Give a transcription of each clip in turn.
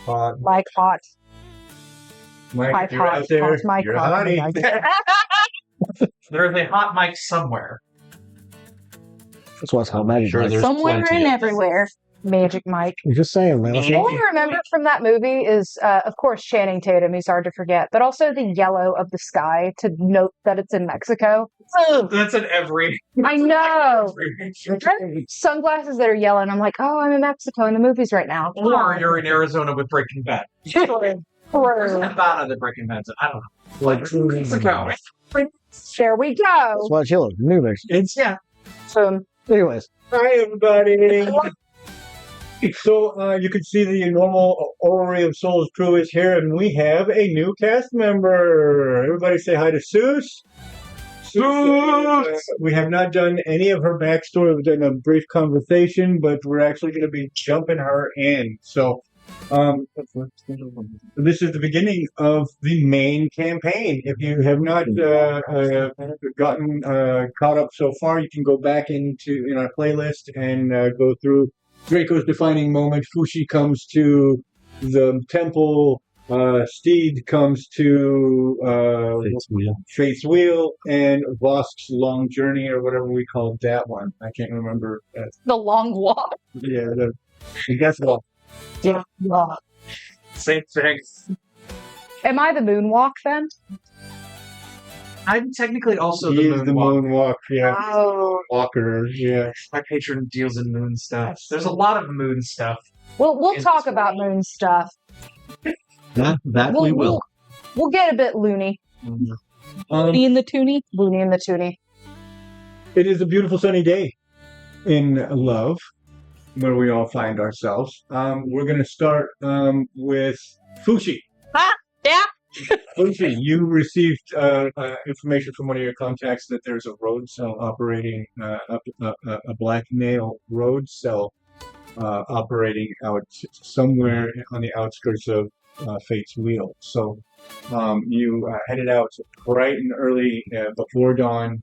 Hot. Mike Hot. Mike, Mike you're Hot. out there. Hot, Mike You're a Hot. hottie. There's a hot mic somewhere. That's what's how magic. Sure, there's Somewhere plenty and of- everywhere. Magic Mike. I'm just saying, man. All I remember from that movie is, of course, Channing Tatum. He's hard to forget, but also the yellow of the sky to note that it's in Mexico. That's in every. I know. Sunglasses that are yellow, and I'm like, oh, I'm in Mexico in the movies right now. Or you're in Arizona with Breaking Bad. There's a Havana that Breaking Bad's in. I don't know. Like, Mexico. There we go. that's why Chiller, New Mexico. Yeah. So, Anyways, Hi, everybody. So you can see the normal Orrery of Souls crew is here, and we have a new cast member. Everybody say hi to Seuss. We have not done any of her backstory. We've done a brief conversation, but we're actually going to be jumping her in. So this is the beginning of the main campaign. If you have not gotten caught up so far, you can go back in our playlist and go through Draco's defining moment. Fushi comes to the temple. Steed comes to Faith's Wheel, and Vosk's long journey, or whatever we called that one. I can't remember. the long walk. Yeah, I guess what. Yeah. Same thing. Am I the moonwalk then? I'm technically also He the is the moonwalk. moonwalk, yeah. Oh. Walker, yeah. My patron deals in moon stuff. There's a lot of moon stuff. We'll It's talk about moon stuff. That we will. We'll get a bit loony. Loony in the toony. Loony in the toony. It is a beautiful sunny day in Love, where we all find ourselves. We're going to start with Fushi. Yeah. Fushi, you received information from one of your contacts that there's a road cell operating, a black nail road cell operating out somewhere on the outskirts of Fate's Wheel. So you headed out bright and early before dawn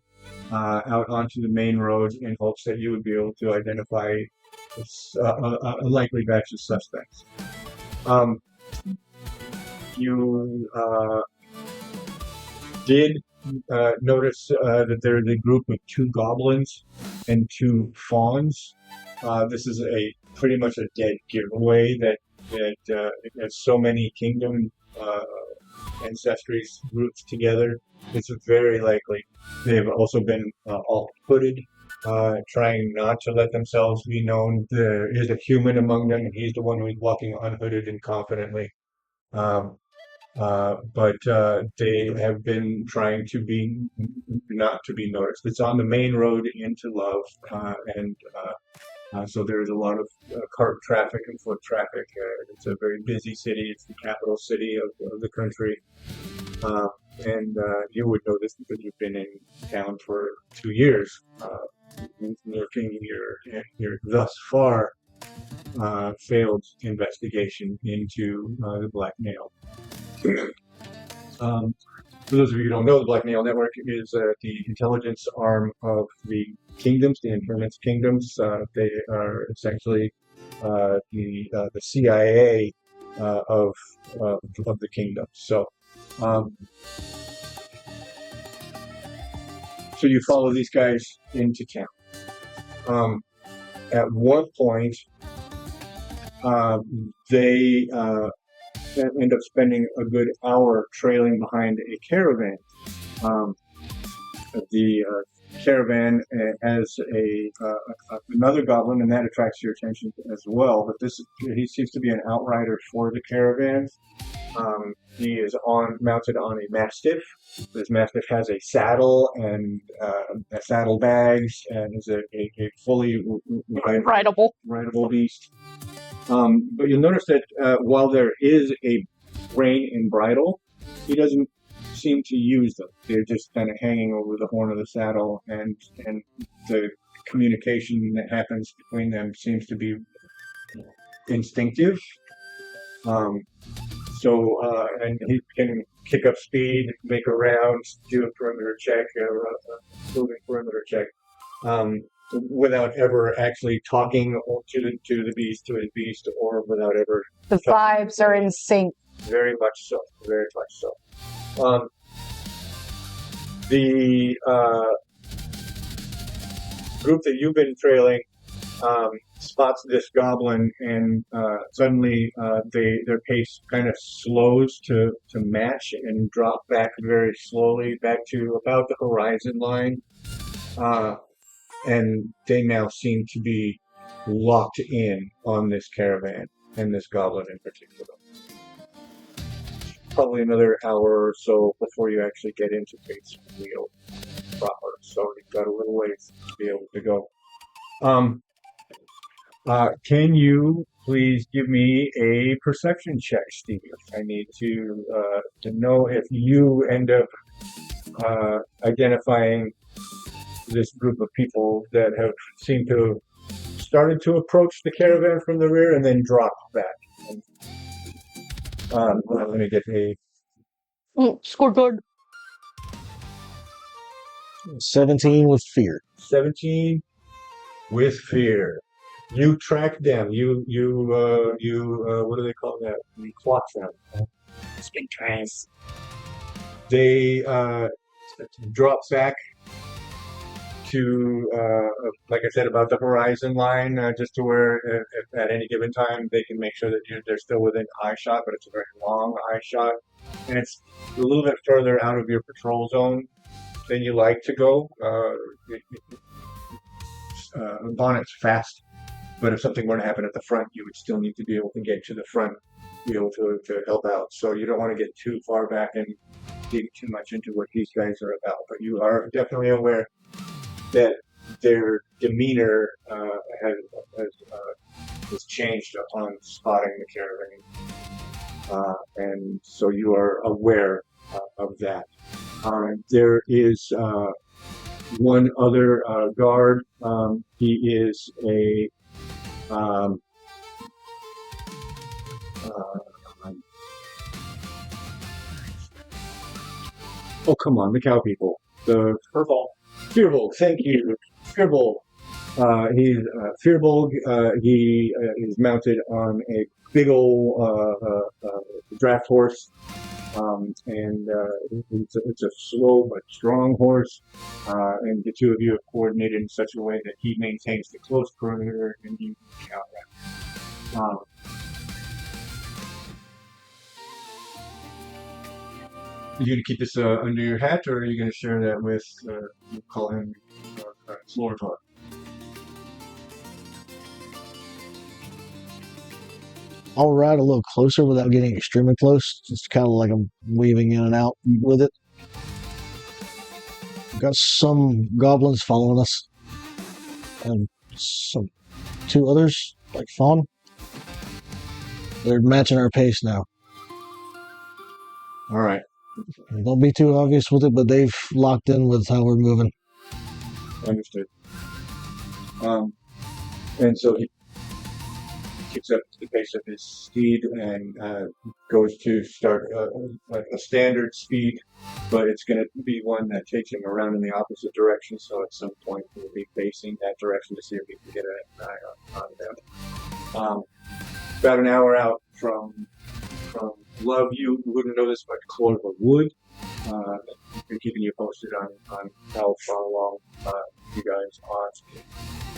out onto the main road in hopes that you would be able to identify a likely batch of suspects. You did notice that there's a group of 2 goblins and 2 fawns. This is pretty much a dead giveaway that has so many kingdom ancestries grouped together. It's very likely they've also been all hooded, trying not to let themselves be known. There is a human among them, and he's the one who's walking unhooded and confidently. But they have been trying to be not to be noticed. It's on the main road into Love, and so there's a lot of cart traffic and foot traffic. It's a very busy city. It's the capital city of the country. And you would know this because you've been in town for 2 years, working your thus far failed investigation into the Black Nail. For those of you who don't know, the Black Nail Network is the intelligence arm of the kingdoms, the Infernus kingdoms. They are essentially the CIA of the kingdom. So you follow these guys into town. At one point, they end up spending a good hour trailing behind a caravan. The caravan has another goblin, and that attracts your attention as well. But he seems to be an outrider for the caravan. He is mounted on a mastiff. This mastiff has a saddle and saddlebags, and is a fully rideable beast. But you'll notice that while there is a rein and bridle, he doesn't seem to use them. They're just kind of hanging over the horn of the saddle, and the communication that happens between them seems to be instinctive. And he can kick up speed, make a round, do a perimeter check, a moving perimeter check. without ever actually talking to the beast, to his beast, or without ever. The vibes are in sync. Very much so. Very much so. The group that you've been trailing spots this goblin, and suddenly their pace kind of slows to match and drop back very slowly back to about the horizon line. And they now seem to be locked in on this caravan and this goblin in particular. Probably another hour or so before you actually get into Fate's Wheel proper. So you've got a little ways to be able to go. Can you please give me a perception check, Steve? I need to know if you end up identifying this group of people that have seemed to have started to approach the caravan from the rear and then drop back. Let me get a Scorecard. 17 with fear. 17 with fear. You track them. You what do they call that? You clock them. Spin trays. They drop back to, like I said, about the horizon line, just to where if at any given time they can make sure that they're still within eye shot, but it's a very long eye shot, and it's a little bit further out of your patrol zone than you like to go. Bonnet's fast, but if something were to happen at the front, you would still need to be able to get to the front, be able to help out. So you don't want to get too far back and dig too much into what these guys are about, but you are definitely aware that their demeanor has changed upon spotting the caravan, and so you are aware of that. There is one other guard. He is a oh, come on, the cow people. The Fearbolg, thank you. Fearbolg. He's Fearbolg. He is mounted on a big old draft horse, and it's a slow but strong horse. And the two of you have coordinated in such a way that he maintains the close perimeter and you can count that. Are you going to keep this under your hat, or are you going to share that with, you call him Slortar? I'll ride a little closer without getting extremely close. Just kind of like I'm weaving in and out with it. Got some goblins following us. And two others, like Fawn. They're matching our pace now. All right. Don't be too obvious with it, but they've locked in with how we're moving. Understood. And so he kicks up the pace of his steed and goes to start a standard speed, but it's going to be one that takes him around in the opposite direction. So at some point we'll be facing that direction to see if we can get an eye on them. About an hour out from Love, you wouldn't know this, but Clover would. Been keeping you posted on how far along you guys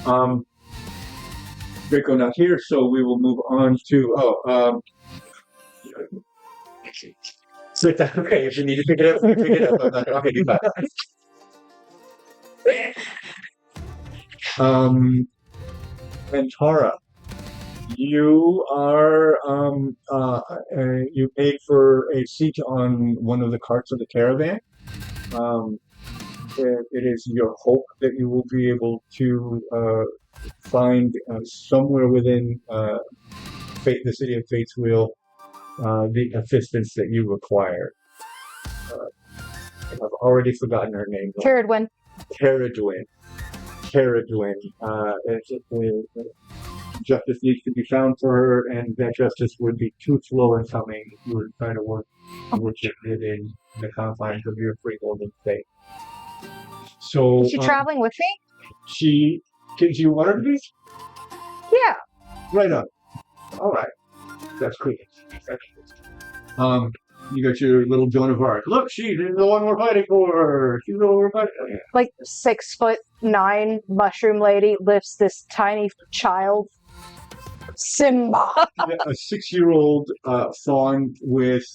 are. Draco not here, so we will move on to sit down. Okay, if you need to pick it up, pick it up. Okay, goodbye. And Tara, you are you paid for a seat on one of the carts of the caravan. It is your hope that you will be able to find somewhere within the city of Fate's Wheel the assistance that you require. I've already forgotten her name. Caradwyn. Caradwyn. Justice needs to be found for her, and that justice would be too slow in coming if you were trying to work it within the confines of your freeholding state. So Is she traveling with me? She Do you want her to be? Yeah. Right on. All right. That's cool. You got your little Joan of Arc. Look, she's the one we're fighting for. She's the one we're fighting for. Like 6'9" mushroom lady lifts this tiny child. Simba. A 6-year-old fawn with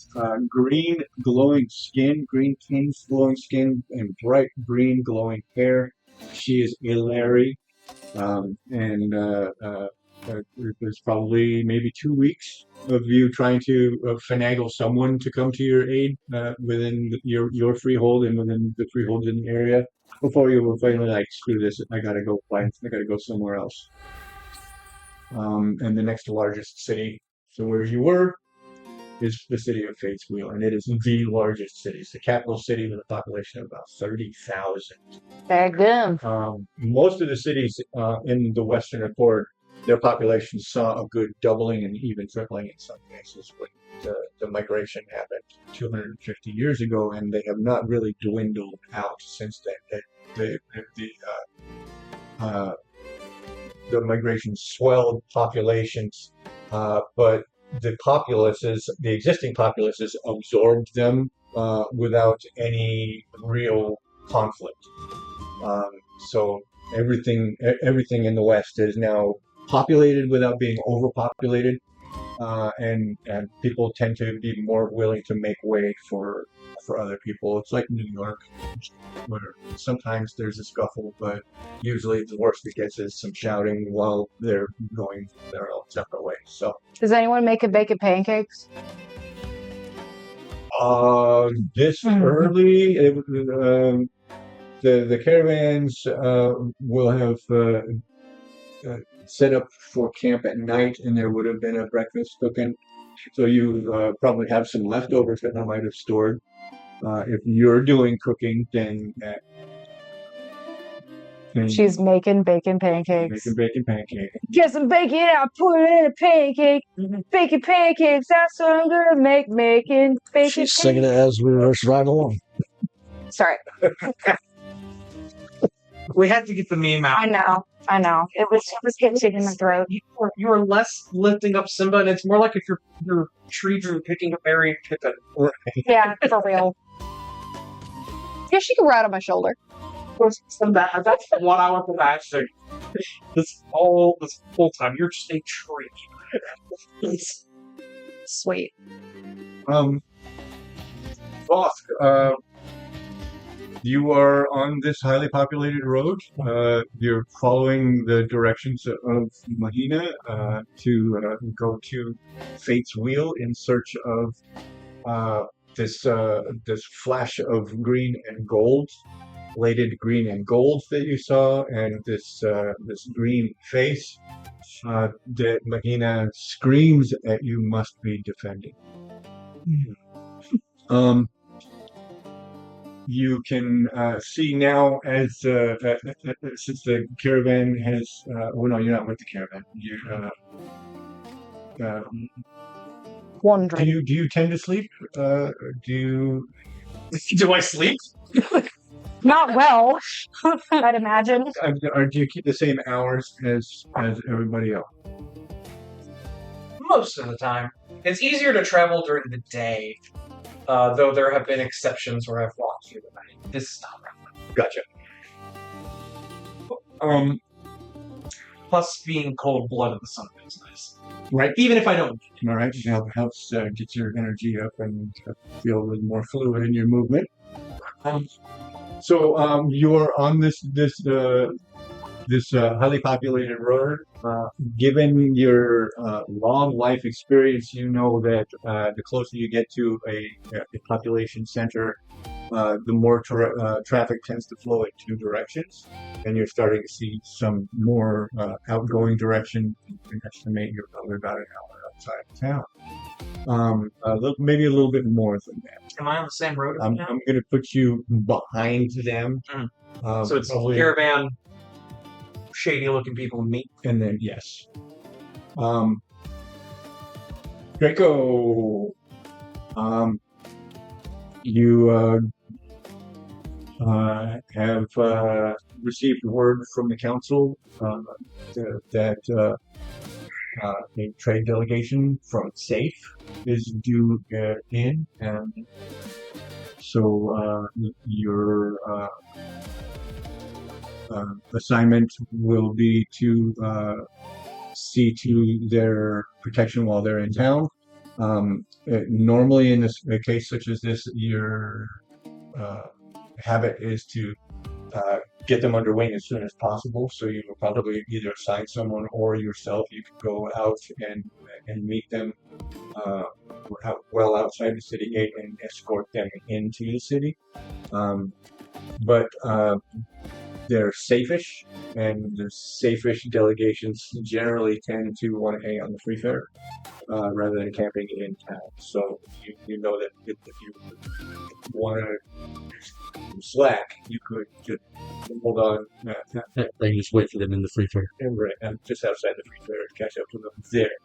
green glowing skin, green tinged glowing skin, and bright green glowing hair. She is Orrery, and there's probably maybe 2 weeks of you trying to finagle someone to come to your aid within your freehold and within the freeholds in the area before you were finally like, screw this, I gotta go somewhere else. And the next largest city, so where you were, is the city of Fate's Wheel, and it is the largest city. It's the capital city with a population of about 30,000. Daggum. Most of the cities in the Western Accord, their populations saw a good doubling and even tripling in some cases when the migration happened 250 years ago, and they have not really dwindled out since then. The migration swelled populations, but the existing populaces absorbed them without any real conflict. So everything in the West is now populated without being overpopulated, and people tend to be more willing to make way for other people. It's like New York, where sometimes there's a scuffle, but usually the worst it gets is some shouting while they're going their own separate ways. So, Does anyone make bacon pancakes? this early, the caravans will have set up for camp at night, and there would have been a breakfast cooking. So you probably have some leftovers that I might have stored. If you're doing cooking, then She's making bacon pancakes. making bacon pancakes. Get some bacon out, put it in a pancake. Bacon pancakes, that's what I'm gonna make. Making bacon She's singing it as we rush right along. Sorry. We had to get the meme out. I know. It was hitching in the throat. You were less lifting up Simba, and it's more like if you're tree drew picking up Mary Pippin. Yeah, for real. Yeah, she can ride on my shoulder. That's what I want to imagine. This whole time, you're just a tree. Sweet. Vosk, you are on this highly populated road. You're following the directions of Mahina to go to Fate's Wheel in search of this flash of green and gold, bladed green and gold that you saw, and this green face that Mahina screams at you must be defending. You can see now as since the caravan has well, no, you're not with the caravan. Wondering. Do you tend to sleep? Do I sleep? Not well, I'd imagine. or do you keep the same hours as everybody else? Most of the time. It's easier to travel during the day, though there have been exceptions where I've walked through the night. This is not right. Gotcha. Plus, being cold-blooded, the sun feels nice. Right. Even if I don't. All right. It helps get your energy up and feel a little more fluid in your movement. So you are on this highly populated road. Given your long life experience, you know that the closer you get to a population center, the more traffic tends to flow in two directions, and you're starting to see some more outgoing direction. You can estimate you're probably about an hour outside of town. Maybe a little bit more than that. Am I on the same road? I'm going to put you behind them. So it's probably, caravan, shady-looking people, and me. and then yes, Draco. You have received word from the council that a trade delegation from SAFE is due in, and so your assignment will be to see to their protection while they're in town. Normally, in a case such as this, your habit is to get them under wing as soon as possible. So you will probably either assign someone or yourself. You could go out and meet them well outside the city gate and escort them into the city. But they're safe-ish, and the safe-ish delegations generally tend to want to hang out in the free fair rather than camping in town. So you know that if you want to slack, you could just hold on. They just wait for them in the free fair. And just outside the free fair and catch up to them there.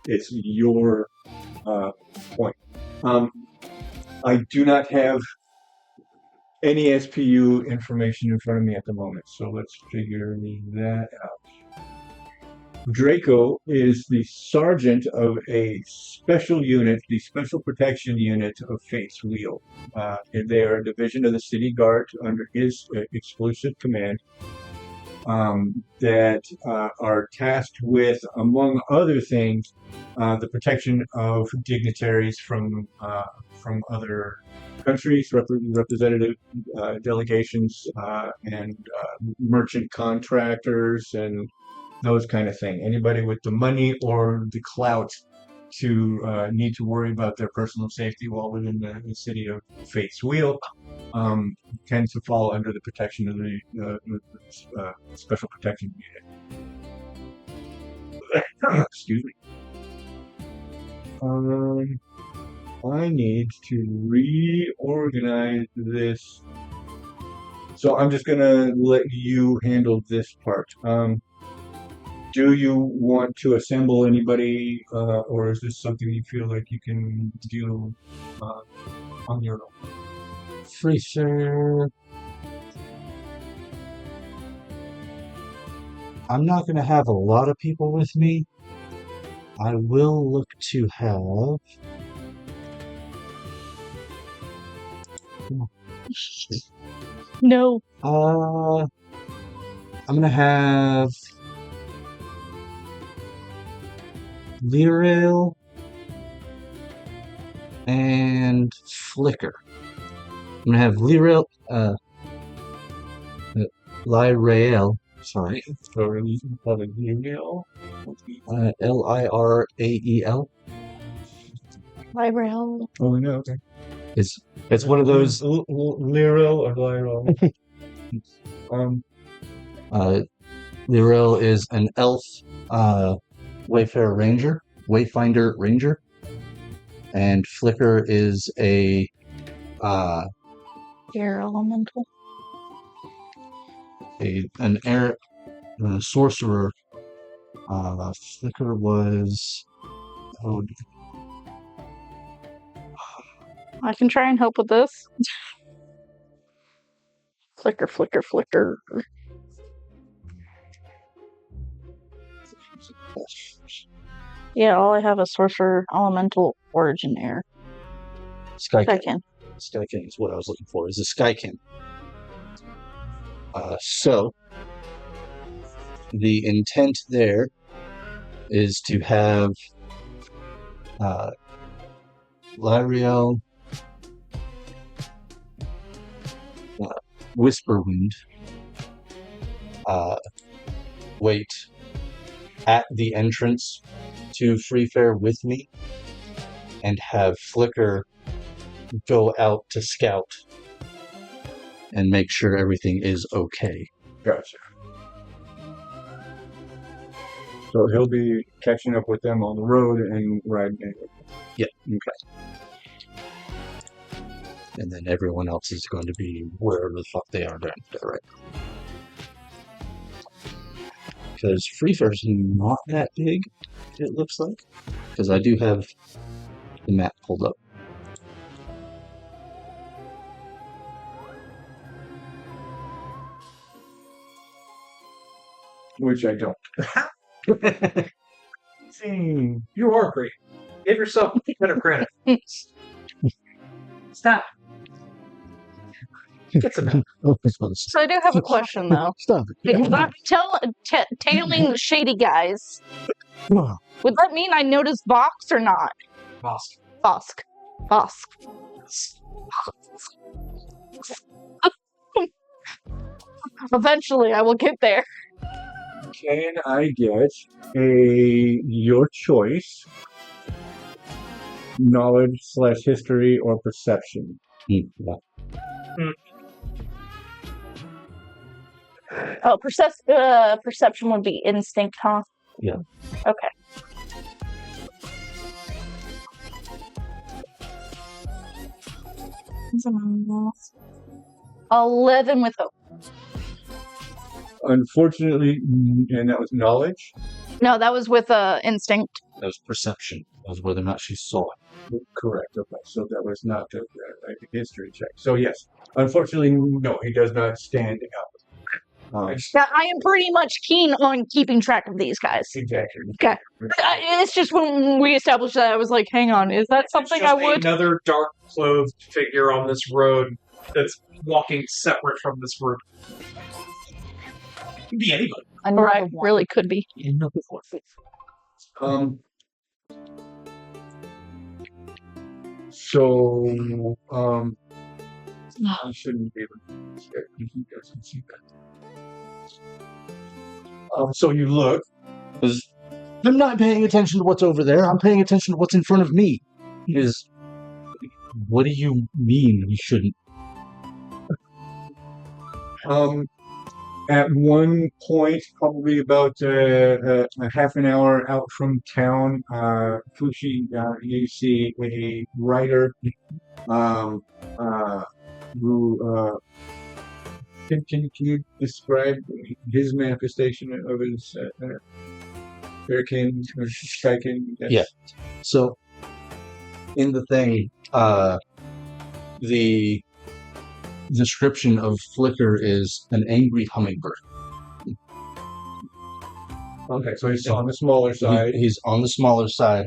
It's your point. I do not have any SPU information in front of me at the moment, so let's figure that out. Draco is the sergeant of a special unit, the Special Protection Unit of Pheal. They are a division of the City Guard under his exclusive command that are tasked with, among other things, the protection of dignitaries from other countries, representative delegations, and merchant contractors, and those kind of thing. Anybody with the money or the clout to need to worry about their personal safety while within the city of Pheal tends to fall under the protection of the Special Protection Unit. Excuse me. I need to reorganize this. So I'm just going to let you handle this part. Do you want to assemble anybody, or is this something you feel like you can do on your own? Free fair. I'm not going to have a lot of people with me. I will look to have. No. I'm going to have Lyrail and Flicker. I'm going to have Lyrail, sorry. Lyrail? Lirael. Lyrail. Oh, no, okay. It's one of those. Lyrail or Lyrail? Lyrail is an elf Wayfinder Ranger, and Flicker is a Air elemental. an air sorcerer. Flicker was. Oh, I can try and help with this. Flicker, flicker, flicker. Yeah, all I have is sorcerer, elemental, origin, air. Skykin. Skykin is what I was looking for. Is a Skykin. So the intent there is to have Lyrael, Whisperwind wait at the entrance to Free Fair with me, and have Flicker go out to scout and make sure everything is okay. Gotcha. So he'll be catching up with them on the road and riding in with them. Yeah. Okay. And then everyone else is going to be wherever the fuck they are during that, right? Because Free Fair's not that big, it looks like. Because I do have the map pulled up. which I don't. You are great. Give yourself better credit. Stop. Get some. Oh, it's about to say- So I do have a question though. Stop it. If I'm tailing the shady guys, Oh, would that mean I notice Vox or not? Bosk. Vosk. Eventually, I will get there. Can I get your choice knowledge/history or perception? Yeah. Oh, perception would be instinct, huh? Yeah. Okay. $11 with hope. Unfortunately, and that was knowledge. No, that was with instinct. That was perception. That was whether or not she saw it. Correct. Okay, so that was not a history check. So yes, unfortunately, no, he does not stand out. Now, I am pretty much keen on keeping track of these guys. Exactly. Okay. It's just when we established that, I was like, hang on, is that something It's just I would? another dark clothed figure on this road that's walking separate from this group. Could be anybody. Right, really could be. So, I shouldn't be able to check. He doesn't see that. So you look. I'm not paying attention to what's over there. I'm paying attention to what's in front of me. What do you mean we shouldn't? At one point, probably about a half an hour out from town, Fushi, you see a writer who can you describe his manifestation of his hurricane or striking? Yeah. So, in the thing, the description of Flicker is an angry hummingbird. Okay, so he's on the smaller side. He's on the smaller side.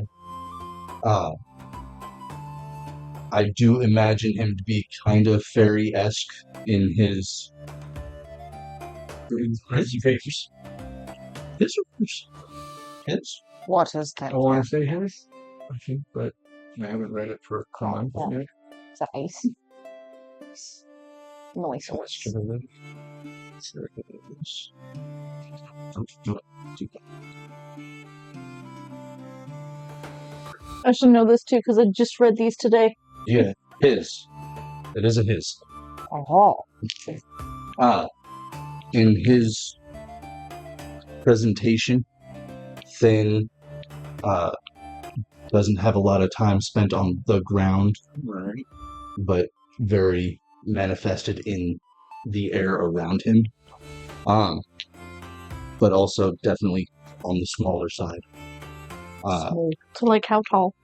I do imagine him to be kind of fairy-esque in his His. His? What is that? I want to say his, I think, but I haven't read it for con yet. Is that ice? Noise. I should know this too because I just read these today. Yeah, his. It is a his. Oh. In his presentation, thin, doesn't have a lot of time spent on the ground, Right. but very manifested in the air around him. But also definitely on the smaller side. So like how tall?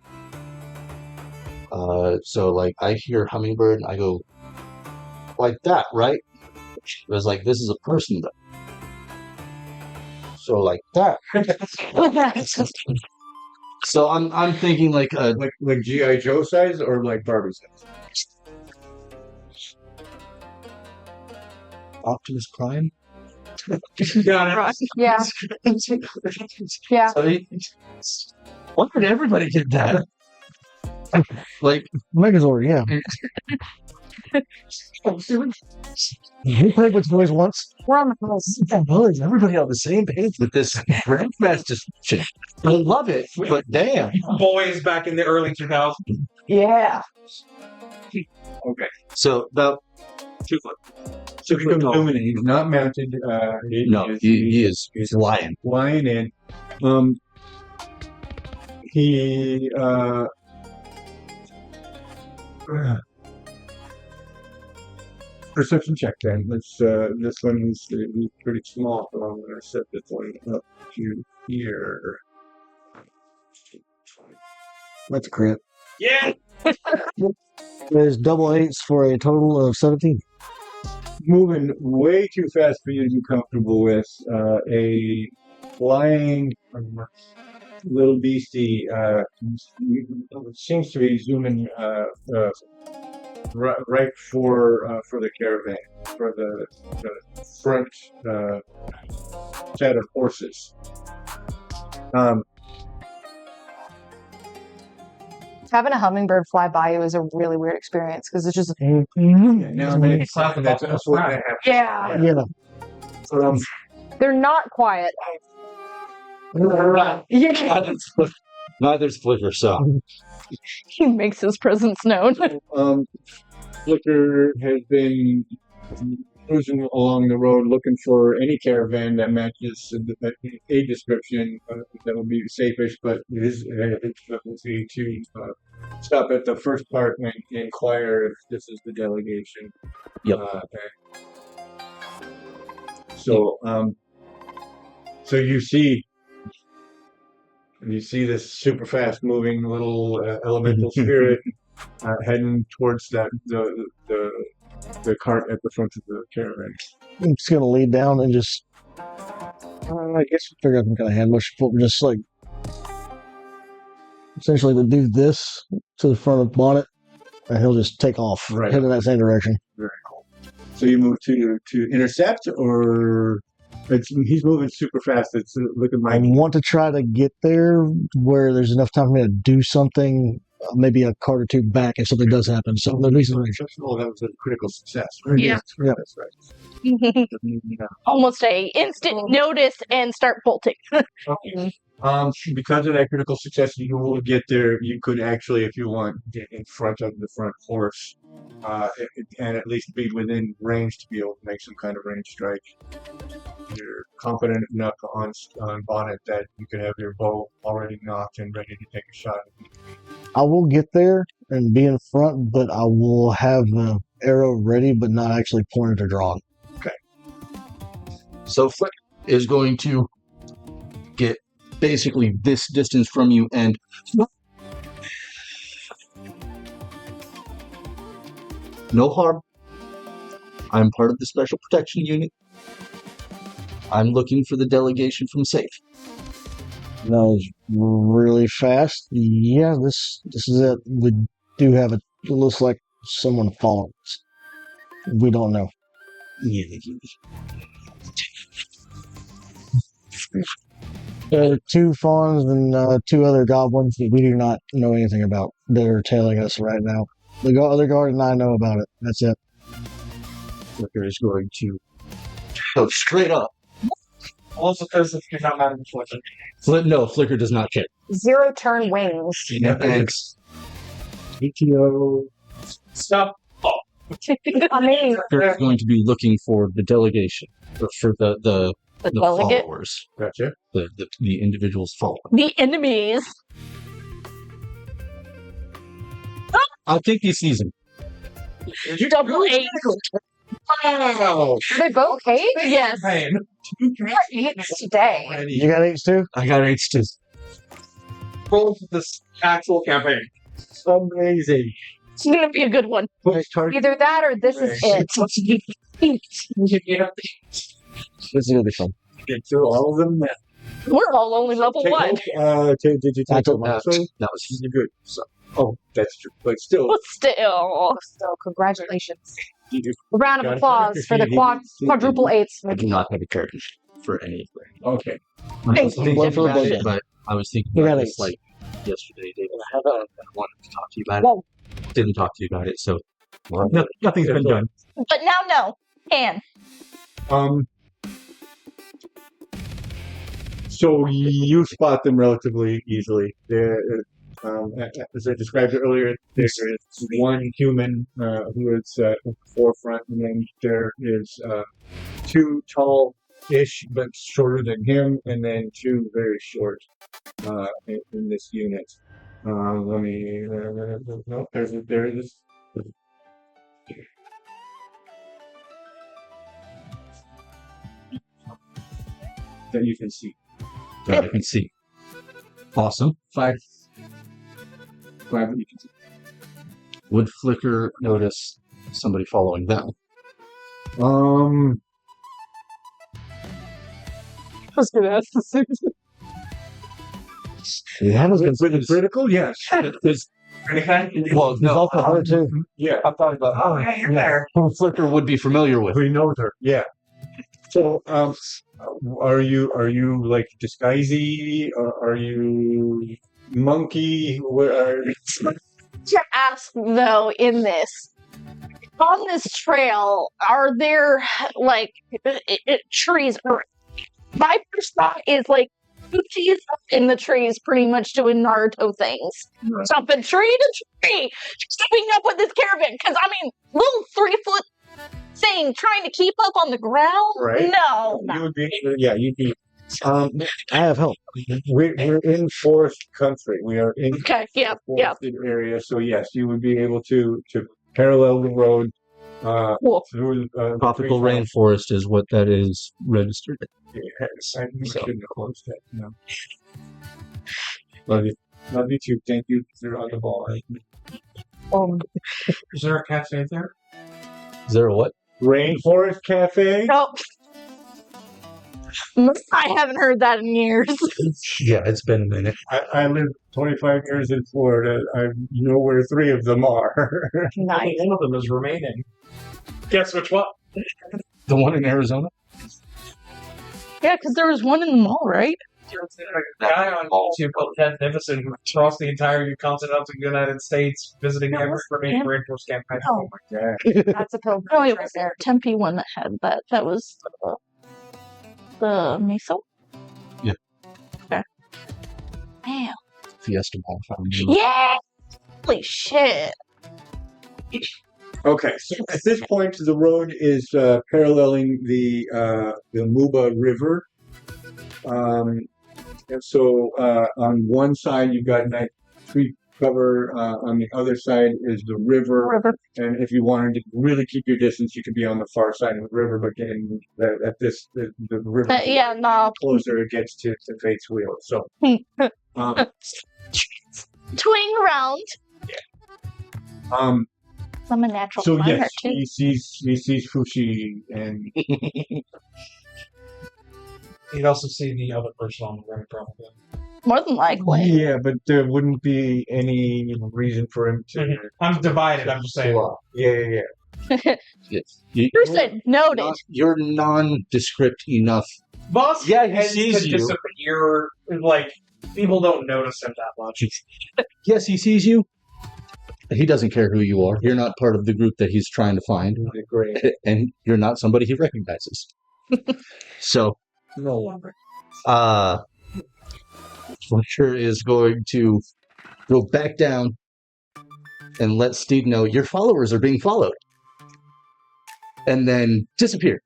So like I hear hummingbird and I go, like that, right? It was like, this is a person though. So like that. So I'm thinking like Like G.I. Joe size or like Barbie size? Optimus Prime. Got it. Right. Yeah. Yeah. So why did everybody get that? Like Megazord, yeah. You played with toys once. We're on the house. well, is everybody on the same page with this Grandmaster shit? I love it, but damn. Boys back in the early 2000s. Yeah. Okay. So about 2 foot. So he comes zooming in. He's not mounted. He is flying. Flying in. He perception check then. Let's this one is pretty small, so I'm gonna set this one up to here. That's a crit. Yeah. There's double eights for a total of 17. moving way too fast for you to be comfortable with. A flying little beastie seems to be zooming right for the caravan, for the front set of horses. Having a hummingbird fly by you is a really weird experience because it's just Now that's what happens. yeah. Yeah. They're not quiet. Yeah. Neither's Flicker, so. He makes his presence known. Flicker has been cruising along the road looking for any caravan that matches a description that will be safish, but his ability to stop at the first part and inquire if this is the delegation. Yep. So you see this super fast moving little elemental spirit heading towards the cart at the front of the caravan. I'm just gonna lead down and just. I guess we'll figure out some kind of hand motion, but we're just like essentially to do this to the front of the bonnet, and he'll just take off, Right. head in that same direction. Very cool. So you move to intercept, or he's moving super fast. It's looking I like want to try to get there where there's enough time for me to do something, maybe a card or two back if something does happen. So the reason oh, that was a critical success. Right? Yeah. Yeah. That's right. Yeah. Almost a instant notice and start bolting. Okay. Because of that critical success, you will get there. You could actually, if you want, get in front of the front horse, and at least be within range to be able to make some kind of range strike. You're confident enough on bonnet that you could have your bow already knocked and ready to take a shot. I will get there and be in front, but I will have the arrow ready, but not actually pointed or drawn. So Flick is going to get basically this distance from you and no harm. I'm part of the special protection unit. I'm looking for the delegation from Safe. That was really fast. Yeah, this is it. We do have it looks like someone following us. We don't know. Two fawns and two other goblins that we do not know anything about that are tailing us right now. The other guard and I know about it. That's it. Flicker is going to go straight up. Also, because if you're not mad at No, Flicker does not care. 0 turn wings. Thanks. PTO. Stop. I mean, Flicker is going to be looking for the delegation, or for the delegate? followers, Gotcha. the individuals following. The enemies. I think he sees him. Double 8. Wow. Are they both 8? Yes. Pain. We're 8s today. You got H too? I got H too. Roll for this actual campaign. Amazing. It's going to be a good one. Either that or this is it. This is gonna be fun. Get through all of them now. We're all only level 1. Did you I take took them that. also? That was You're good. So, that's true. But still, Still, congratulations. you A round of Got it. applause for the quadruple 8s. I do not have a character for any. okay. I was Thank thinking you. One for the about it, budget. but I was thinking You about got this H. like yesterday, David. I wanted to talk to you about Whoa. it. Didn't talk to you about it, so nothing's been done. But now, no. Can. So you spot them relatively easily. As I described earlier, there is one human who is at the forefront, and then there is 2 tall-ish but shorter than him, and then 2 very short in this unit. Let me. No, there it is. That you can see. That I can see. Awesome. 5 that you can see. Would Flicker notice somebody following them? Let's do that. Yeah, With a critical, yes. Well, He's no, also her too. Yeah, I'm talking about Oh, hey, you're there. who Flicker would be familiar with. we know her. Yeah. So, are you like disguisey? Or are you monkey? Where are To ask though, in this, on this trail, are there like trees? Or my first thought is like Gucci's up in the trees, pretty much doing Naruto things, jumping tree to tree, keeping up with this caravan. Because I mean, little 3-foot thing trying to keep up on the ground. Right. No, you would be? Yeah, you'd be. I have help. We're in forest country. We are in okay, yeah, the yeah, forested area, so yes, you would be able to parallel the road cool. through Tropical tree farm. rainforest is what that is registered. Yes, I shouldn't have closed that. No. Love you too. Thank you. You're on the ball. Is there a cafe there? Is there a what? Rainforest Cafe. Nope. I haven't heard that in years. Yeah, it's been a minute. I lived 25 years in Florida. I know where 3 of them are. Nice. One of them is remaining. Guess which one? The one in Arizona? Yeah, because there was one in the mall, right? There's a guy on YouTube called Ted Nivison who crossed the entire continent of the United States visiting every remaining rainforest campaign. Oh, Yeah. That's a pill. oh, it was there. Tempe one that had that. That was the miso. Yeah. Okay. Damn. Fiesta Mall. Yeah. Holy shit. Okay, so at this point, the road is paralleling the Muba River. And so on one side, you've got nice tree cover. On the other side is the river. And if you wanted to really keep your distance, you could be on the far side of the river. But getting at this, the river, Yeah, no. closer it gets to Fate's Wheel. So, Twing around. um, I'm a natural so climber yes, too. he sees Fushi, and He'd also see the other person on the road, probably. More than likely. yeah, but there wouldn't be any reason for him to. I'm divided, I'm just saying. Yeah. You said noted. You're nondescript enough. Boss Yeah, he tends sees to you. disappear. Like, people don't notice him that much. Yes, he sees you. He doesn't care who you are. You're not part of the group that he's trying to find. Great. And you're not somebody he recognizes. So, No longer. Fletcher is going to go back down and let Steve know your followers are being followed. And then disappear.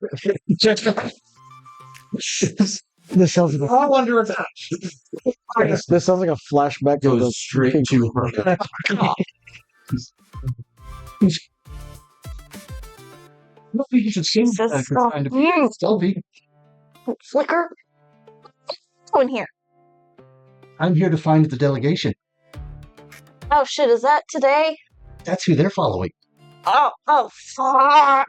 This sounds like I wonder if that. this sounds like a flashback to the Goes straight to her. You should see Stealthy. Flicker. Go in here. I'm here to find the delegation. Oh shit, is that today? That's who they're following. Oh, fuck.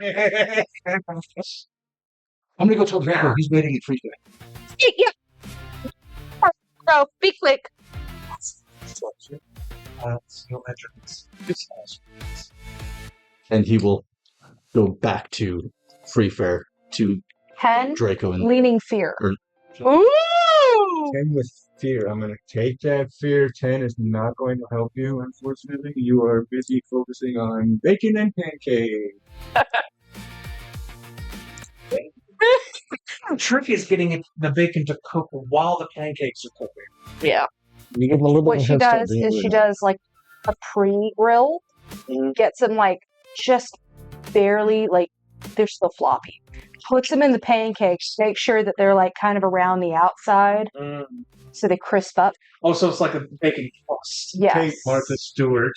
I'm gonna go tell Draco he's waiting at Free Fair. Yeah. Bro, be quick. No entrance. And he will go back to Free Fair to 10, Draco and leaning fear. Ooh! 10 with fear. I'm going to take that fear. 10 is not going to help you, unfortunately. You are busy focusing on bacon and pancakes. Tricky is getting the bacon to cook while the pancakes are cooking. Yeah. You give them a little What bit of she head start, does don't you, is she really? does like a pre-grill, gets them like just barely like they're still floppy. Puts them in the pancakes, make sure that they're like kind of around the outside so they crisp up. Oh, so it's like a bacon crust. Yes. Take Martha Stewart.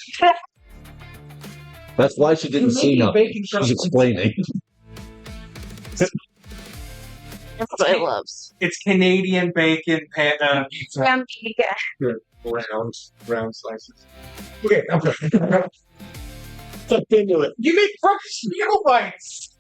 that's why she didn't see Maybe nothing. bacon She's crust. explaining. That's what I loves. It's Canadian bacon pizza. Round slices. Okay. Tuck into it. You make breakfast meal bites.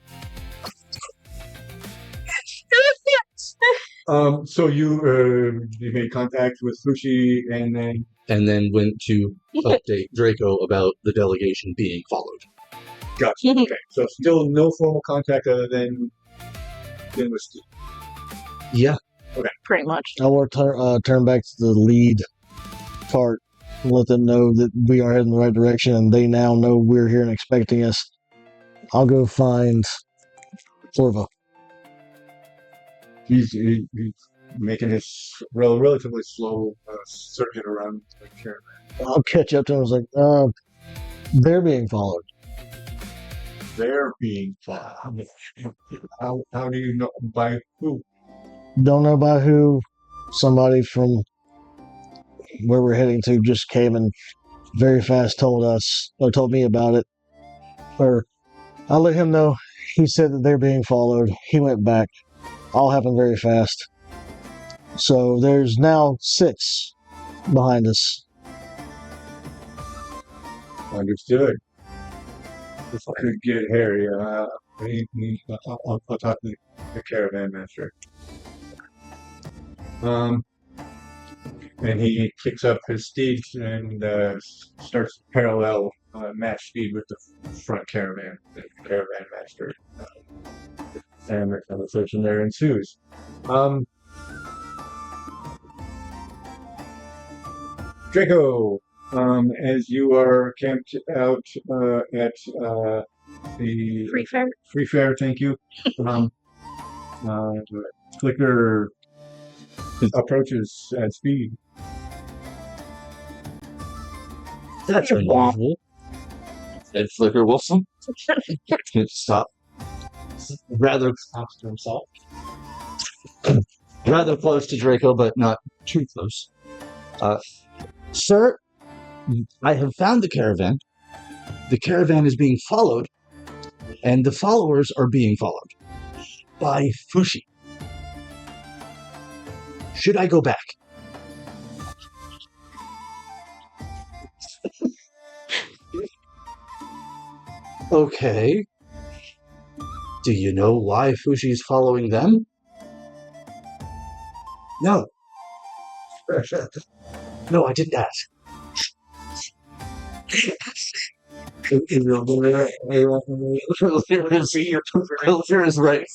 So you made contact with Fushi, and then went to update Draco about the delegation being followed. gotcha. Okay, so still no formal contact other than with Steve. Yeah. Pretty much. I want to turn back to the lead part and let them know that we are heading in the right direction, and they now know we're here and expecting us. I'll go find Orva. He's making his relatively slow circuit around the caravan. I'll catch up to him. I was like, they're being followed. They're being followed. How do you know by who? Don't know by who. Somebody from where we're heading to just came and very fast told me about it. Or I let him know. He said that they're being followed. He went back. All happened very fast. So there's now 6 behind us. Understood. If I could get Harry, I'll talk to the caravan master. And he kicks up his steed and starts parallel match speed with the front caravan, the caravan master. And the conversation there ensues. Draco, as you are camped out at the Free fair, thank you. Flicker approaches at speed. That's unusual. Said Flicker Wilson. Stop. Rather close to himself. Rather close to Draco, but not too close. Sir, I have found the caravan. The caravan is being followed, and the followers are being followed by Fushi. Should I go back? Okay. Do you know why Fushi's following them? No. No, I didn't ask. Filter is right.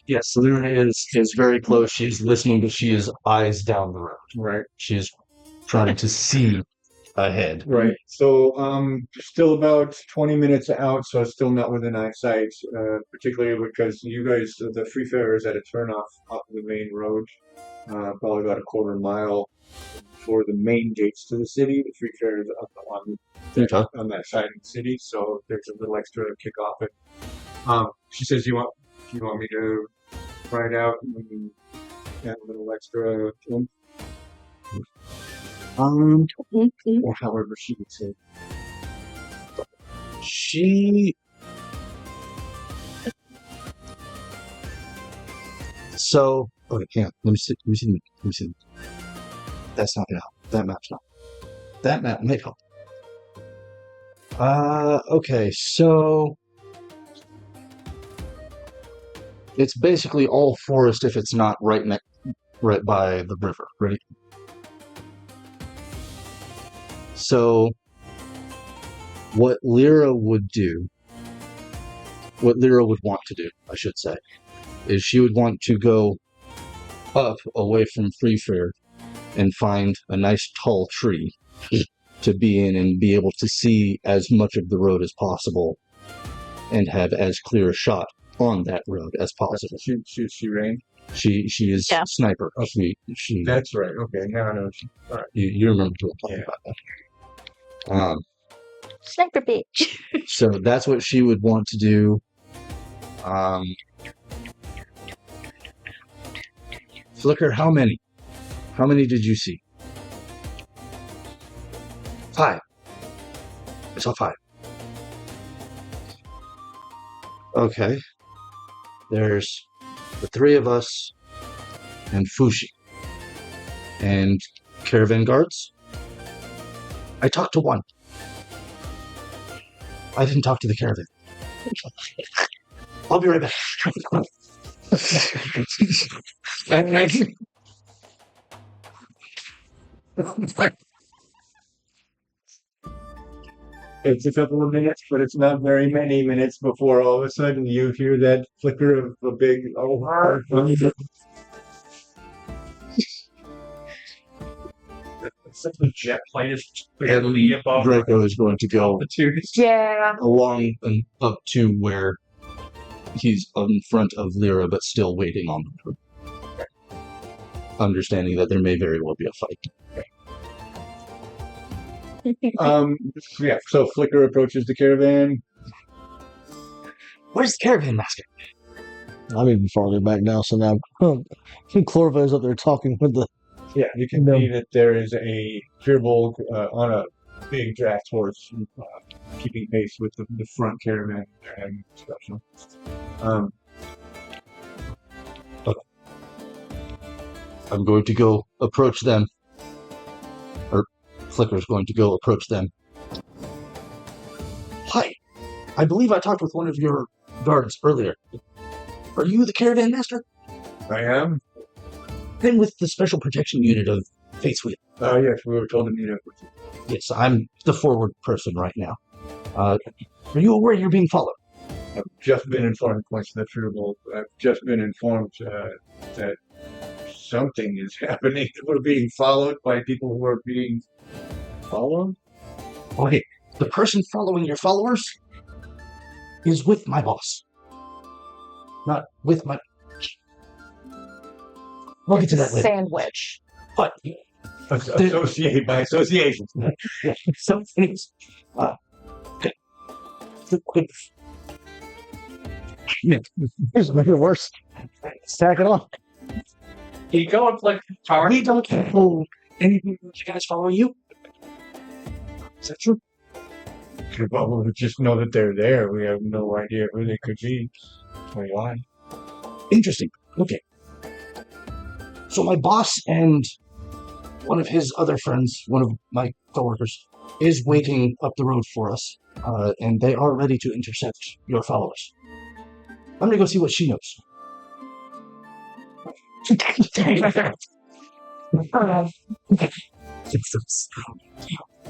Yes, Luna is very close. She's listening, but she is eyes down the road. Right. She is trying to see ahead. Right. So, still about 20 minutes out, so still not within eyesight, particularly because you guys, the free fair is at a turnoff off of the main road, probably about a quarter mile before the main gates to the city. The free fair is up on that side of the city, so there's a little extra to kick off it. She says, you want me to ride out and add a little extra oomph? Or however she would say. So, okay, hang on. Let me see. That's not gonna help. That map's not. That map might help. Okay, so it's basically all forest if it's not right by the river, right? So, what Lyra would want to do, I should say, is she would want to go up away from Free Fair and find a nice tall tree to be in and be able to see as much of the road as possible and have as clear a shot on that road as possible. She range? She is sniper. Okay. She That's right. Okay, now I know. All right. You remember talking about that. Sniper bitch. So that's what she would want to do. Flicker, how many? How many did you see? 5. I saw 5. Okay. There's the 3 of us and Fushi. And caravan guards? I talked to 1. I didn't talk to the caravan. I'll be right back. It's a couple of minutes, but it's not very many minutes before all of a sudden you hear that flicker of a big Such a jet plane is And barely above Draco is going to go altitude. Yeah. along and up to where he's in front of Lyra, but still waiting on them. Understanding that there may very well be a fight. Yeah, so Flicker approaches the caravan. Where's the caravan master? I'm even farther back now, so now Clorvo's up there talking with the. Yeah, you can see that there is a Firbolg on a big draft horse, keeping pace with the front caravan they're having discussion. I'm going to go approach them. Or Flicker's going to go approach them. Hi. I believe I talked with one of your guards earlier. Are you the caravan master? I am? I'm with the special protection unit of Pheal. Yes, we were told to meet up with you. Yes, I'm the forward person right now. Are you aware you're being followed? I've just been informed, points to the Firbolg. I've just been informed that something is happening. We're being followed by people who are being followed? Okay, the person following your followers is with my boss. Not with my... We'll get to that later. Sandwich. But, Associate by association. yeah, so anyways, okay. Here's make it worse. Stack it on. You go and flick power. We don't know anything about you guys following you. Is that true? Well, we just know that they're there. We have no idea who they could be. Why? Interesting. Okay. So my boss and one of his other friends, one of my coworkers, is waiting up the road for us, and they are ready to intercept your followers. I'm gonna go see what she knows.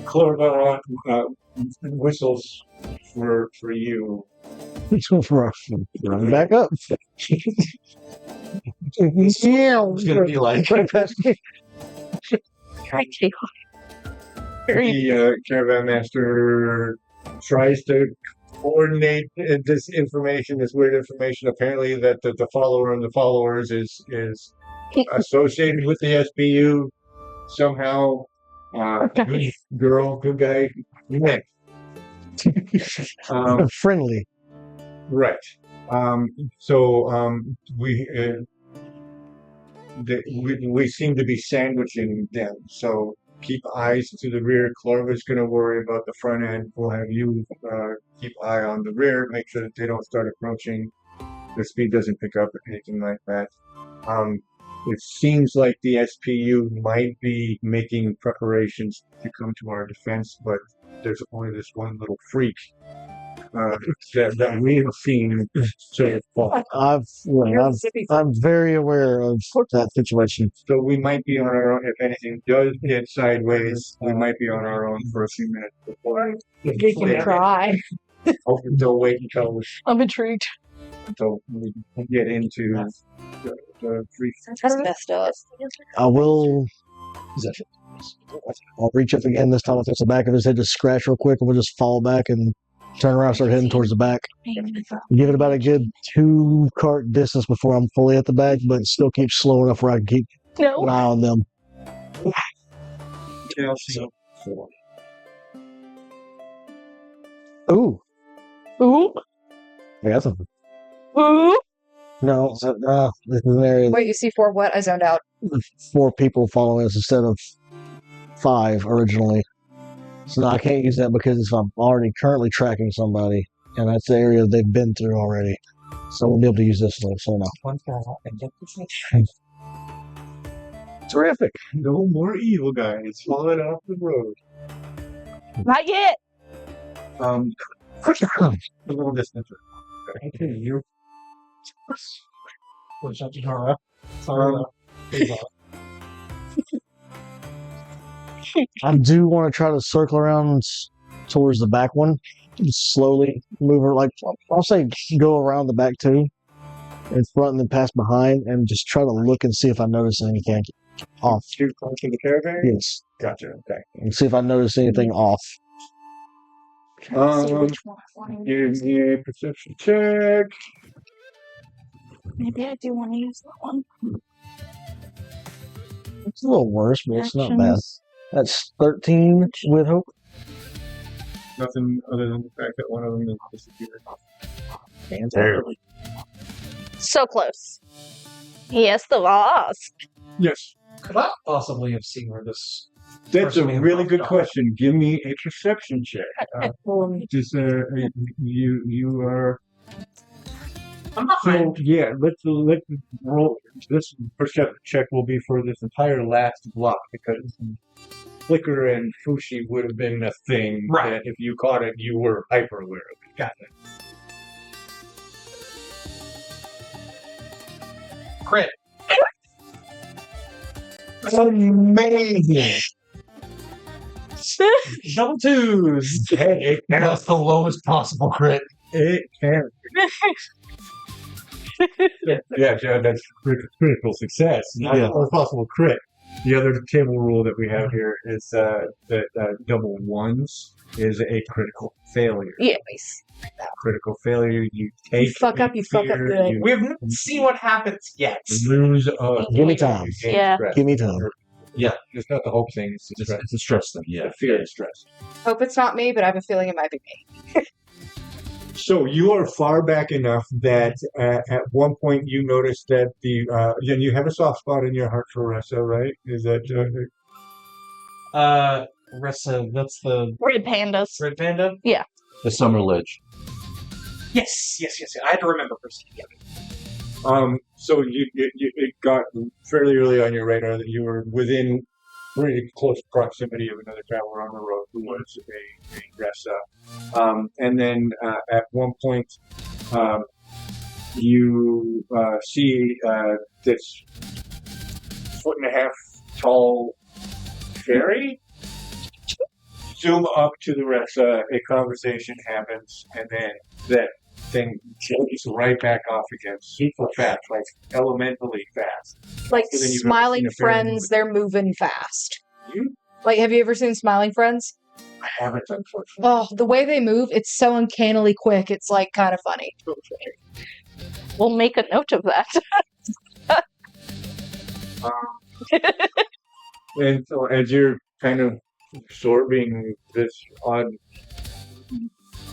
Clorva whistles for you. Run back up. It's gonna be like The caravan master tries to coordinate this information, this weird information. Apparently, that the follower and the followers is associated with the SBU somehow. Girl, good guy, mix. Friendly. Right. We seem to be sandwiching them. So keep eyes to the rear. Clover's going to worry about the front end. We'll have you keep eye on the rear. Make sure that they don't start approaching. The speed doesn't pick up or anything like that. It seems like the SPU might be making preparations to come to our defense, but there's only this one little freak that we have seen so far. I'm very aware of that situation. So we might be on our own. If anything does get sideways, we might be on our own for a few minutes before. We can try. They'll wait until I'm intrigued. we get into the free. That's messed up. I will. I'll reach up again this time with the back of his head to scratch real quick, and we'll just fall back and turn around and start heading towards the back. Give it about a good 2-cart distance before I'm fully at the back, but still keep slow enough where I can keep an eye on them. Ooh. Ooh. I got something. Ooh. No, this is an area Wait, you see 4 what? I zoned out. 4 people following us instead of 5 originally. So now I can't use that because I'm already currently tracking somebody, and that's the area they've been through already. So we'll be able to use this one. So now. Terrific. No more evil guys falling off the road. Not yet. A little distance. Okay, you. What's up, Bei'Hara? Sorry. I do want to try to circle around towards the back one. Just slowly move her, like, I'll say go around the back too, in front and then pass behind, and just try to look and see if I notice anything off. Too close to the caravan? Yes. Gotcha, okay. And see if I notice anything off. See which one I want to use. Give me a perception check. Maybe I do want to use that one. It's a little worse, but it's not bad. Actions. That's 13 with hope. Nothing other than the fact that one of them is disappeared. Barely. So close. Yes, the boss. Yes. Could I possibly have seen where this? That's a person may have really good dropped off? question. Give me a perception check. Just you are. I'm not So fine. yeah, let's roll. This perception check will be for this entire last block because Flicker and Fushi would have been a thing Right. that if you caught it, you were hyper aware of it. Got it. Crit. Amazing. Double twos. Hey, That's the lowest possible crit. it can. Yeah, Joe, that's critical success, not Yeah. a possible crit. The other table rule that we have here is that double ones is a critical failure. Yes. Critical failure, you take. fuck up, you fuck up fear, good. you We have not seen what happens yet. lose Give me time. you gain Yeah. stress. Give me time. Yeah. It's not the hope thing, it's the stress. It's a stress thing. Yeah. The fear and stress. Hope it's not me, but I have a feeling it might be me. So you are far back enough that at one point you notice that and you have a soft spot in your heart for Ressa, right? Is that Ressa, that's the Red pandas. red panda? The summer ledge. Yes. I had to remember for a second. So it got fairly early on your radar that you were within pretty close proximity of another traveler on the road who was a Ressa. And then at one point you see this 1.5 foot tall fairy zoom up to the Ressa. A conversation happens, and then that thing jumps right back off again, super fast, like elementally fast. Like So then you've ever Smiling seen a fairy Friends, movie. they're moving fast. You Like, have you ever seen Smiling Friends? haven't, unfortunately. Oh, the way they move, it's so uncannily quick. It's like kind of funny. We'll make a note of that. And so as you're kind of absorbing this odd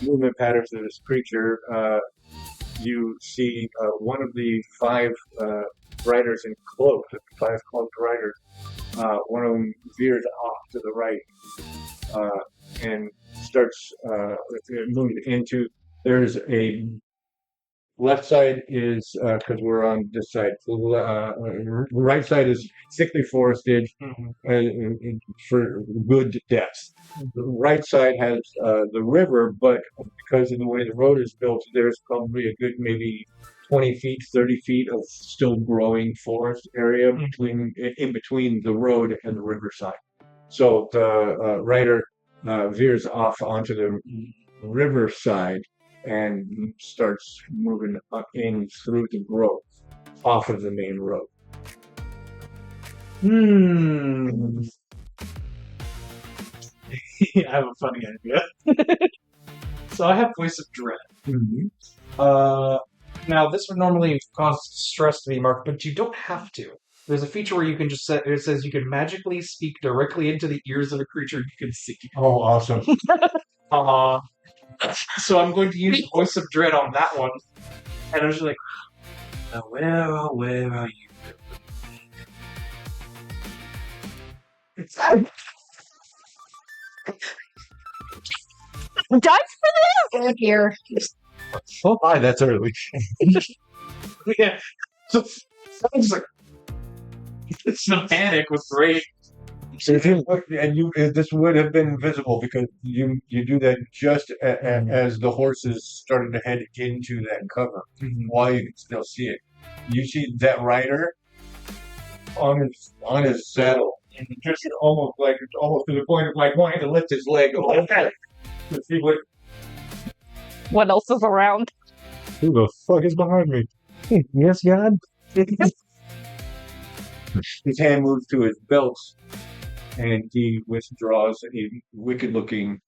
movement patterns of this creature, you see one of the 5 riders in cloaks, the 5 cloaked riders. One of them veers off to the right and starts moving into. There's a left side is because we're on this side. Right side is thickly forested for good depth. The right side has the river, but because of the way the road is built, there's probably a good maybe 20 feet, 30 feet of still growing forest area in between the road and the riverside. So the rider veers off onto the riverside and starts moving up in through the growth off of the main road. I have a funny idea. So I have Voice of Dread. Mm-hmm. Now, this would normally cause stress to be marked, but you don't have to. There's a feature where you can just set, it says you can magically speak directly into the ears of a creature you can see. Oh, awesome. So I'm going to use Voice of Dread on that one. And I'm just like, where are you? Dice Oh, here. Oh, hi, that's early. Yeah. So sounds like it's the panic was great. So if you, this would have been visible because you do that just as the horses started to head into that cover. While you can still see it, you see that rider on his saddle, and just almost to the point of like wanting to lift his leg over to see What else is around? who the fuck is behind me. yes, God. His hand moves to his belt, and he withdraws a wicked-looking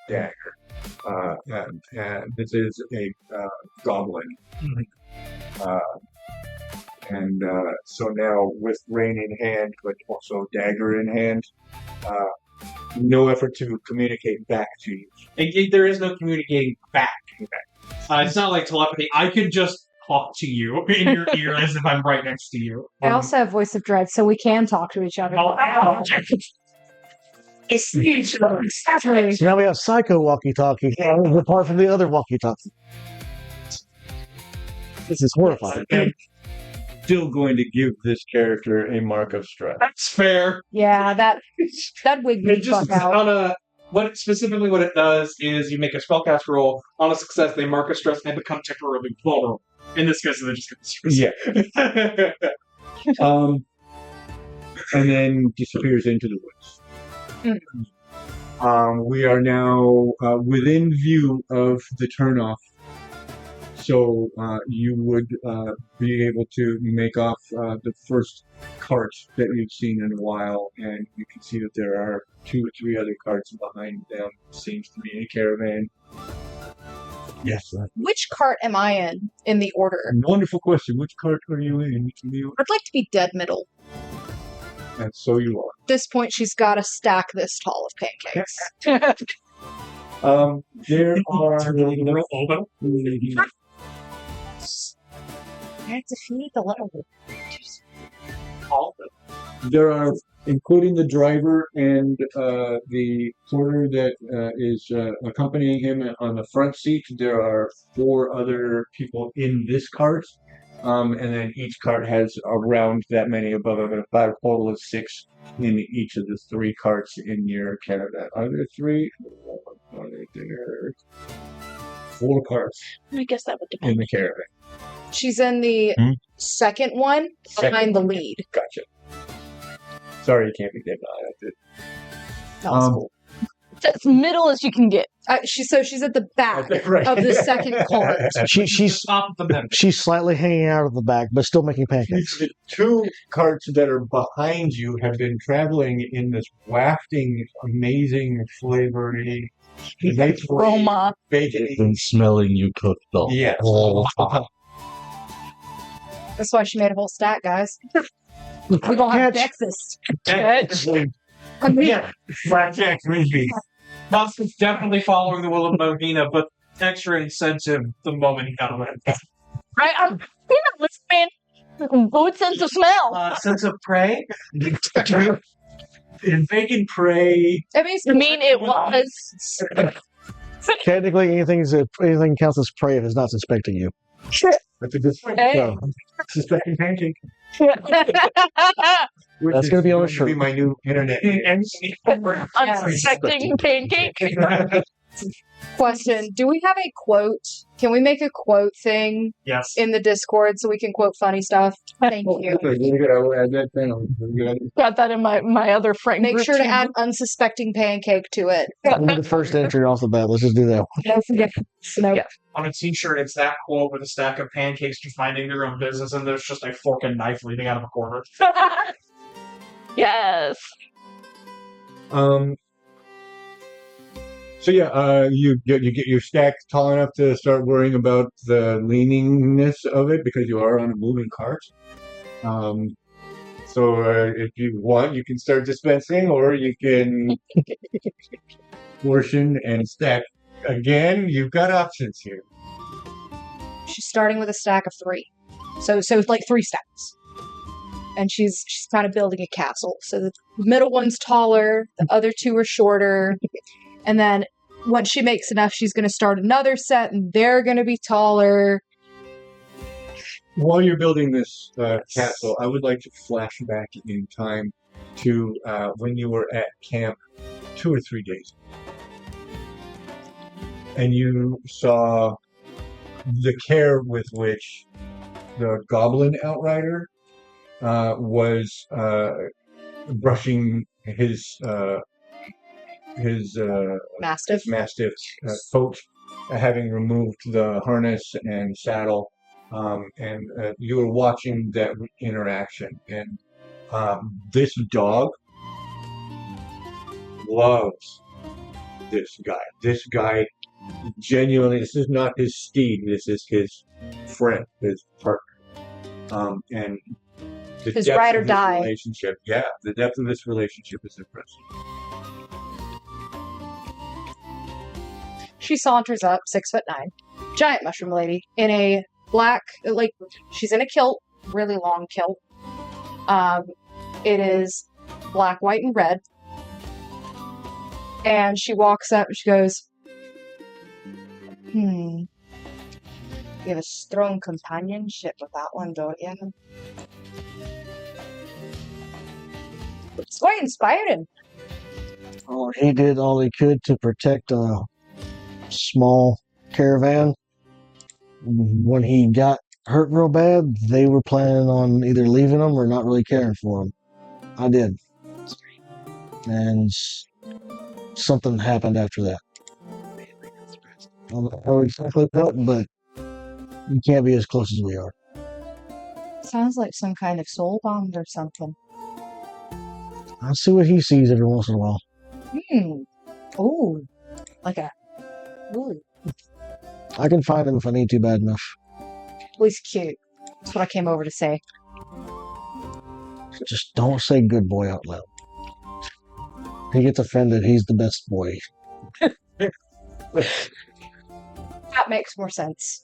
dagger. And this is a goblin. So now, with rain in hand, but also dagger in hand, no effort to communicate back to you. There is no communicating back. It's not like telepathy. I could just talk to you in your ear as if I'm right next to you. I also have voice of dread, so we can talk to each other. So now we have psycho walkie-talkie, apart from the other walkie-talkie. This is horrifying. I'm still going to give this character a mark of stress. That's fair. Yeah, that wigged me It just fuck out. on what it does is you make a spellcast roll. On a success, they mark a stress and they become temporarily vulnerable. In this case, they just get stress. Yeah. And then disappears into the woods. We are now within view of the turnoff, so you would be able to make off the first cart that you've seen in a while, and you can see that there are 2 or 3 other carts behind them. Seems to be a caravan. Yes. Which cart am I in the order? Wonderful question. Which cart are you in? I'd like to be dead middle. And so you are. At this point, she's got a stack this tall of pancakes. There are. I have to feed the little. There are, including the driver and the porter that is accompanying him on the front seat, there are 4 other people in this cart. And then each cart has around that many above it, about a total of 6 in each of the 3 carts in your caravan. Are there 3? Are there 4 carts I guess that would depend. in the caravan? She's in the second one behind the lead. Gotcha. Sorry, you can't be dead behind it. That was cool. As middle as you can get. She's at the back Right. of the second cart. She's she's slightly hanging out of the back, but still making pancakes. The 2 carts that are behind you have been traveling in this wafting, amazing flavoring, Chroma. bacon. Been smelling you cooked the Yes. whole time. That's why she made a whole stack, guys. We're gonna have breakfast. I mean, Blackjack maybe. Mouse is definitely following the will of Mohina, but extra incentive the moment he got away. Right? I'm listening. Good sense of smell. Sense of prey? In bacon prey. I mean, it was. Technically, anything counts as prey if it's not suspecting you. That's a good point. Hey. So, Suspecting pancake. That's gonna be on a shirt. Be my new internet. Unsuspecting pancake. question: do we have a quote? Can we make a quote thing Yes. in the Discord so we can quote funny stuff? Thank you. Really good. I will add that thing. Good. Got that in my other friend Make group sure to too. add unsuspecting pancake to it. the first entry off the bat. Let's just do that. Don't forget. No. Yeah. On a t-shirt, it's that quote with a stack of pancakes just minding their own business, and there's just a fork and knife leading out of a corner. Yes. So yeah, you get your stack tall enough to start worrying about the leaningness of it because you are on a moving cart. So if you want, you can start dispensing, or you can portion and stack. Again, you've got options here. She's starting with a stack of 3, so it's like 3 stacks, and she's kind of building a castle. So the middle one's taller, the other 2 are shorter, and then once she makes enough, she's going to start another set, and they're going to be taller. While you're building this castle, I would like to flash back in time to when you were at camp 2 or 3 days, and you saw the care with which the goblin outrider was brushing his Mastiff. mastiff's coat, having removed the harness and saddle, and you were watching that interaction. And this dog loves this guy. This guy genuinely, this is not his steed. This is his friend, his partner, and the His depth ride or of this die. relationship. Yeah, the depth of this relationship is impressive. She saunters up, 6'9", giant mushroom lady in a black, like she's in a kilt, really long kilt. It is black, white, and red. And she walks up and she goes, You have a strong companionship with that one, don't you? It's quite inspiring. Oh, he did all he could to protect a small caravan. When he got hurt real bad, they were planning on either leaving him or not really caring for him. I did. And something happened after that. I don't know exactly what, but you can't be as close as we are. Sounds like some kind of soul bond or something. I see what he sees every once in a while. Oh, like a. Ooh. I can find him if I need to bad enough. Well, he's cute. That's what I came over to say. Just don't say good boy out loud. He gets offended. He's the best boy. That makes more sense.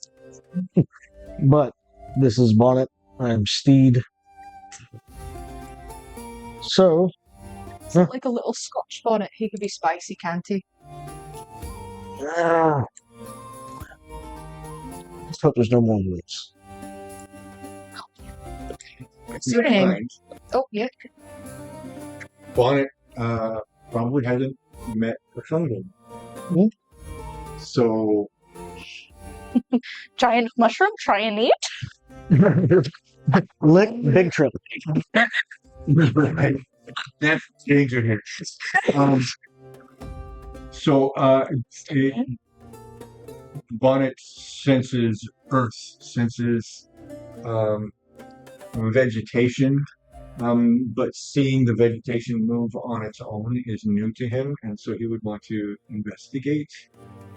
But this is Bonnet. I'm Steed. So, Like a little Scotch bonnet. He could be spicy, can't he? let's hope there's no more words. What's your name? Kind. Oh, yeah. Bonnet probably hasn't met a Sunday. So Giant mushroom, try and eat. Lick, big trip. that's danger here. Bonnet senses earth, senses vegetation, but seeing the vegetation move on its own is new to him, and so he would want to investigate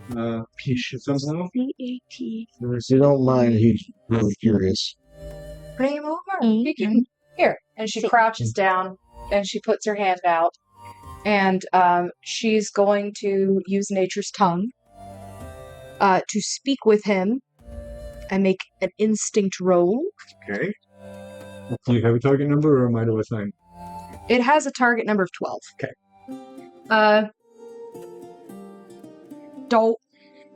somehow. If you don't mind, he's really curious. Bring him over. He can. Here. And she crouches down and she puts her hand out. And she's going to use nature's tongue to speak with him and make an instinct roll. Okay. Do you have a target number, or am I to assign? It has a target number of 12. Okay. Don't.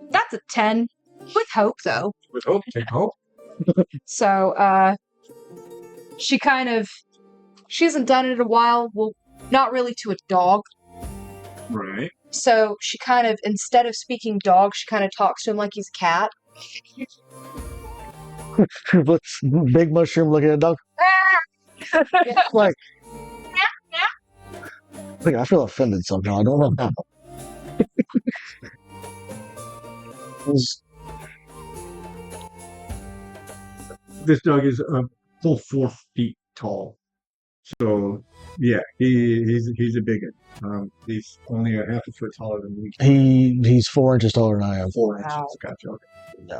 That's a 10. With hope, though. With hope, take hope. So, she hasn't done it in a while. Well, not really to a dog. Right. So she kind of, instead of speaking dog, she kind of talks to him like he's a cat. Big mushroom looking at a dog. Like, I feel offended somehow. I don't know how. This dog is a full 4 feet tall. So, yeah, he's a big one. He's only a half a foot taller than me. He's 4 inches taller than I am. 4 inches. Wow. Gotcha. Okay. Yeah.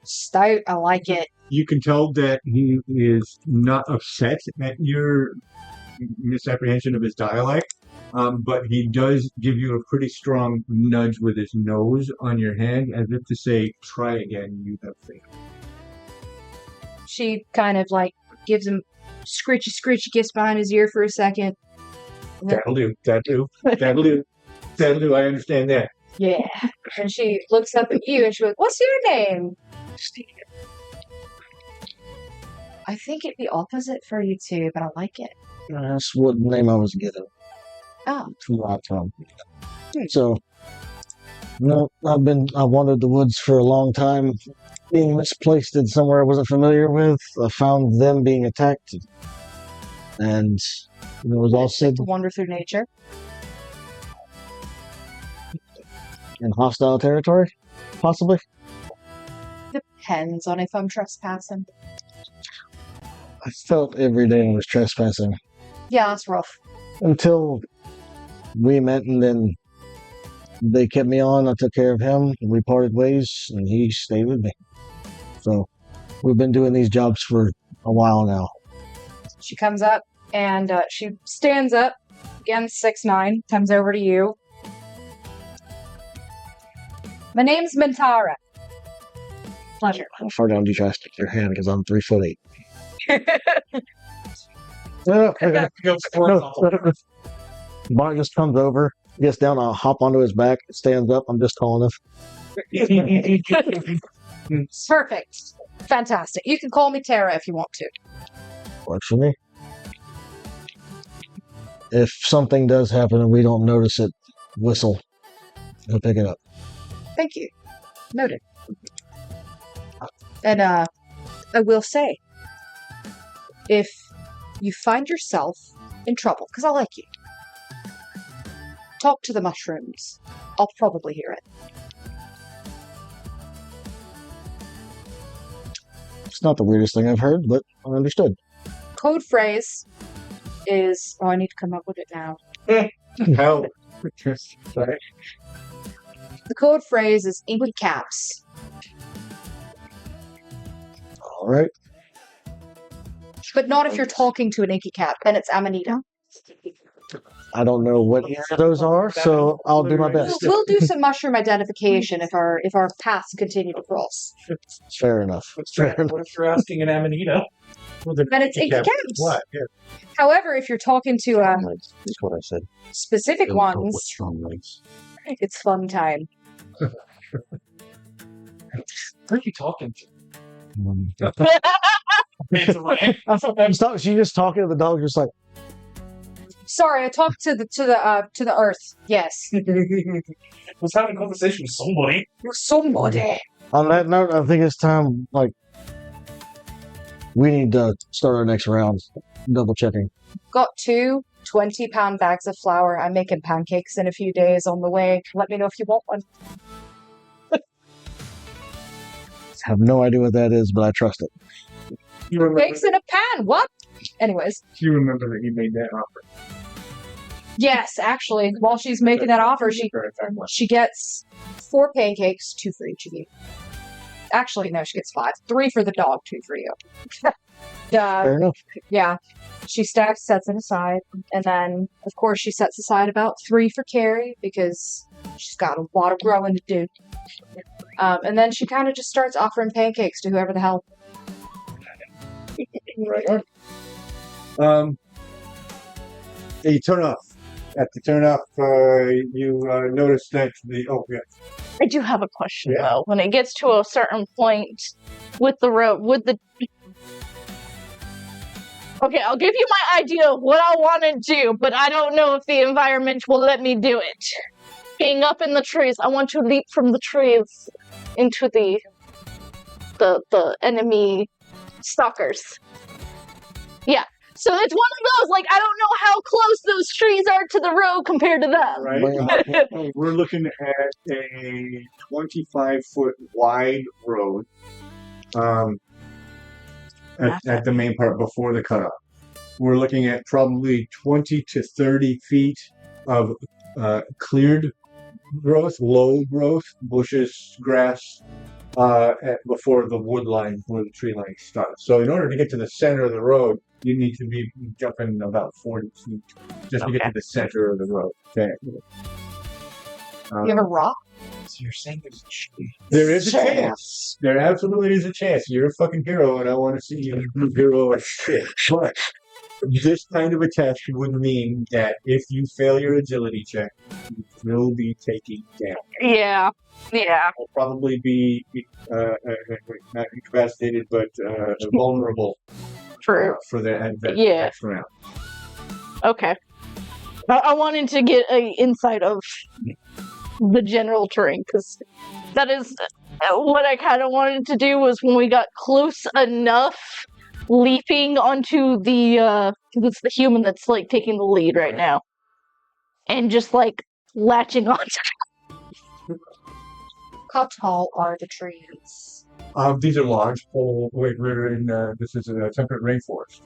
Stout, I like it. You can tell that he is not upset at your misapprehension of his dialect, but he does give you a pretty strong nudge with his nose on your hand, as if to say, try again, you have failed. She kind of like gives him scritchy, gets behind his ear for a second. That'll do. I understand that. Yeah. And she looks up at you and she goes, "What's your name?" I think it'd be opposite for you two, but I like it. That's what name I was given. Oh. From that time. So, I've wandered the woods for a long time, being misplaced in somewhere I wasn't familiar with. I found them being attacked, and it was also To wander through nature. in hostile territory, possibly. Depends on if I'm trespassing. I felt every day I was trespassing Yeah, that's rough. until we met, and then they kept me on. I took care of him. We parted ways, and he stayed with me. So we've been doing these jobs for a while now. She comes up and she stands up. Again, 6'9", comes over to you. My name's Bei'Hara. Pleasure. How far down do you try to stick your hand? Because I'm 3'8". No. Bart just comes over, gets down, I'll hop onto his back, stands up, I'm just tall enough. Perfect. Fantastic. You can call me Tara if you want to. Works for me. If something does happen and we don't notice it, whistle. He'll pick it up. Thank you. Noted. And I will say, if you find yourself in trouble, because I like you, talk to the mushrooms. I'll probably hear it. It's not the weirdest thing I've heard, but I understood. Code phrase is... Oh, I need to come up with it now. Hell. Sorry. The code phrase is inky caps. All right. But not if you're talking to an inky cap. Then it's Amanita. I don't know what either of those are, so I'll do my best. We'll do some mushroom identification if our paths continue to cross. Fair enough. Fair enough. What if you're asking an Amanita? Then it's inky caps. What? Yeah. However, if you're talking to That's what I said. specific ones, Strong legs. it's fun time. Who are you talking to? She just talking to the dog, just like, Sorry, I talked to the earth. Yes. Was having a conversation with somebody. You're somebody. on that note, I think it's time, we need to start our next round. Double checking. Got 2 20-pound bags of flour. I'm making pancakes in a few days on the way. Let me know if you want one. Have no idea what that is, but I trust it. You remember, Bakes in a pan. What? Anyways. you remember that he made that offer. Yes, actually, while she's making that offer, she gets 4 pancakes, 2 for each of you. Actually, no, she gets 5. 3 for the dog, 2 for you. Fair enough. Yeah. She sets it aside. And then, of course, she sets aside about 3 for Carrie because she's got a lot of growing to do. And then she kind of just starts offering pancakes to whoever the hell. Right. You turn off. At the turn off, you notice that I do have a question Yeah. though. When it gets to a certain point with the road, Okay, I'll give you my idea of what I want to do, but I don't know if the environment will let me do it. Being up in the trees, I want to leap from the trees into the enemy stalkers. Yeah. So it's one of those, I don't know how close those trees are to the road compared to them. right? We're looking at a 25-foot wide road at the main part before the cutoff. We're looking at probably 20 to 30 feet of cleared growth, low growth, bushes, grass, before the wood line, where the tree line starts. So in order to get to the center of the road, you need to be jumping about 40 feet just to get to the center of the road. Okay. You have a rock? So you're saying there's a tree. There is a chance. There absolutely is a chance. You're a fucking hero, and I want to see you hero as shit. But this kind of a test would mean that if you fail your agility check, you will be taking damage. Yeah. Yeah. You'll probably be not incapacitated, but vulnerable For that Yeah. next round. okay. I wanted to get an insight of the general terrain because that is what I kind of wanted to do. Was when we got close enough, leaping onto the it's the human that's like taking the lead right now, and just like latching on. How tall are the trees? These are large. We're in this is a temperate rainforest.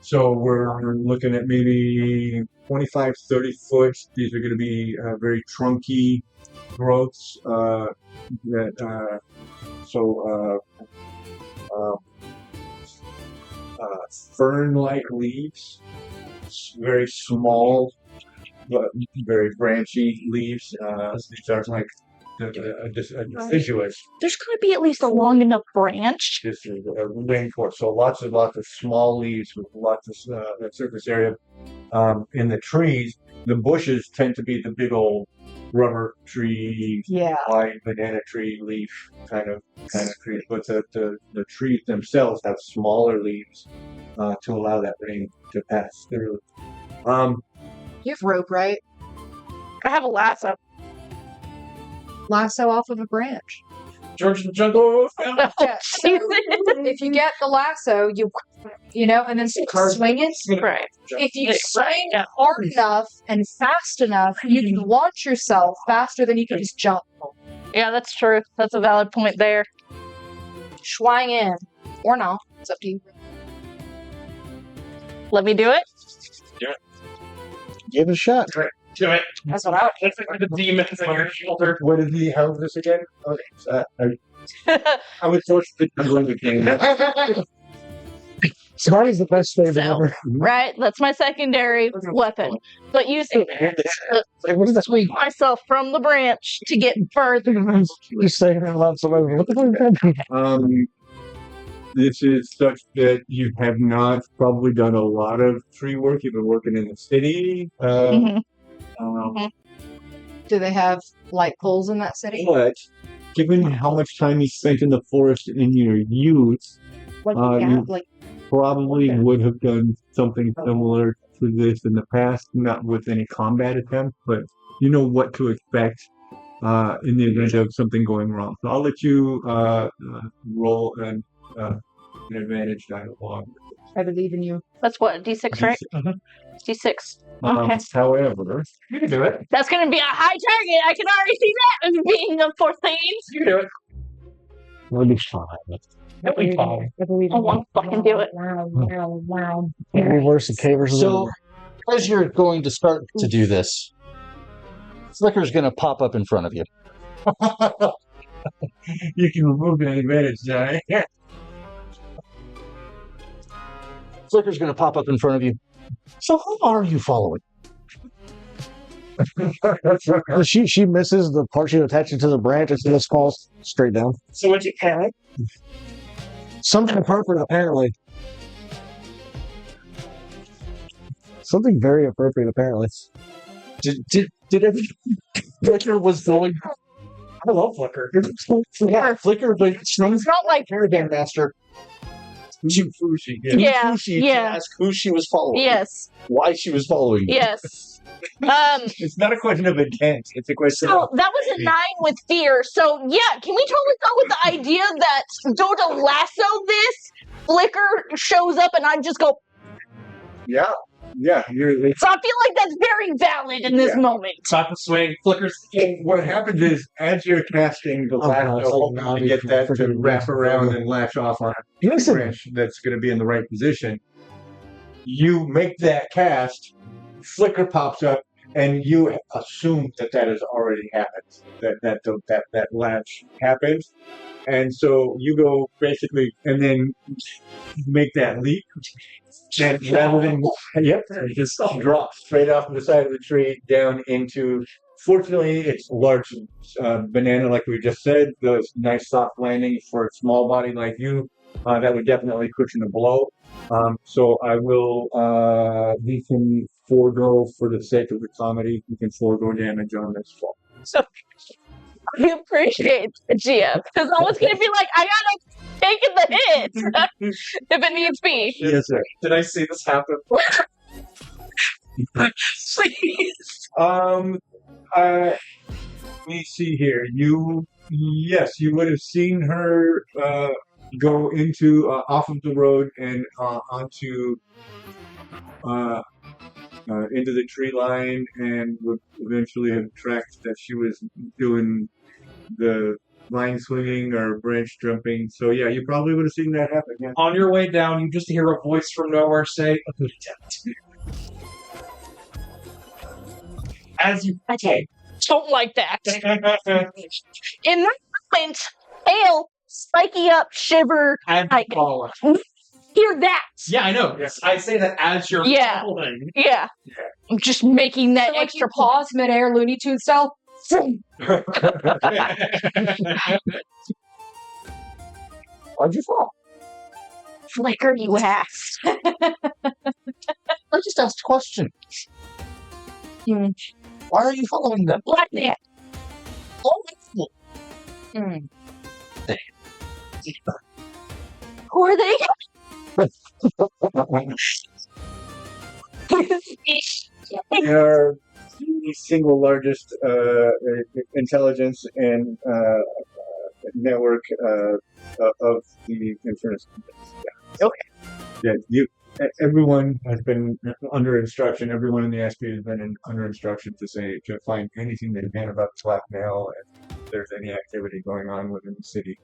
So we're looking at maybe 25, 30 foot. These are going to be very trunky growths. Fern-like leaves, very small, but very branchy leaves. These are like deciduous. There's going to be at least a long enough branch. This is a rainforest, so lots of small leaves with lots of surface area. In the trees, the bushes tend to be the big old rubber tree, wide banana tree leaf kind of trees, but the trees themselves have smaller leaves to allow that rain to pass through. You have rope, right? I have a lasso. Lasso off of a branch. George the Jungle. Yeah, so if you get the lasso, you know, and then swing it. Right. If you swing hard enough and fast enough, you can launch yourself faster than you can just jump. Yeah, that's true. That's a valid point there. Swing in. Or not. It's up to you. Let me do it. Give it a shot. Do it. That's what I would. That's like the demons on your shoulder. What is the hell is this again? Okay, I was forced to do it. Smart is the best thing ever. Right, that's my secondary weapon. But using swing myself from the branch to get further. You're saying out loud, somebody. What the fuck? This is such that you have not probably done a lot of tree work. You've been working in the city. Do they have light poles in that city? But given how much time you spent in the forest in your youth, you probably would have done something similar to this in the past, not with any combat attempt, but you know what to expect in the event of something going wrong. So I'll let you roll an advantage dialogue. I believe in you. That's what, D6, right? D6. Okay. However, You can do it. That's going to be a high target. I can already see that as being a 14. You can do it. We'll be fine. That'll be fine. I won't fucking do it. Maybe worse than cavers. So, as you're going to start to do this, Flicker's going to pop up in front of you. you can remove an advantage die. Flicker's going to pop up in front of you. So, who are you following? She misses the part she attached to the branch and just falls straight down. So what you can? Something appropriate, apparently. Something very appropriate, apparently. Did every Flicker was going? I love Flicker. Yeah, Flicker, but It's not like Caravan Master. Fushi, Yeah, Fushi yeah. to ask who she was following. Yes, Why she was following you. yes. It's not a question of intent. It's a question So of that was a 9 with fear. So yeah, can we totally go with the idea that don't lasso this? Flicker shows up and I just go. yeah. So I feel like that's very valid in this moment. Sock and swing. Flickers. What happens is, as you're casting the lasso, hoping to get that to wrap around and latch off on a branch that's going to be in the right position, you make that cast, Flicker pops up, and you assume that has already happened, that latch happens. And so you go basically, and then make that leap. And rather than, just drop straight off the side of the tree down into, fortunately, it's a large banana, like we just said, those nice soft landings for a small body like you. That would definitely cushion a blow. So I will, we can forego, for the sake of the comedy, we can forego damage on this fall. So I appreciate the GM because I was gonna be like, I gotta take the hit if it needs be. Yes, sir. Did I see this happen? Please. Let me see here. Yes, you would have seen her go off of the road and onto into the tree line, and would eventually have tracked that she was doing the line swinging or branch jumping. So yeah, you probably would have seen that happen. Yeah. On your way down, you just hear a voice from nowhere say, "A good attempt." As you I don't like that. In that moment, Pheal, spiky up, shiver, I fall. hear that. Yeah, I know. Yes, I say that as you're Yeah. falling. Yeah. I'm just making that So, like, extra you pause midair, Looney Tunes style. Why'd you fall? flicker, you ass. I just asked a question. Hmm. Why are you following them? Black man. Oh, Who are they? They are the single largest intelligence and network of the Infernus. Okay. Yeah, everyone has been under instruction. Everyone in the SP has been under instruction to find anything they can about the blackmail and if there's any activity going on within the city.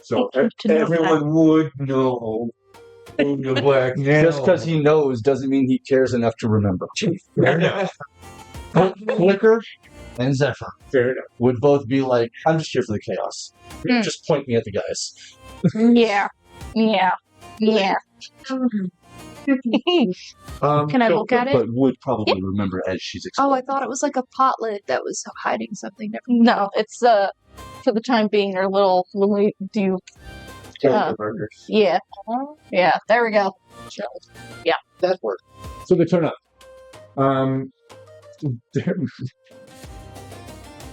So Good to know everyone would know who the blackmail. Just because he knows doesn't mean he cares enough to remember. Fair enough. Flicker and Zephyr Fair enough. would both be like, I'm just here for the chaos. Mm. Just point me at the guys. Yeah. Yeah. Yeah. Can I look at it? But would probably remember as she's Oh, explaining. I thought it was like a pot lid that was hiding something different. No, it's for the time being, they're little do. The burgers. Yeah. Yeah. There we go. That worked. So they turn up.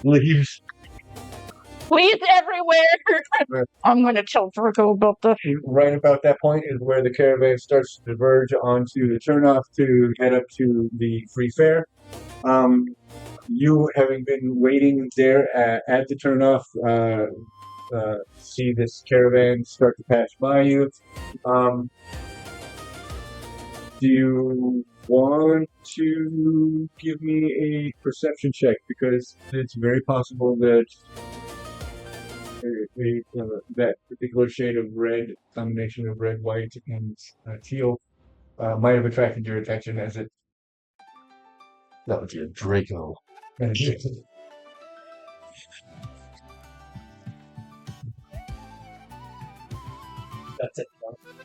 Leaves Please everywhere. I'm gonna tell Virgo about the. right about that point is where the caravan starts to diverge onto the turnoff to head up to the free fair. You, having been waiting there at the turnoff, see this caravan start to pass by you. Do you want to give me a perception check? Because it's very possible that that particular shade of red, combination of red, white, and teal, might have attracted your attention as it. That would be a Draco. That's it.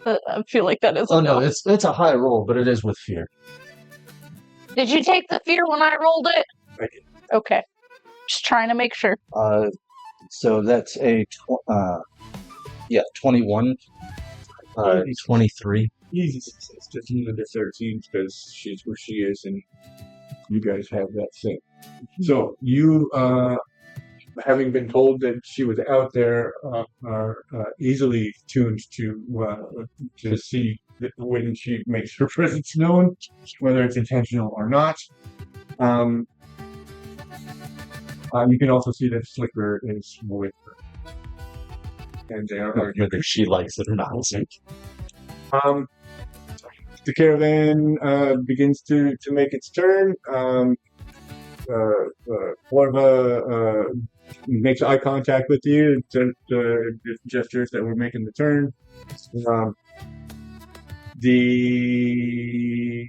I feel like that is. Oh no, it's a high roll, but it is with fear. Did you take the fear when I rolled it? I did. Okay. Just trying to make sure. So that's a 21. 23. Easy success. Just moving to 13 because she's where she is, and you guys have that thing. So you, having been told that she was out there, are easily tuned to see that when she makes her presence known, whether it's intentional or not. You can also see that Flicker is with her, and they are arguing. Whether she likes it or not. The caravan begins to make its turn. Orva makes eye contact with you, gestures that we're making the turn. The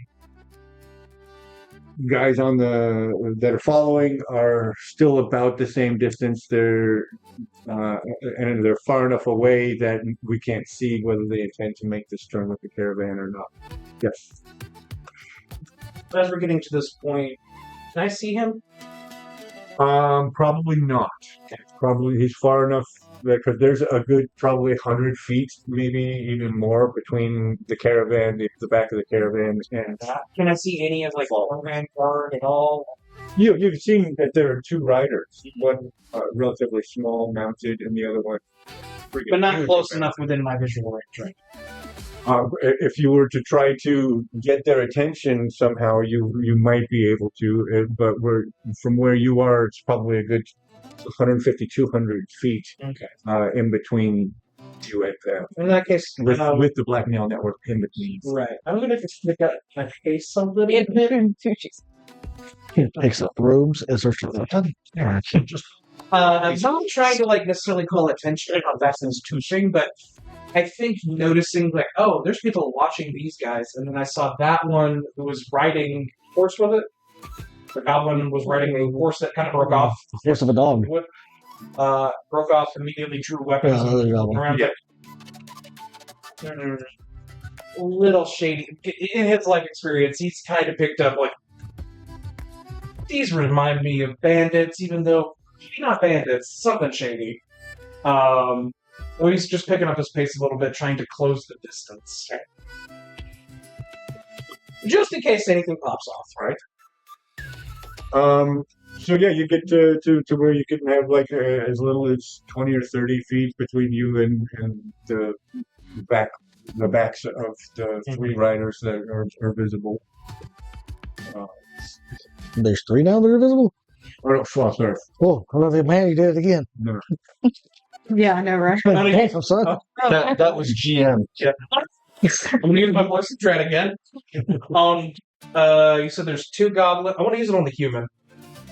guys that are following are still about the same distance. And they're far enough away that we can't see whether they intend to make this turn with the caravan or not. Yes. As we're getting to this point, can I see him? Probably not. Probably he's far enough because there's a good probably 100 feet, maybe even more, between the caravan, the back of the caravan, and Can I see any of like Caravan guard at all? You've seen that there are two riders. One relatively small, mounted, and the other one. But not huge close mounted. enough within my visual range, right? If you were to try to get their attention somehow, you might be able to. But from where you are, it's probably a good 150, 200 feet Okay. in between you and them. In that case, With the blackmail network in between. right. I'm gonna just pick up my face a little bit. Takes up rooms. Is there something? Just I'm not trying to necessarily call attention on Vasson's touching, but I think noticing oh, there's people watching these guys, and then I saw that one who was riding horse with it. The goblin was riding a horse that kind of broke off. the force of a dog. Broke off, immediately drew weapons Yeah, and another goblin. around it. A little shady. In his life experience, he's kind of picked up these remind me of bandits, even though maybe not bandits, something shady. Well, he's just picking up his pace a little bit, trying to close the distance. Just in case anything pops off, right? So yeah, you get to where you can have as little as 20 or 30 feet between you and the backs of the three riders that are visible. There's three now that are visible? Or sorry. Oh, I love it, man. You did it again. No. Yeah, I know, right? Damn, son. That was GM. I'm gonna use my voice to dread again. You said there's two goblins. I want to use it on the human.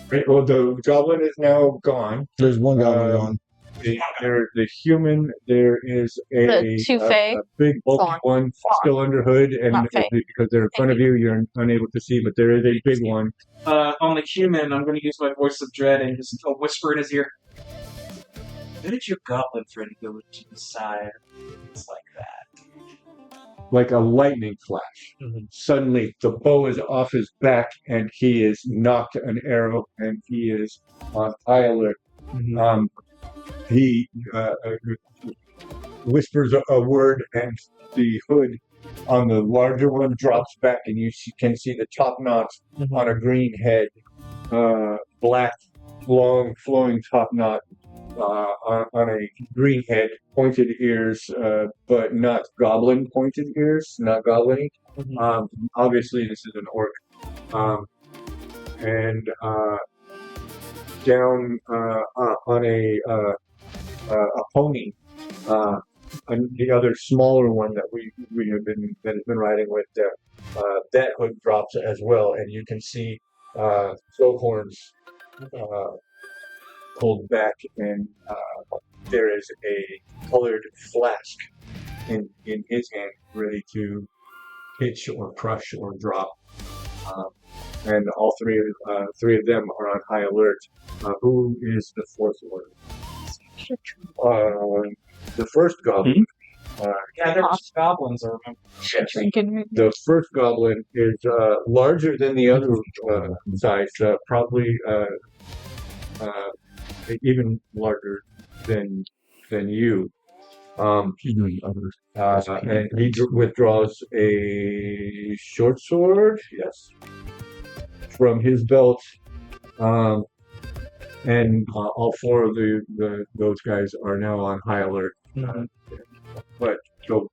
Right, well, the goblin is now gone. There's one goblin gone. The human, there is The two Fae? a big bulky Fawn. one still under hood, and Not Fae. because they're in front of you, you're unable to see, but there is a big one. On the human, I'm going to use my voice of dread and just whisper in his ear. Why did your goblin friend go to the side? It's like that. Like a lightning flash. Mm-hmm. Suddenly, the bow is off his back, and he is knocked an arrow, and he is on high alert. Mm-hmm. He whispers a word, and the hood on the larger one drops back, and you can see the top knot on a green head, black, long, flowing top knot on a green head, pointed ears, but not goblin pointed ears, not goblin-y. Obviously, this is an orc. And down on a pony, the other smaller one that we have been riding with, that hood drops as well, and you can see throw horns pulled back, and there is a colored flask in his hand, ready to pitch or crush or drop. And all three of them are on high alert. Who is the fourth one? The first goblin. Yeah, there's goblins, I remember. The first goblin is larger than the other size, probably even larger than you. And he withdraws a short sword, yes, from his belt, and all four of those guys are now on high alert. But so,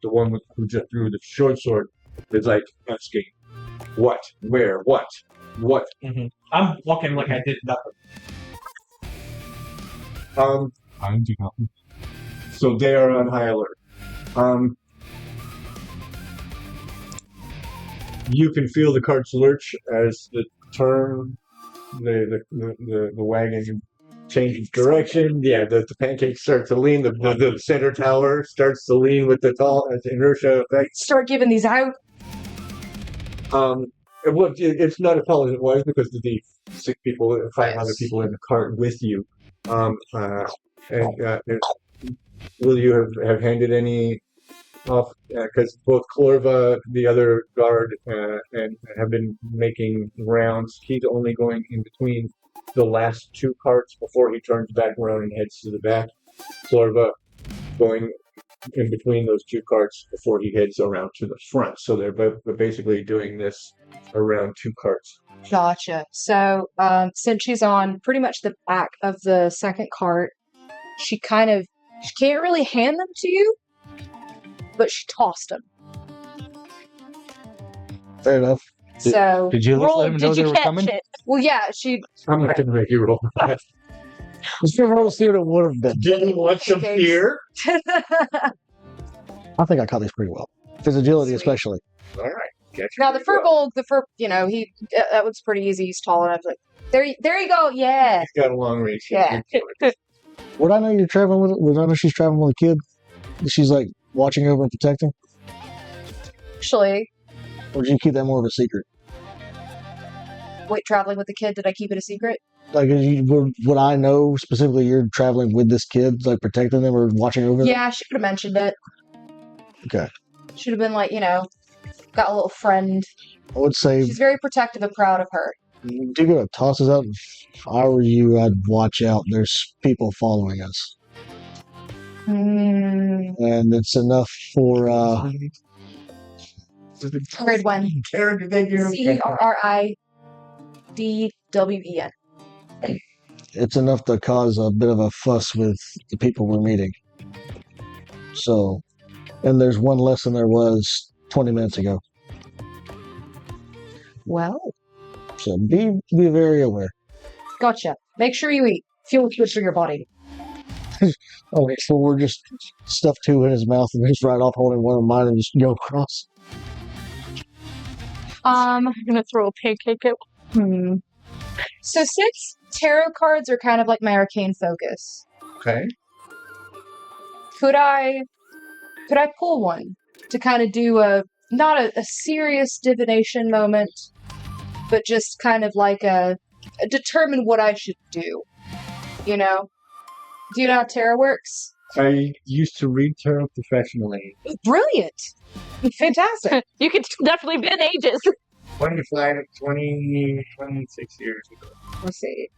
the one who just threw the short sword is asking, "What? Where? What? What?" I'm walking like I did nothing. I'm doing nothing. So they are on high alert. You can feel the carts lurch as the wagon changes direction. Yeah, the pancakes start to lean. The center tower starts to lean with the inertia effect. Start giving these out. Well, it's not as tall as it was because of the 5 other people in the cart with you. Will you have handed any off? Because both Clorva, the other guard, and have been making rounds. He's only going in between the last two carts before he turns back around and heads to the back. Clorva going in between those two carts before he heads around to the front. So they're basically doing this around two carts Gotcha. So, since she's on pretty much the back of the second cart, she can't really hand them to you, but she tossed them. Fair enough. So, Did you at least Roll, let him know did they you were catch coming? it? well, yeah, she. I'm not going to make you roll that. Let's roll to see what it would have been. Did you want some Okay. beer? I think I caught these pretty well. His agility, Sweet. especially. All right. Catch Now the furbolg, he that was pretty easy. He's tall enough. Like there you go. Yeah. He's got a long reach. Yeah. Would I know you're traveling with? Would I know she's traveling with a kid? She's like watching over and protecting, Actually, or did you keep that more of a secret? wait, traveling with the kid. Did I keep it a secret? Like, would I know specifically you're traveling with this kid, like protecting them or watching over them? Yeah, she could have mentioned it. Okay. Should have been like, got a little friend. I would say, She's very protective and proud of her. do you go to toss us out? If I were you, I'd watch out. There's people following us, and it's enough for Grade 1. CRRIDWEN. it's enough to cause a bit of a fuss with the people we're meeting. So, and there's one less than there was 20 minutes ago. Well, So be very aware. gotcha. Make sure you eat. Fuel's good for your body. Okay, so we're just stuff two in his mouth and just right off holding one of mine and just go across. I'm gonna throw a pancake at. So since tarot cards are kind of like my arcane focus, Okay. could I pull one to kind of do not a serious divination moment, but just kind of like a determine what I should do? Do you know how tarot works? I used to read tarot professionally. Brilliant. Fantastic. You could definitely been ages. 26 years ago. Let's see.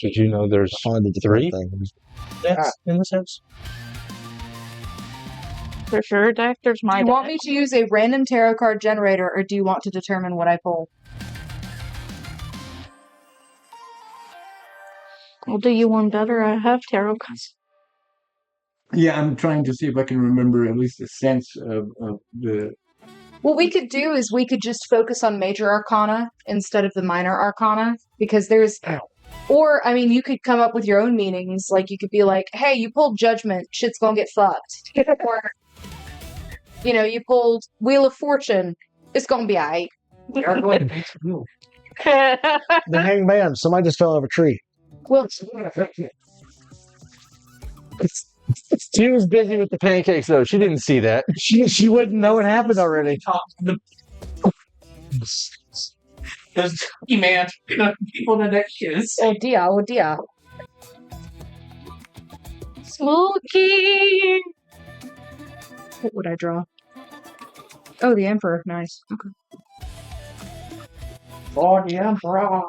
Did you know there's Find the three thing. deaths in this house? There's your deck. There's Do my you deck. want me to use a random tarot card generator, or do you want to determine what I pull? I'll do you one better. I have tarot cards. Yeah, I'm trying to see if I can remember at least a sense of the. What we could do is we could just focus on major arcana instead of the minor arcana, because there's. Or, I mean, you could come up with your own meanings. Like, you could be like, hey, you pulled Judgment, shit's gonna get fucked. Or, you pulled Wheel of Fortune, it's gonna be aight. The hangman. Somebody just fell out of a tree. Well, She was busy with the pancakes, though. She didn't see that. She wouldn't know it happened already. There's man. People in the next is. oh dear. Spooky. What would I draw? Oh, the Emperor. Nice. Okay. For the Emperor.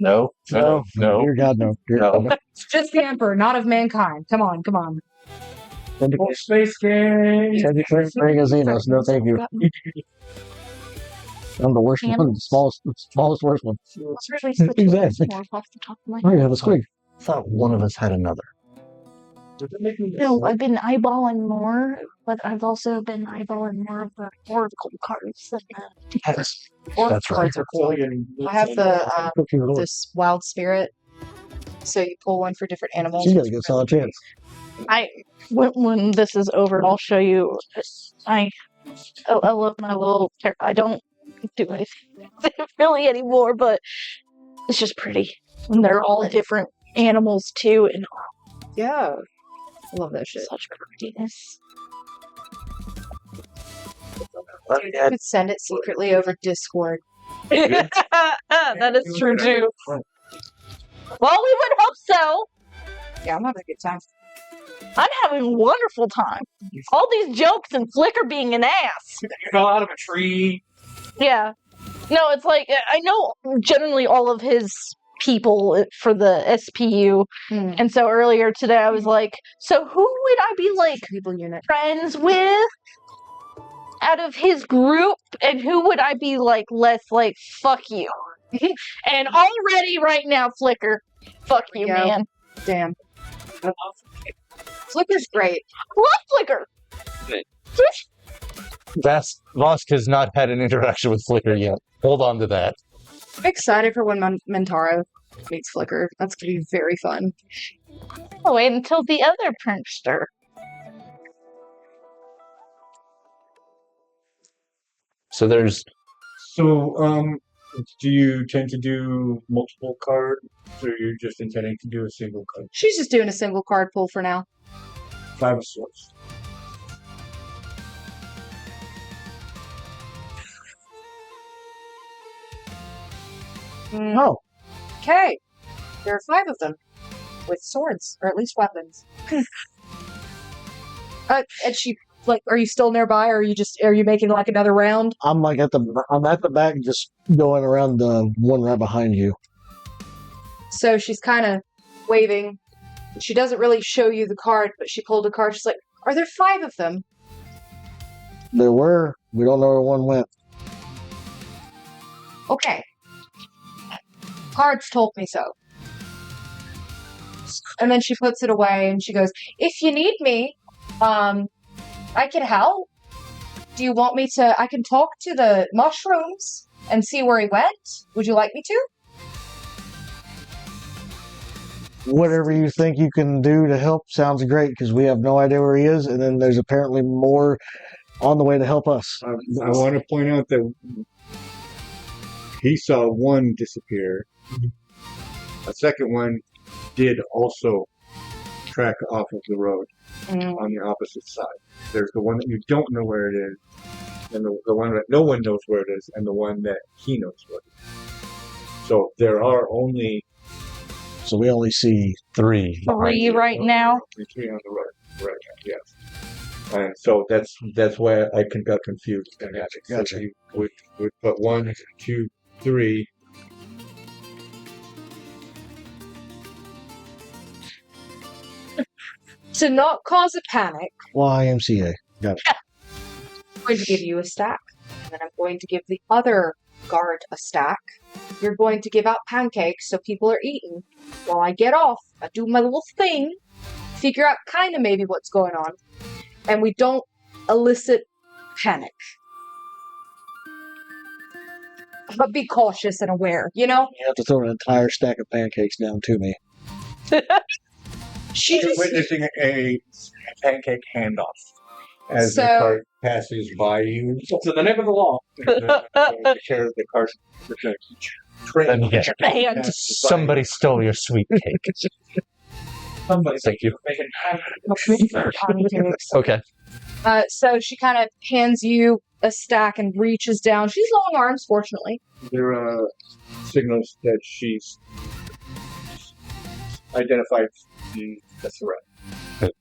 No. Dear God, no. Dear God, no. It's just the Emperor, not of mankind. Come on. For Space Game. Bring us in us. No, thank you. I'm the worst one. The smallest worst one. Let's really switch Exactly. more off the top of my Oh, head. you have a squig. I thought one of us had another. No, I've been eyeballing more, but I've also been eyeballing more of the oracle cards than the Yes. Or That's right. cards are cool. I have the this wild spirit. So you pull one for different animals. She's got a good solid chance. when this is over, I'll show you. I love my little. I don't do anything really anymore, but it's just pretty. And they're all different animals too, and Yeah. I love that shit. such prettiness. You could send it secretly over Discord. That is true too. Well, we would hope so. Yeah, I'm having a good time. I'm having a wonderful time. All these jokes and Flicker being an ass. You fell out of a tree. Yeah. No, it's like, I know generally all of his people for the SPU. And so earlier today I was like, so who would I be like People unit. friends with out of his group, and who would I be like less like fuck you? And already right now, Flicker, fuck you, Yeah. man. Damn. Flicker's great. I love Flicker. Vosk has not had an interaction with Flicker yet. Hold on to that. I'm excited for when Mentaro meets Flicker. That's gonna be very fun. I'll wait until the other prankster. So there's So, do you tend to do multiple cards, or you're just intending to do a single card? She's just doing a single card pull for now. 5 of Swords. Oh, Okay. There are 5 of them with swords, or at least weapons. And she, like, are you still nearby, or are you making like another round? I'm at the back, just going around the one right behind you. So she's kind of waving. She doesn't really show you the card, but she pulled a card. She's like, "Are there 5 of them?" There were. We don't know where one went. Okay. Cards told me so. And then she puts it away and she goes, "If you need me, I can help. Do you want me to? I can talk to the mushrooms and see where he went. Would you like me to?" Whatever you think you can do to help sounds great, because we have no idea where he is, and then there's apparently more on the way to help us. I want to point out that he saw one disappear. A second one did also track off of the road on the opposite side. There's the one that you don't know where it is, and the one that no one knows where it is, and the one that he knows where it is. So there are only So we only see 3. 3 right now. only 3 on the road right now. Yes. And so that's why I got confused. And Gotcha. We would put 1, 2, 3. To not cause a panic, YMCA. Got it. I'm going to give you a stack. And then I'm going to give the other guard a stack. You're going to give out pancakes so people are eating. While I get off, I do my little thing, figure out kind of maybe what's going on, and we don't elicit panic. But be cautious and aware, you know? You have to throw an entire stack of pancakes down to me. You're witnessing a pancake handoff as the So- cart passes by you. So the name of the law. The care of the cart. Let me get And Somebody stole your sweet cake. Somebody Thank you. making Pancakes. Okay. So she kind of hands you a stack and reaches down. She's long arms, fortunately. There are signals that she's identified the threat.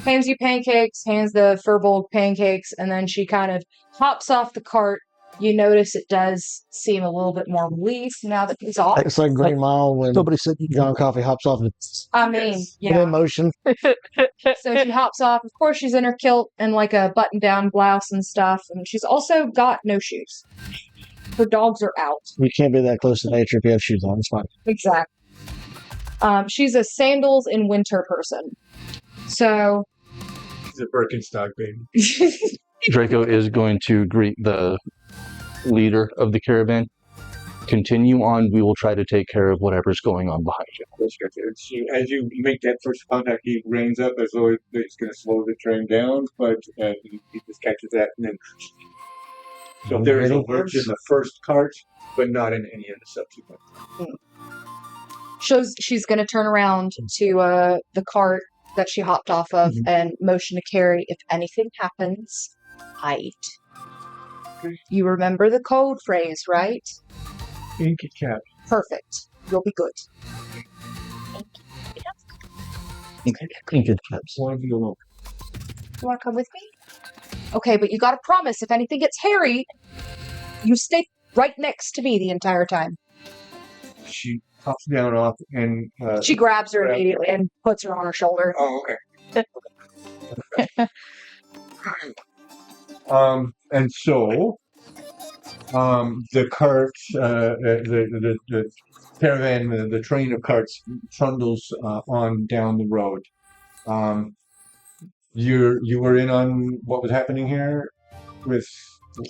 Hands you pancakes, hands the furbolg pancakes, and then she kind of hops off the cart. You notice it does seem a little bit more relief now that he's off. It's like Green Mile when Somebody said John Coffey hops off and I mean, in yeah. motion. So she hops off. Of course, she's in her kilt and like a button-down blouse and stuff, and she's also got no shoes. Her dogs are out. You can't be that close to nature if you have shoes on. It's fine. Exactly. She's a sandals in winter person. So It's a Birkenstock baby. Draco is going to greet the leader of the caravan. Continue on. We will try to take care of whatever's going on behind you. As you make that first contact, he reins up as though he's going to slow the train down, but he just catches that. And then, so there is a lurch in the first cart, but not in any of the subsequent. she's going to turn around to the cart that she hopped off of and motion to carry. If anything happens, hide. You remember the code phrase, right? Ink cap. Perfect. You'll be good. One of you alone. You want to come with me? Okay, but you got to promise if anything gets hairy, you stay right next to me the entire time. She hops down off and. She grabs her grab- immediately and puts her on her shoulder. Oh, okay. And so the cart, the caravan, the train of carts trundles on down the road. You were in on what was happening here with.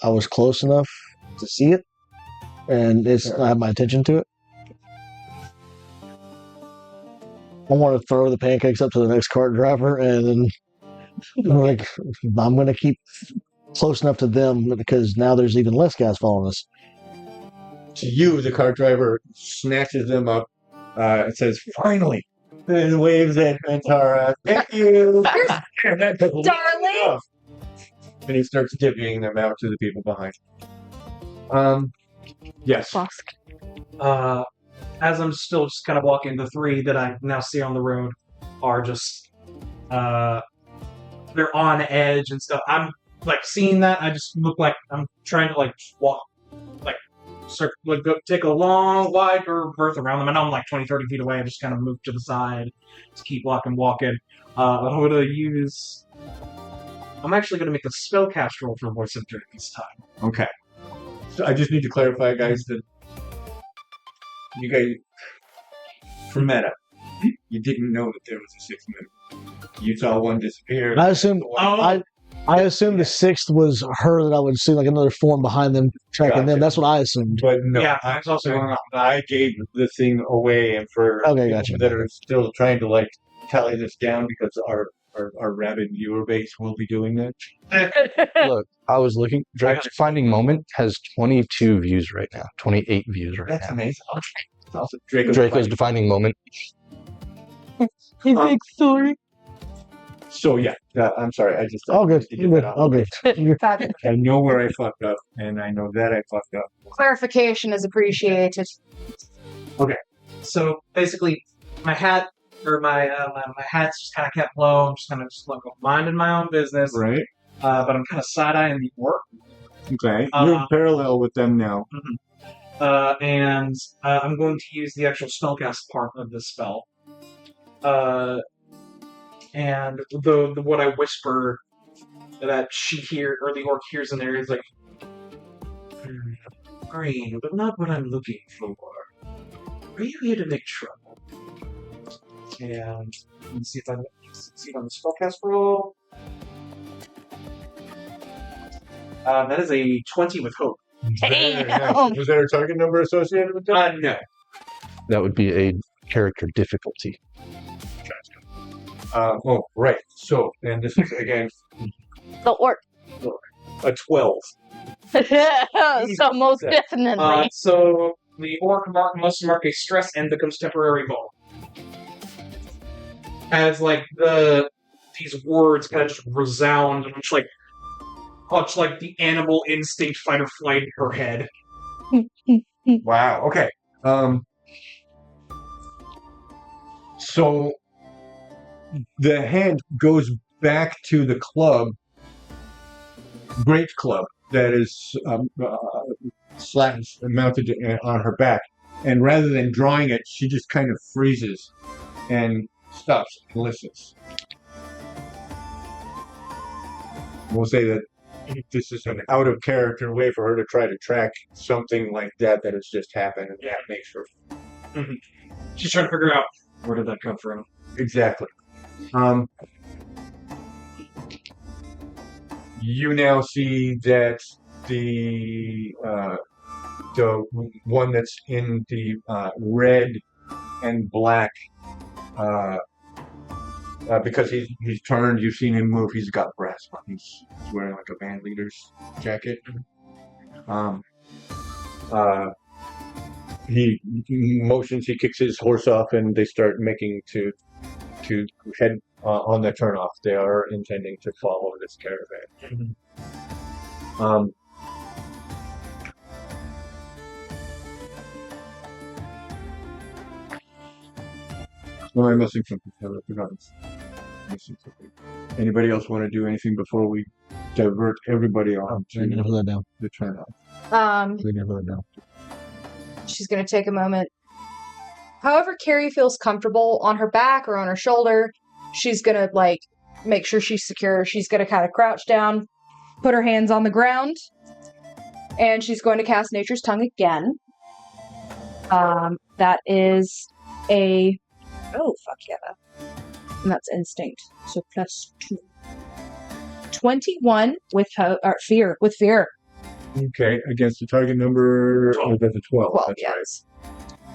I was close enough to see it, and I have my attention to it. I want to throw the pancakes up to the next cart driver, and like I'm going to keep close enough to them because now there's even less guys following us. To you, the cart driver snatches them up. It says, "Finally!" And waves at Bei'Hara. Thank you, Darling. And he starts divvying them out to the people behind. Yes. As I'm still just kind of walking, the three that I now see on the road are just they're on edge and stuff. I'm like seeing that. I just look like I'm trying to like walk, like go take a long, wide berth around them. I know I'm like 20, 30 feet away. I just kind of move to the side to keep walking. I'm going to use. I'm actually going to make a spellcast roll for Voice of Dirt this time. Okay. So I just need to clarify, guys, that you guys, for meta, you didn't know that there was a sixth member. You saw one disappear. I assumed I assumed the sixth was her that I would see like another form behind them tracking them. That's what I assumed. But no, Yeah, I was also going on. I gave the thing away, and for people that are still trying to like tally this down because our rabid viewer base will be doing that. Look, I was looking. Drake's Defining Moment has 22 views right now. 28 views right now. That's amazing. It's awesome. Draco's Defining Moment. He's big story. So yeah, I'm sorry. I just all good. All good. I know where I fucked up, and I know that I fucked up. Clarification is appreciated. Okay. So basically, my hat or my hat's just kind of kept low. I'm just kind of like minding my own business. Right. But I'm kind of side-eyeing the orc. Okay. You're parallel with them now. Mm-hmm. And I'm going to use the actual spellcast part of the spell. And the what I whisper that the orc hears in there is like, green, but not what I'm looking for. Are you here to make trouble? And let me see if I succeed on the spellcast roll. That is a 20 with hope. Very nice. Was there a target number associated with that? No. That would be a character difficulty. Right. So, and this is again The orc. a 12. So most definitely. So the orc must mark a stress and becomes temporary ball. As like these words kind of just resound, much like the animal instinct fight or flight in her head. Wow. Okay. So the hand goes back to the club, great club that is mounted on her back, and rather than drawing it, she just kind of freezes and stops and listens. We'll say that this is an out-of-character way for her to try to track something like that has just happened, and that makes her... Mm-hmm. She's trying to figure out, where did that come from? Exactly. You now see that the one that's in the red and black, because he's turned, you've seen him move, he's got brass buttons. He's wearing like a band leader's jacket. He motions, he kicks his horse off, and they start making to head on the turnoff. They are intending to follow this caravan. Am I missing something? I've forgotten. Anybody else want to do anything before we divert everybody on to the turnoff? She's going to take a moment. However Carrie feels comfortable, on her back or on her shoulder, she's going to, like, make sure she's secure. She's going to kind of crouch down, put her hands on the ground, and she's going to cast Nature's Tongue again. That is a... Oh, fuck yeah. And that's Instinct. So +2. 21 with fear. With fear. Okay, against the target number, that's a 12. 12, That's yes.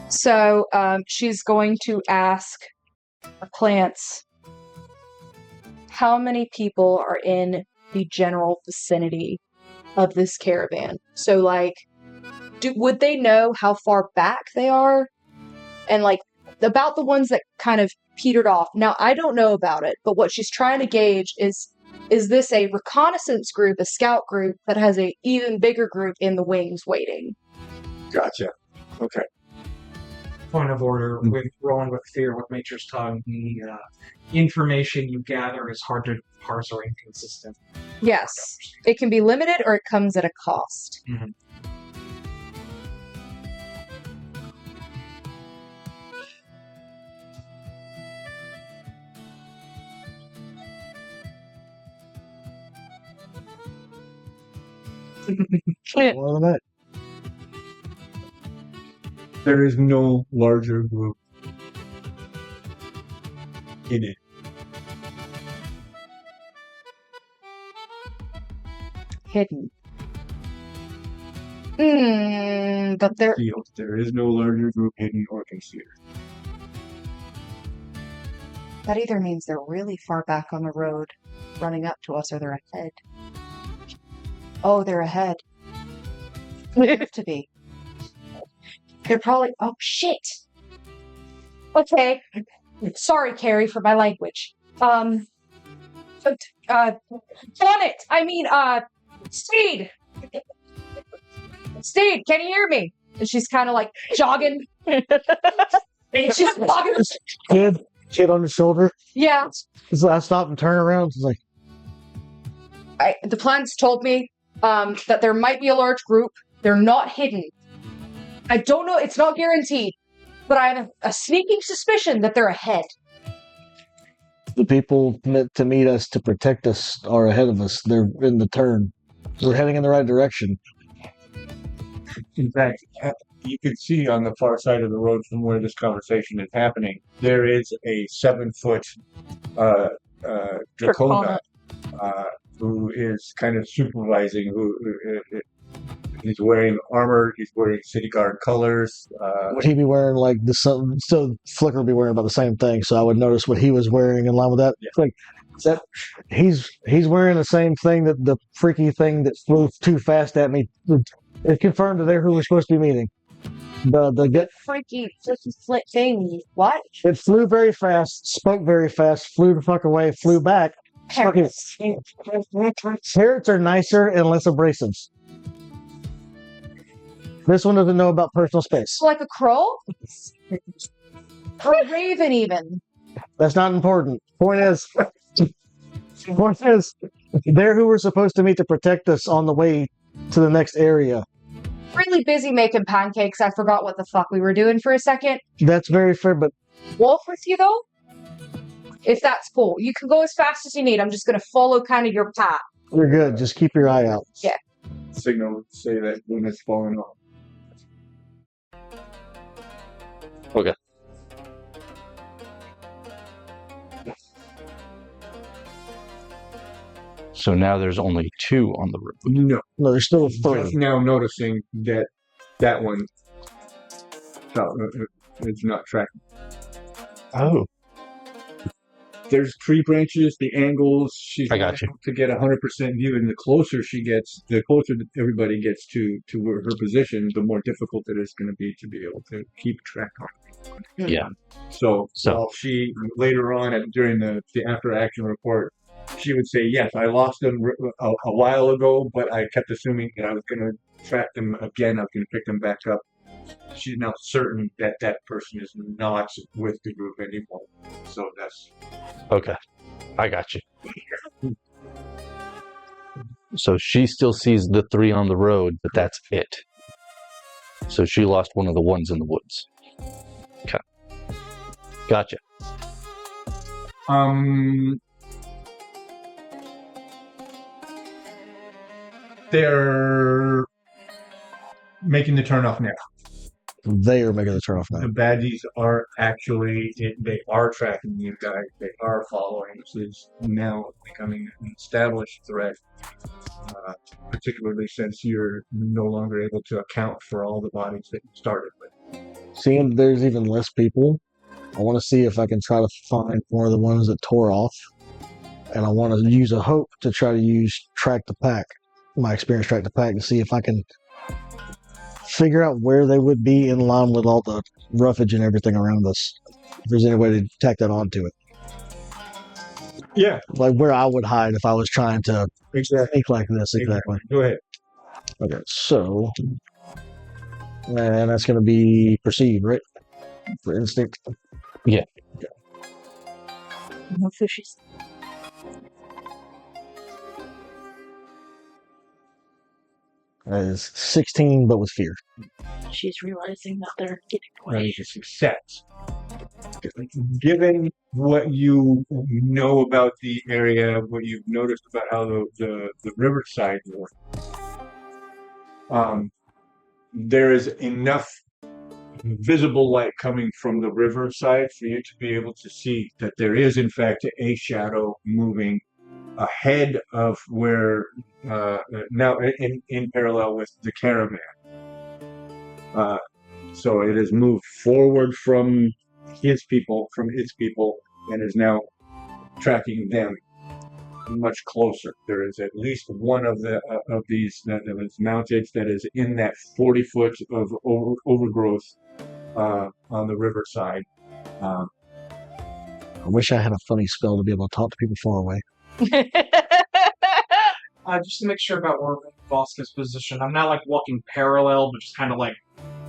So she's going to ask the plants, how many people are in the general vicinity of this caravan? So, like, would they know how far back they are? And, like, about the ones that kind of petered off. Now, I don't know about it, but what she's trying to gauge is this a reconnaissance group, a scout group, that has a even bigger group in the wings waiting? Gotcha. Okay. Point of order, with rolling with fear with Nature's Tongue, the information you gather is hard to parse or inconsistent. Yes. It can be limited or it comes at a cost. Mm-hmm. More than that. There is no larger group in it. Hidden. But there... Field. There is no larger group hidden or concealed. That either means they're really far back on the road, running up to us, or they're ahead. Oh, they're ahead. They have to be. They're probably... Oh, shit! Okay. Sorry, Carrie, for my language. Dontt! I mean, Steed! Steed, can you hear me? And she's kind of like jogging. And she's walking. Kid on the shoulder. Yeah. So I stop and turn around. It's like, The plants told me that there might be a large group. They're not hidden. I don't know. It's not guaranteed. But I have a sneaking suspicion that they're ahead. the people meant to meet us to protect us are ahead of us. They're in the turn. We're heading in the right direction. In fact, you can see on the far side of the road from where this conversation is happening, there is a 7-foot Dracona who is kind of supervising. He's wearing armor. He's wearing city guard colors. Would he be wearing like the sun? So Flicker would be wearing about the same thing. So I would notice what he was wearing in line with that. Yeah. Like that, he's wearing the same thing that the freaky thing that flew too fast at me. It confirmed that they're who we're supposed to be meeting. The Freaky flit thing. What? It flew very fast, spoke very fast, flew the fuck away, flew back. Parrots. Parrots are nicer and less abrasive. This one doesn't know about personal space. Like a crow? Or a raven, even. That's not important. Point is, they're who we're supposed to meet to protect us on the way to the next area. Really busy making pancakes. I forgot what the fuck we were doing for a second. That's very fair, but Wolf with you, though? If that's cool. You can go as fast as you need. I'm just going to follow kind of your path. you're good. Just keep your eye out. Yeah. Signal to say that when it's falling off. Okay. So now there's only 2 on the road. No. No, there's still Just 3. now noticing that one is not tracking. Oh. There's tree branches, the angles. She's I got you. to get 100% view, and the closer she gets, the closer that everybody gets to where her position, the more difficult it is going to be able to keep track on. Yeah. So So- she later on during the after action report, she would say, "Yes, I lost them a while ago, but I kept assuming that I was going to track them again. I was going to pick them back up." She's now certain that that person is not with the group anymore. So that's Okay. I got you. So she still sees the 3 on the road, but that's it. So she lost one of the ones in the woods. Okay. Gotcha. They're making the turnoff now. They are making the turnoff now. The baddies are actually, they are tracking you guys. They are following. This is now becoming an established threat, particularly since you're no longer able to account for all the bodies that you started with. Seeing there's even less people, I want to see if I can try to find one of the ones that tore off. And I want to use a hope to try to use Track the Pack, my experience Track the Pack, to see if I can figure out where they would be in line with all the roughage and everything around us. If there's any way to tack that onto it. Yeah. Like where I would hide if I was trying to sneak like this. Exactly. Go ahead. Okay, so. And that's going to be Perceive, right? For instinct. Yeah. No fishies. That is 16, but with fear. She's realizing that they're getting That away. is a success. Given what you know about the area, what you've noticed about how the riverside works, there is enough visible light coming from the riverside for you to be able to see that there is, in fact, a shadow moving ahead of where, now in parallel with the caravan. So it has moved forward from its people, and is now tracking them much closer. There is at least one of these that is mounted that is in that 40 foot of overgrowth on the riverside. I wish I had a funny spell to be able to talk to people far away. Just to make sure about where Voska's position. I'm not like walking parallel, but just kind of like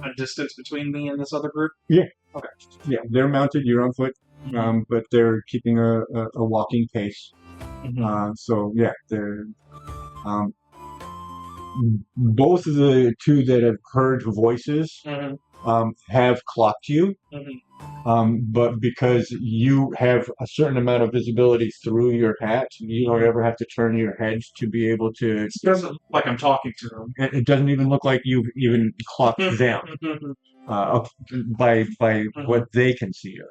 a distance between me and this other group. Yeah. Okay. Yeah, they're mounted. You're on foot, but they're keeping a walking pace. So yeah, they're both of the two that have heard voices have clocked you. But because you have a certain amount of visibility through your hat, you don't ever have to turn your head to be able to. It doesn't look like I'm talking to them. It doesn't even look like you've even clocked them by what they can see of.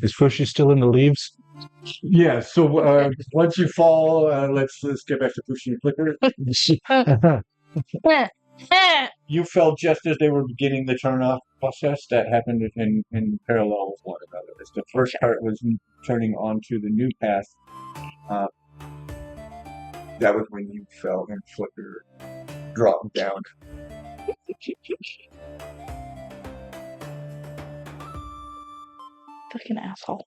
Is Fushy still in the leaves? Yeah. So once you fall, let's get back to pushing your flicker. You fell just as they were beginning the turn-off process. That happened in parallel with one another. As the first cart was turning onto the new path, that was when you fell and Flicker dropped down. Fucking asshole.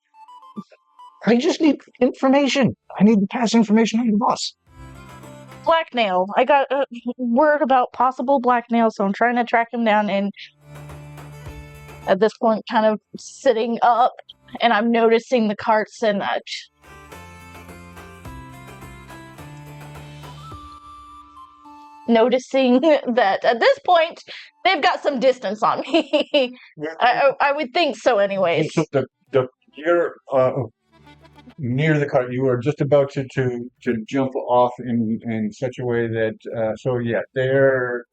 I just need information. I need to pass information on to the boss. Blacknail. I got a word about possible blacknail, so I'm trying to track him down, and at this point kind of sitting up, and I'm noticing the carts and noticing that at this point they've got some distance on me. I would think so anyways. So you're near the cart. You are just about to jump off in such a way that they're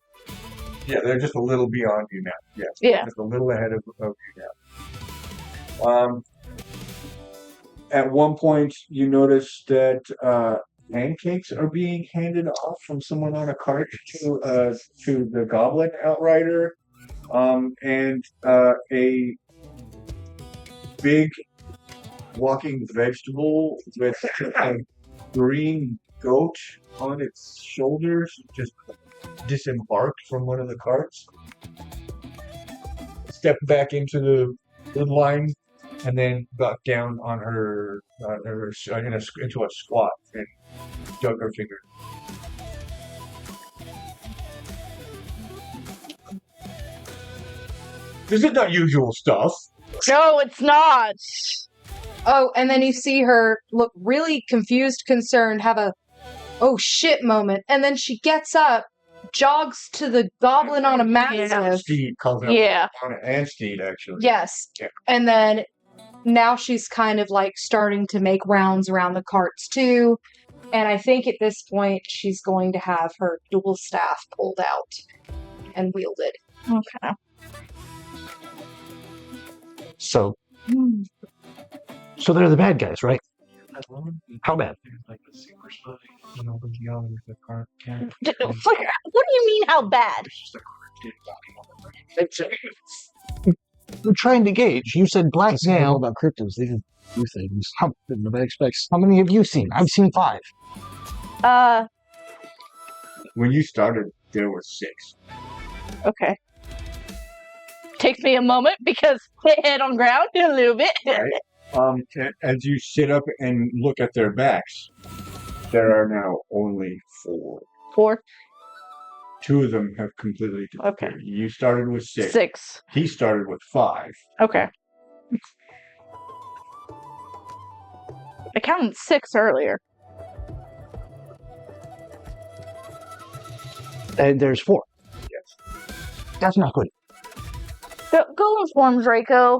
just a little beyond you now. Yes. Yeah. Just a little ahead of you now. At one point, you notice that pancakes are being handed off from someone on a cart to the goblin outrider, and a big walking vegetable with a green goat on its shoulders just disembarked from one of the carts, stepped back into the line, and then got down on her into a squat and dug her finger. This is not usual stuff. No, it's not. Oh, and then you see her look really confused, concerned, have a oh shit moment, and then she gets up, jogs to the goblin on a massive. Steed calls out. Yeah. And Steed, actually. Yes. Yeah. And then now she's kind of like starting to make rounds around the carts too. And I think at this point she's going to have her dual staff pulled out and wielded. Okay. So they're the bad guys, right? How bad? Like the super spy, you know, the young, the current character. What do you mean, how bad? It's just a cryptid We're trying to gauge. You said black It's all now. about cryptos. They can do things How, that nobody expects. how many have you seen? I've seen 5. When you started, there were 6. Okay. Takes me a moment because hit head on ground a little bit. Right? As you sit up and look at their backs, there are now only 4. 4, 2 of them have completely disappeared. Okay. You started with 6. 6. He started with 5. Okay. I counted 6 earlier. And there's 4. Yes. That's not good. Go inform Draco.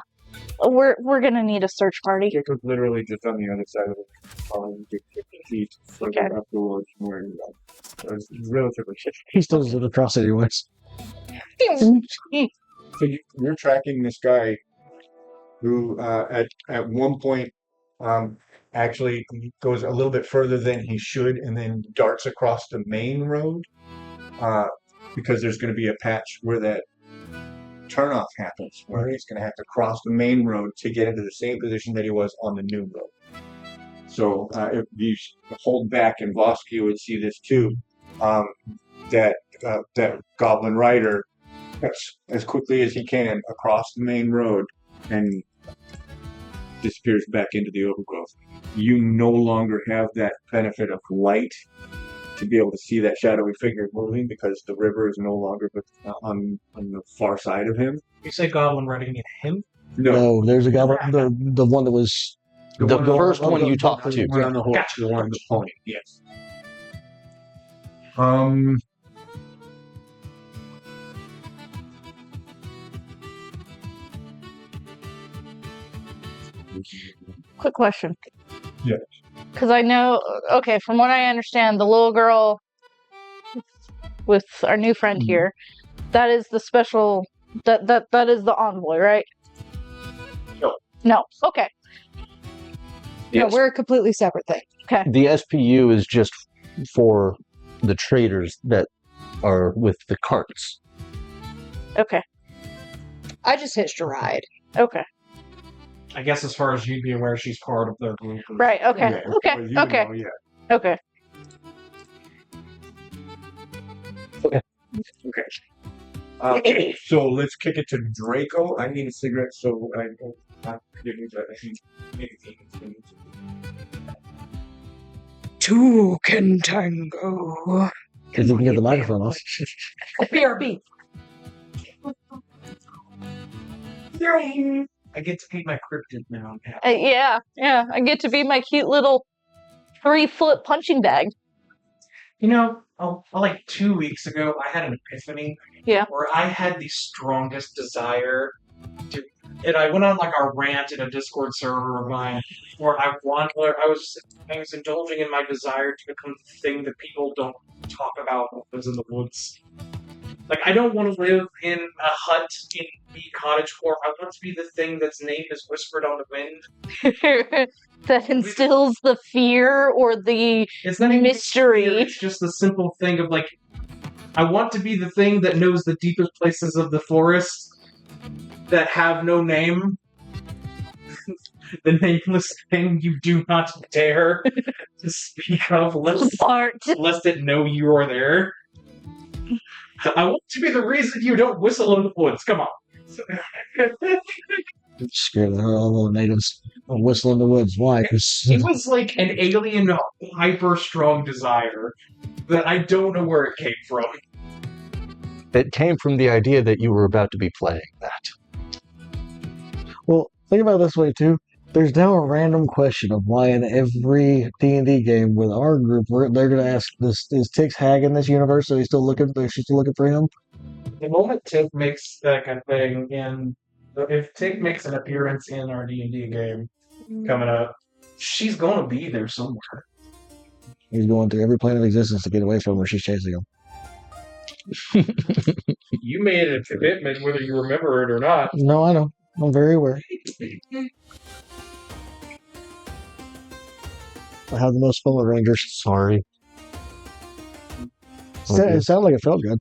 We're gonna need a search party. It was literally just on the other side of the column, 50 feet further Okay. up the woods from where you are. So it's relatively shit. He still does it across anyways. So you're tracking this guy who, at one point, actually goes a little bit further than he should, and then darts across the main road, because there's going to be a patch where that turnoff happens, where he's going to have to cross the main road to get into the same position that he was on the new road. So if you hold back, and Vosky would see this too, that Goblin Rider cuts as quickly as he can across the main road and disappears back into the overgrowth. You no longer have that benefit of light to be able to see that shadowy figure moving, because the river is no longer on the far side of him. You say Goblin Riding in him? No, there's a guy, the one that was The first one you talked to. The one on the horse, Gotcha. the one on the pony. Yes. Quick question. Yeah. Because I know, okay, from what I understand, the little girl with our new friend here, that is the special, that is the envoy, right? No. No. Okay. No, we're a completely separate thing. The SPU is just for the traders that are with the carts. Okay. I just hitched a ride. Okay. I guess as far as you'd be aware, she's part of their group. Right. Okay. Yeah, Okay. well, you Okay. know, yeah. Okay. Okay. So let's kick it to Draco. I need a cigarette, so give me that. Two can tango. If you can get the microphone off. BRB. I get to be my cryptid now. Yeah. I get to be my cute little 3-foot punching bag. You know, like 2 weeks ago, I had an epiphany. Yeah. Where I had the strongest desire to, and I went on like a rant in a Discord server of mine, where I was indulging in my desire to become the thing that people don't talk about when lives in the woods. Like, I don't want to live in a hut in the cottage core. I want to be the thing that's name is whispered on the wind. That instills the fear or the It's not even mystery. fear, it's just the simple thing of like, I want to be the thing that knows the deepest places of the forest that have no name. The nameless thing you do not dare to speak of, lest it know you are there. I want to be the reason you don't whistle in the woods. Come on. Scared the hell all the natives. Whistle in the woods. Why? Because It was like an alien, hyper-strong desire that I don't know where it came from. It came from the idea that you were about to be playing that. well, think about it this way too. There's now a random question of why in every D&D game with our group they're going to ask this: is Tix Hag in this universe? Are they still looking? Is she still looking for him? The moment Tick makes that kind of thing if Tick makes an appearance in our D&D game coming up, she's going to be there somewhere. He's going through every plane of existence to get away from her. She's chasing him. You made a commitment whether you remember it or not. No, I know. I'm very aware. I have the most fun with Rangers. Sorry. It sounded like it felt good.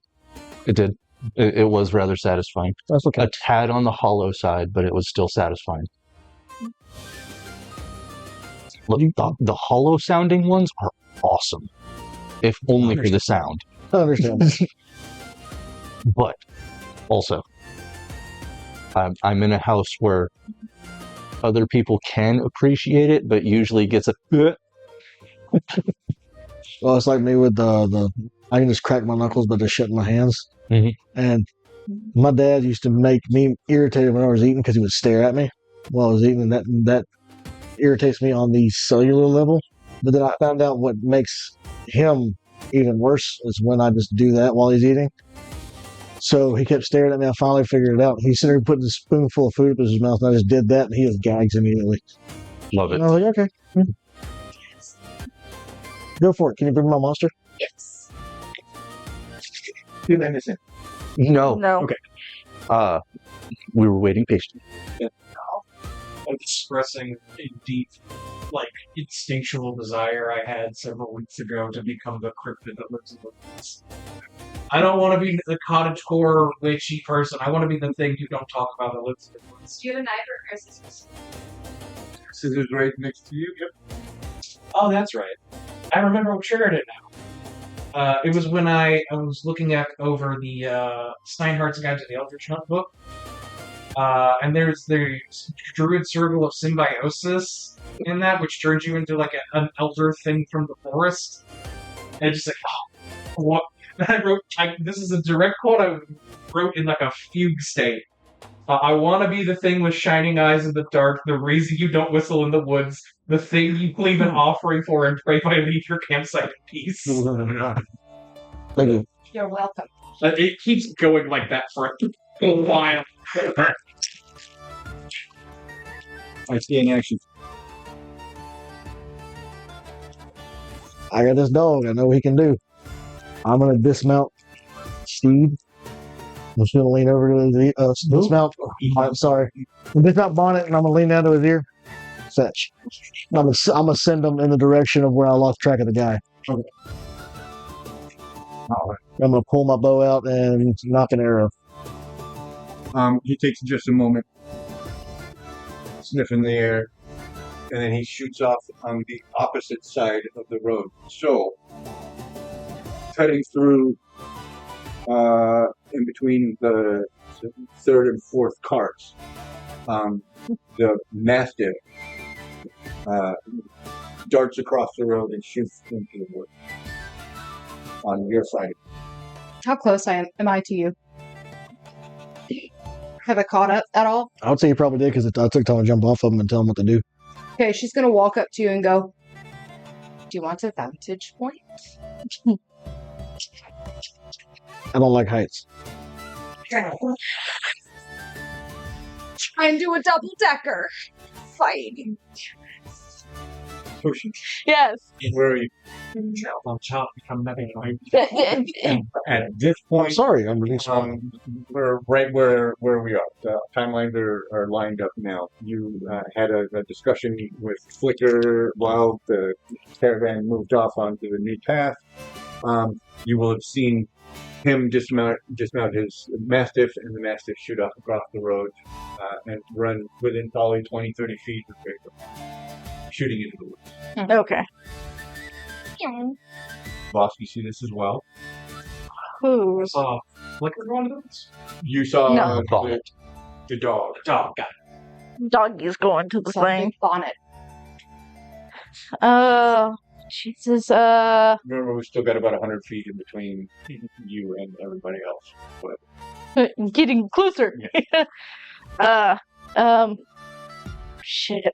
It did. It was rather satisfying. That's okay. A tad on the hollow side, but it was still satisfying. Look, the hollow sounding ones are awesome. If only for the sound. I understand. But also, I'm in a house where other people can appreciate it, but usually gets a. Well, it's like me with the I can just crack my knuckles, but just shut my hands. Mhm. And my dad used to make me irritated when I was eating because he would stare at me while I was eating, and that irritates me on the cellular level. But then I found out what makes him even worse is when I just do that while he's eating. So he kept staring at me. I finally figured it out. He sitting there putting a spoonful of food up his mouth, and I just did that, and he just gags immediately. Love it. And I was like, okay. Go for it. Can you bring my monster? Yes. Did I miss it? No. No. Okay. We were waiting patiently. Expressing a deep, instinctual desire I had several weeks ago to become the cryptid that lives in the woods. I don't want to be the cottagecore witchy person. I want to be the thing you don't talk about that lives in the woods. Do you have a knife or a scissors? Scissors right next to you. Yep. Oh, that's right. I remember what triggered it now. It was when I was looking over the Steinhardt's Guide to the Eldritch Hunt book. And there's the Druid Circle of Symbiosis in that, which turns you into an elder thing from the forest. And it's just what? I wrote, this is a direct quote I wrote in a fugue state. I want to be the thing with shining eyes in the dark, the reason you don't whistle in the woods, the thing you leave an offering for and pray by leave your campsite in peace. Thank you. You're welcome. It keeps going like that for a while. I see an action. I got this dog. I know what he can do. I'm going to dismount Steed. I'm just going to lean over to his dismount. I'm sorry. Dismount Bonnet, and I'm going to lean down to his ear. Fetch. I'm going to send him in the direction of where I lost track of the guy. Okay. I'm going to pull my bow out and knock an arrow. He takes just a moment, sniffing the air, and then he shoots off on the opposite side of the road. So, cutting through in between the third and fourth carts, the Mastiff darts across the road and shoots into the wood on your side. How close am I to you? Have I caught up at all? I would say you probably did because I took time to jump off of him and tell him what to do. Okay, she's gonna walk up to you and go, do you want a vantage point? I don't like heights. Try and do a double decker. Fighting. Pushing. Yes. Where are you? Child become nothing. At this point, Sorry, I'm really sorry. we're right where we are. The timelines are lined up now. You had a discussion with Flicker while the caravan moved off onto the new path. You will have seen him dismount his Mastiff, and the Mastiff shoot off across the road and run within probably 20-30 feet of shooting into the woods. Okay. Boss, you see this as well? Ooh. Saw Flicker going to this? You saw No. the dog. Oh, got it. Doggy's going to the Something thing. bonnet. Jesus. Remember, we still got about 100 feet in between you and everybody else. But Getting closer. Shit.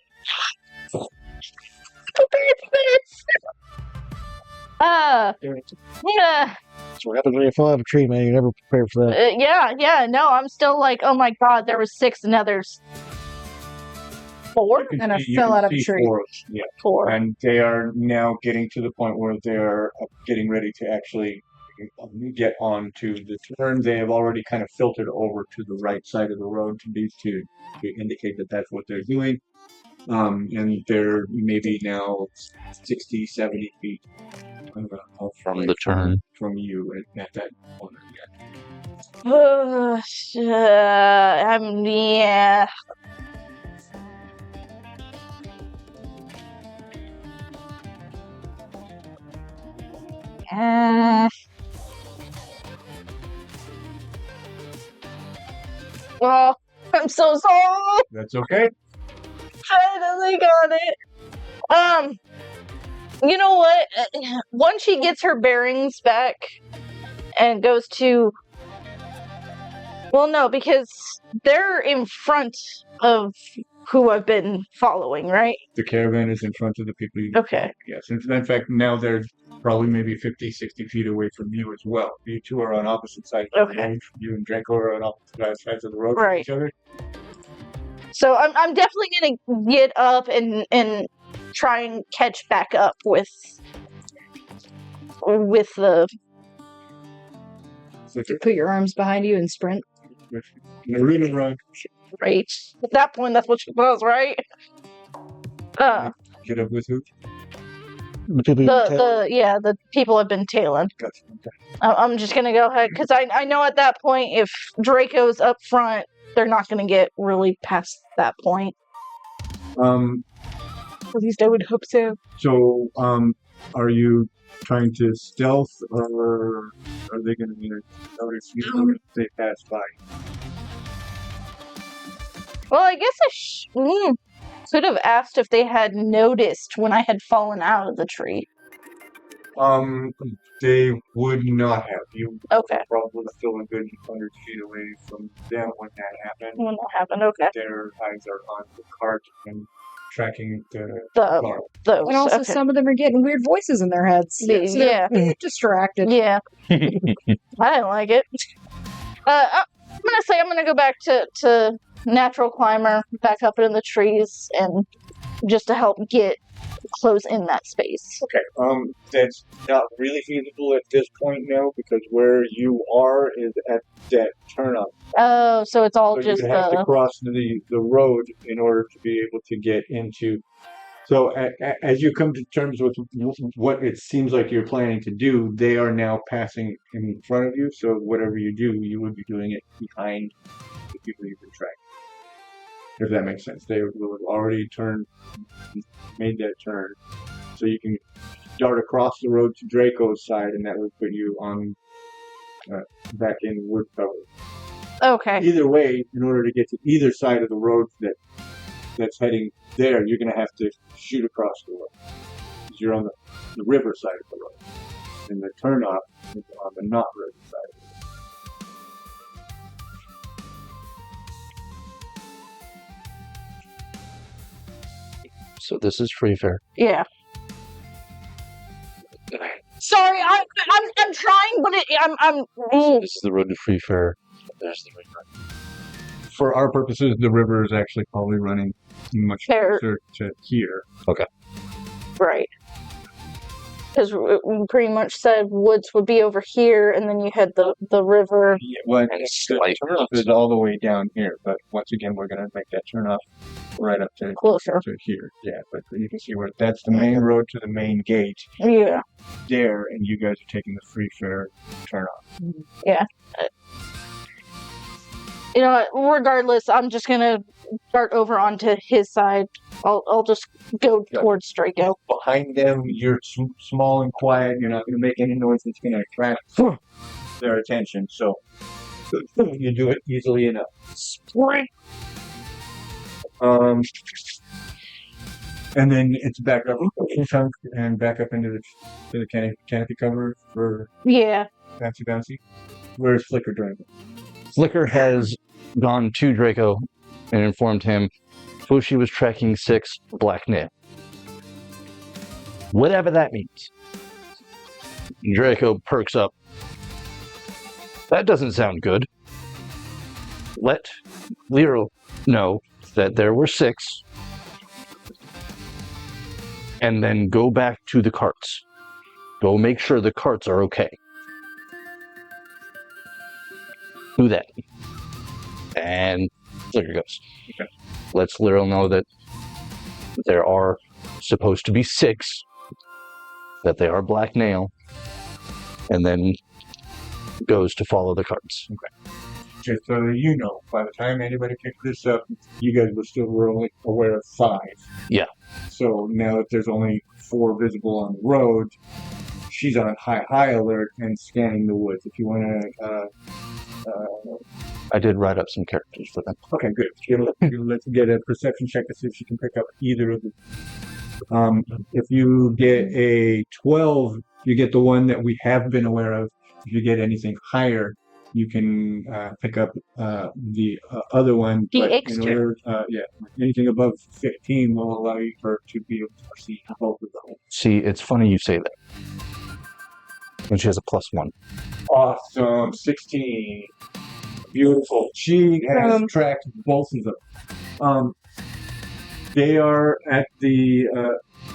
Yeah. That's what happens when you fall out of a tree, man. You're never prepared for that. Yeah, no, I'm still like, oh my god, there was 6 and now there's 4? You can And I see- you fell can out of a see tree. 4 of them, yeah. 4. And they are now getting to the point where they're getting ready to actually get onto the turn. They have already kind of filtered over to the right side of the road to indicate that that's what they're doing. And they're maybe now 60, 70 feet From away the turn. from you at that corner. Yeah. Oh, I'm so sorry. That's okay. Trying to think on it. You know what? Once she gets her bearings back and goes to, well, no, because they're in front of who I've been following, right? The caravan is in front of the people you Okay. Yes. In fact, now they're probably maybe 50, 60 feet away from you as well. You two are on opposite sides of the Okay. road. You and Draco are on opposite sides of the road Right. from each other. So I'm definitely gonna get up and try and catch back up with the. So it's Put your arms behind you and sprint. Narita run. Right. At that point, that's what she does, right? Get up with who? The people you tell- The people have been tailing. Gotcha. Okay. I'm just gonna go ahead because I know at that point if Draco's up front, they're not gonna get really past that point. At least I would hope so. So, are you trying to stealth, or are they going to notice you if they pass by? Well, I guess I could have asked if they had noticed when I had fallen out of the tree. They would not have. You Okay. probably still a good 100 feet away from them when that happened. When that happened, okay. Their eyes are on the cart and tracking the The car. those. And also, okay. some of them are getting weird voices in their heads. Yeah. So they're a bit distracted. Yeah. I didn't like it. I'm gonna go back to natural climber, back up in the trees, and just to help get close in that space. Okay. That's not really feasible at this point now because where you are is at that turnoff. Oh, so it's all So just you have to cross the road in order to be able to get into. So as you come to terms with what it seems like you're planning to do, they are now passing in front of you. So whatever you do, you would be doing it behind the people you've been tracking. If that makes sense, they will have already made that turn, so you can dart across the road to Draco's side, and that would put you on back in wood cover. okay. Either way, in order to get to either side of the road that's heading there, you're going to have to shoot across the road. Because you're on the river side of the road. And the turnoff is on the not river side of the road. So this is free fare. Yeah. Sorry, I'm trying, but I'm. This is the road to free fare. There's the river. For our purposes, the river is actually probably running much Fair. closer to here. Right. Because we pretty much said woods would be over here, and then you had the river. Yeah, well, And the slight turnoff is all the way down here, but once again, we're going to make that turnoff right up to Closer. here. Yeah, but you can see where that's the main road to the main gate Yeah. there, and you guys are taking the free fare turnoff. You know what? Regardless, I'm just gonna start over onto his side. I'll just go Yeah. towards Draco. Behind them, you're small and quiet. You're not going to make any noise that's going to attract their attention. So you do it easily enough. And then it's back up chunk and back up into the canopy cover for Yeah. bouncy. Where's Flicker Dragon? Flicker has gone to Draco and informed him Fushi was tracking 6 black nail. Whatever that means. Draco perks up. That doesn't sound good. Let Lero know that there were 6 and then go back to the carts. Go make sure the carts are okay. Do that. And Flicker goes. Okay. Let's Lyral know that there are supposed to be 6, that they are black nail, and then goes to follow the carts. Just so that you know, by the time anybody picked this up, you guys were only aware of 5. Yeah. So now that there's only 4 visible on the road, she's on high alert and scanning the woods. If you want to, I did write up some characters for them. okay, good. Let's get a perception check to see if she can pick up either of them. If you get a 12, you get the one that we have been aware of. If you get anything higher, you can pick up the other one. The but extra. anything above 15 will allow you to be able to see both of them. See, it's funny you say that. And she has a +1. Awesome, 16. Beautiful. She has tracked both of them. They are at the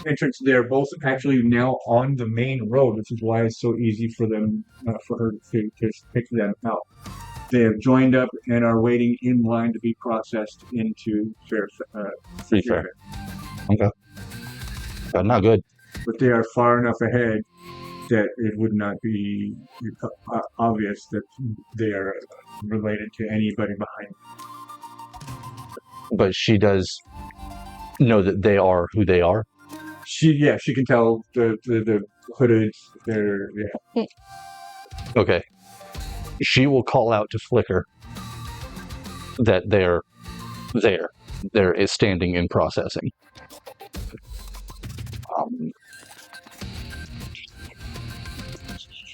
entrance. They're both actually now on the main road, which is why it's so easy for them, for her to pick them out. They have joined up and are waiting in line to be processed into Free fair. Okay. Not good. But they are far enough ahead that it would not be obvious that they are related to anybody behind. But she does know that they are who they are. She can tell the hooded. Okay. She will call out to Flicker that they're there. There is standing in processing.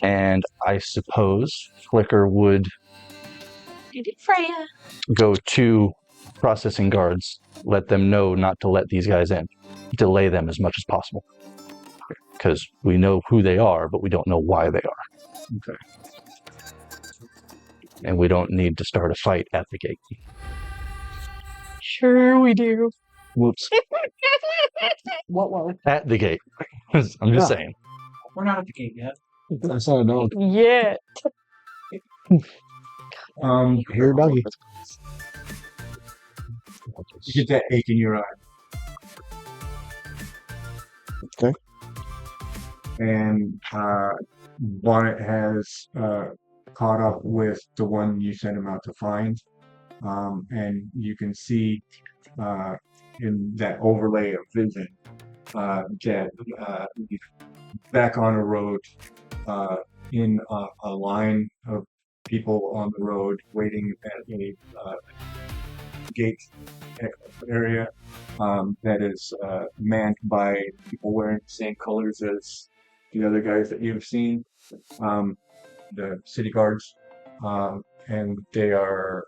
And I suppose Flicker would Freya. go to processing guards, let them know not to let these guys in, delay them as much as possible. Because we know who they are, but we don't know why they are. Okay. And we don't need to start a fight at the gate. Sure we do. Whoops. What? At the gate. I'm just saying. We're not at the gate yet. That's not a dog. Yeah. Here, doggy. You get that ache in your eye. Okay. And Bonnet has caught up with the one you sent him out to find. And you can see in that overlay of vision that back on a road in a line of people on the road waiting at a gate area that is manned by people wearing the same colors as the other guys that you've seen, the city guards, and they are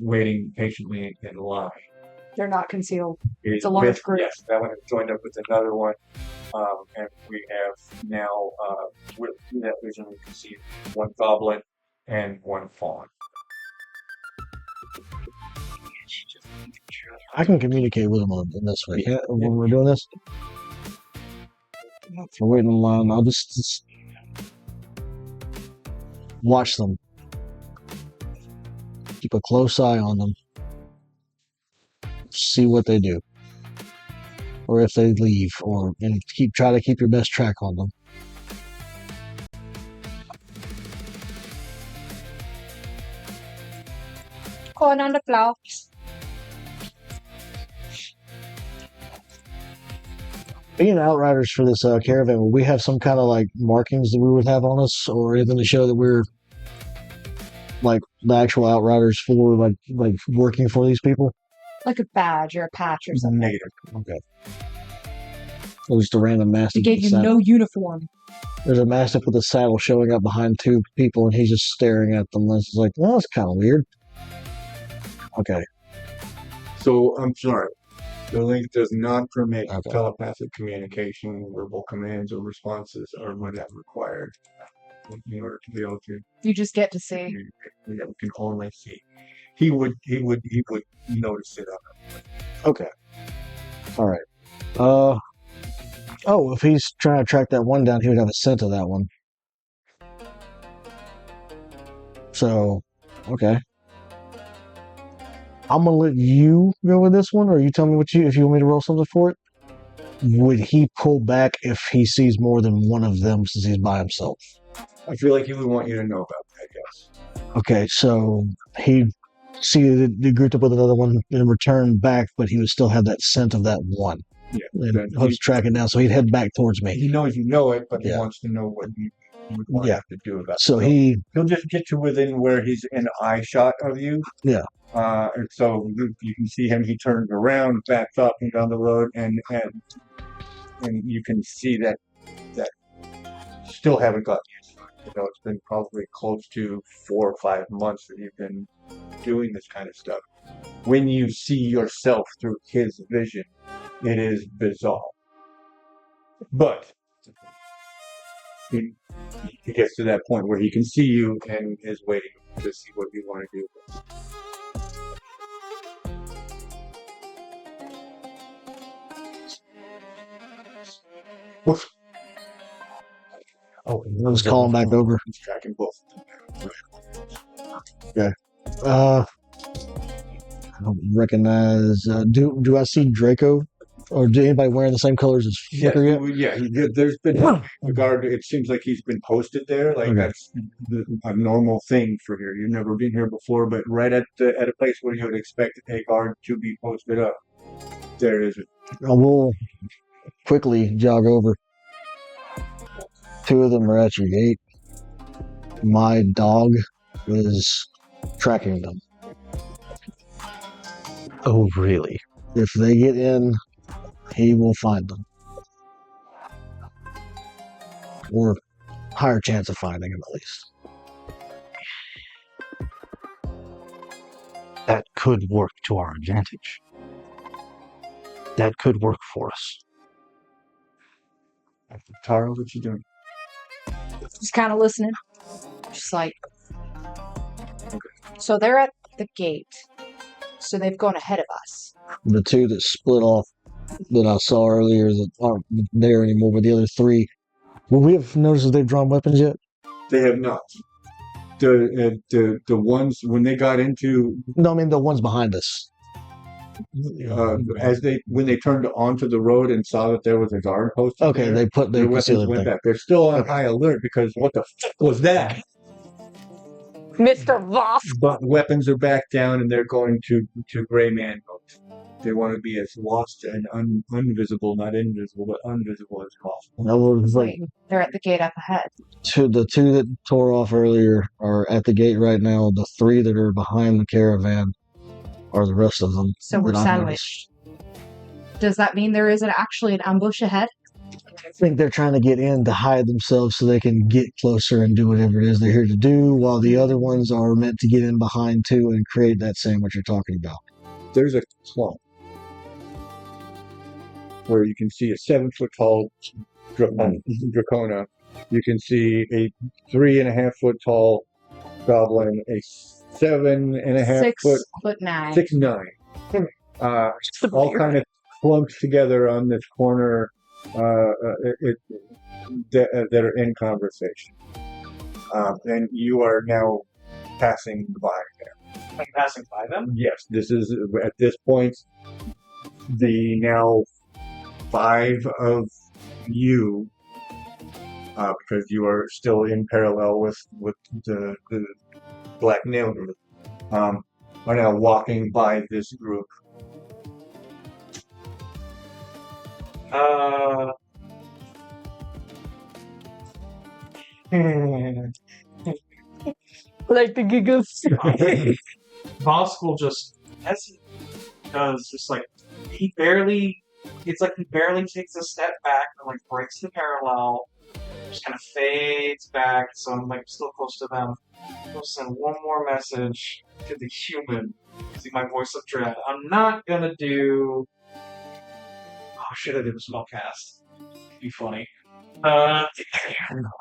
waiting patiently in line. They're not concealed. It's a large group. Yes, that one is joined up with another one, and we have now, through that vision, we can see one goblin and one fawn. I can communicate with them in this way. Yeah, when we're doing this, if we're waiting in line, I'll just watch them. Keep a close eye on them. See what they do, or if they leave, and try to keep your best track on them. Corn on the floor. Being outriders for this caravan, will we have some kind of like markings that we would have on us, or anything to show that we're like the actual outriders for like working for these people? Like a badge or a patch or something. Negative. Okay. Or just a random They mastiff. gave with a you saddle. no uniform. There's a mastiff with a saddle showing up behind 2 people, and he's just staring at them. It's like, well, that's kind of weird. Okay. So, I'm sorry. The link does not permit Okay. telepathic communication, verbal commands, or responses are when that's required in order to be able to You just get to see. communicate. We can only see. He would notice it. Okay. All right. Oh, if he's trying to track that one down, he would have a scent of that one. So, okay. I'm gonna let you go with this one, or you tell me if you want me to roll something for it. Would he pull back if he sees more than one of them since he's by himself? I feel like he would want you to know about that, yes. Okay, so he'd see that he grouped up with another one and return back, but he would still have that scent of that one. Yeah. And Hook's tracking down, so he'd head back towards me. He knows you know it, but he Yeah. wants to know what you would want Yeah. him to do about it. So he'll just get you within where he's in eye shot of you. Yeah. And so you can see him. He turns around, backs up and down the road, and you can see that still haven't gotten used to it. It's been probably close to 4 or 5 months that you've been doing this kind of stuff. When you see yourself through his vision, it is bizarre. But he gets to that point where he can see you and is waiting to see what you want to do. Oh, I was calling back over. He's tracking both. Okay. I don't recognize. Do I see Draco, or do anybody wearing the same colors as Flicker yet? Yeah. There's been a guard. It seems like he's been posted there. Like that's a normal thing for here. You've never been here before, but right at a place where you would expect a guard to be posted up, there is it. I will quickly jog over. 2 of them are at your gate. My dog is tracking them. Oh, really? If they get in, he will find them. Or higher chance of finding them, at least. That could work to our advantage. That could work for us. Taro, what you doing? Just kind of listening. Just like. So they're at the gate. So they've gone ahead of us. The 2 that split off that I saw earlier that aren't there anymore, but the other 3. Will we have noticed that they've drawn weapons yet? They have not. The ones when they got into. No, I mean the ones behind us. When they turned onto the road and saw that there was a guard posted. Okay, there, their weapons went back. They're still on high alert because what the fuck was that? Mr. Voss. But weapons are back down and they're going to gray man mode. They want to be as lost and invisible, not invisible, but unvisible as possible. I was like, They're at the gate up ahead. the 2 that tore off earlier are at the gate right now. The 3 that are behind the caravan are the rest of them. So we're that I sandwiched. Does that mean there isn't actually an ambush ahead? I think they're trying to get in to hide themselves so they can get closer and do whatever it is they're here to do, while the other ones are meant to get in behind too and create that sandwich you're talking about. There's a clump where you can see a 7-foot-tall dracona. You can see a 3.5-foot-tall goblin, a 7.5 foot, 6'9". 6'9". All kind of clumped together on this corner that are in conversation. And you are now passing by them. I'm passing by them? Yes, this is at this point the now 5 of you, because you are still in parallel with the Black Nail group, are now walking by this group. Like the giggles. Voss will just, as he does, just like, it's like he barely takes a step back and like breaks the parallel, just kind of fades back, so I'm like still close to them. I'll send one more message to the human, using my voice of dread. I'm not gonna do... Oh, should I do the spellcast? It'd be funny. I'm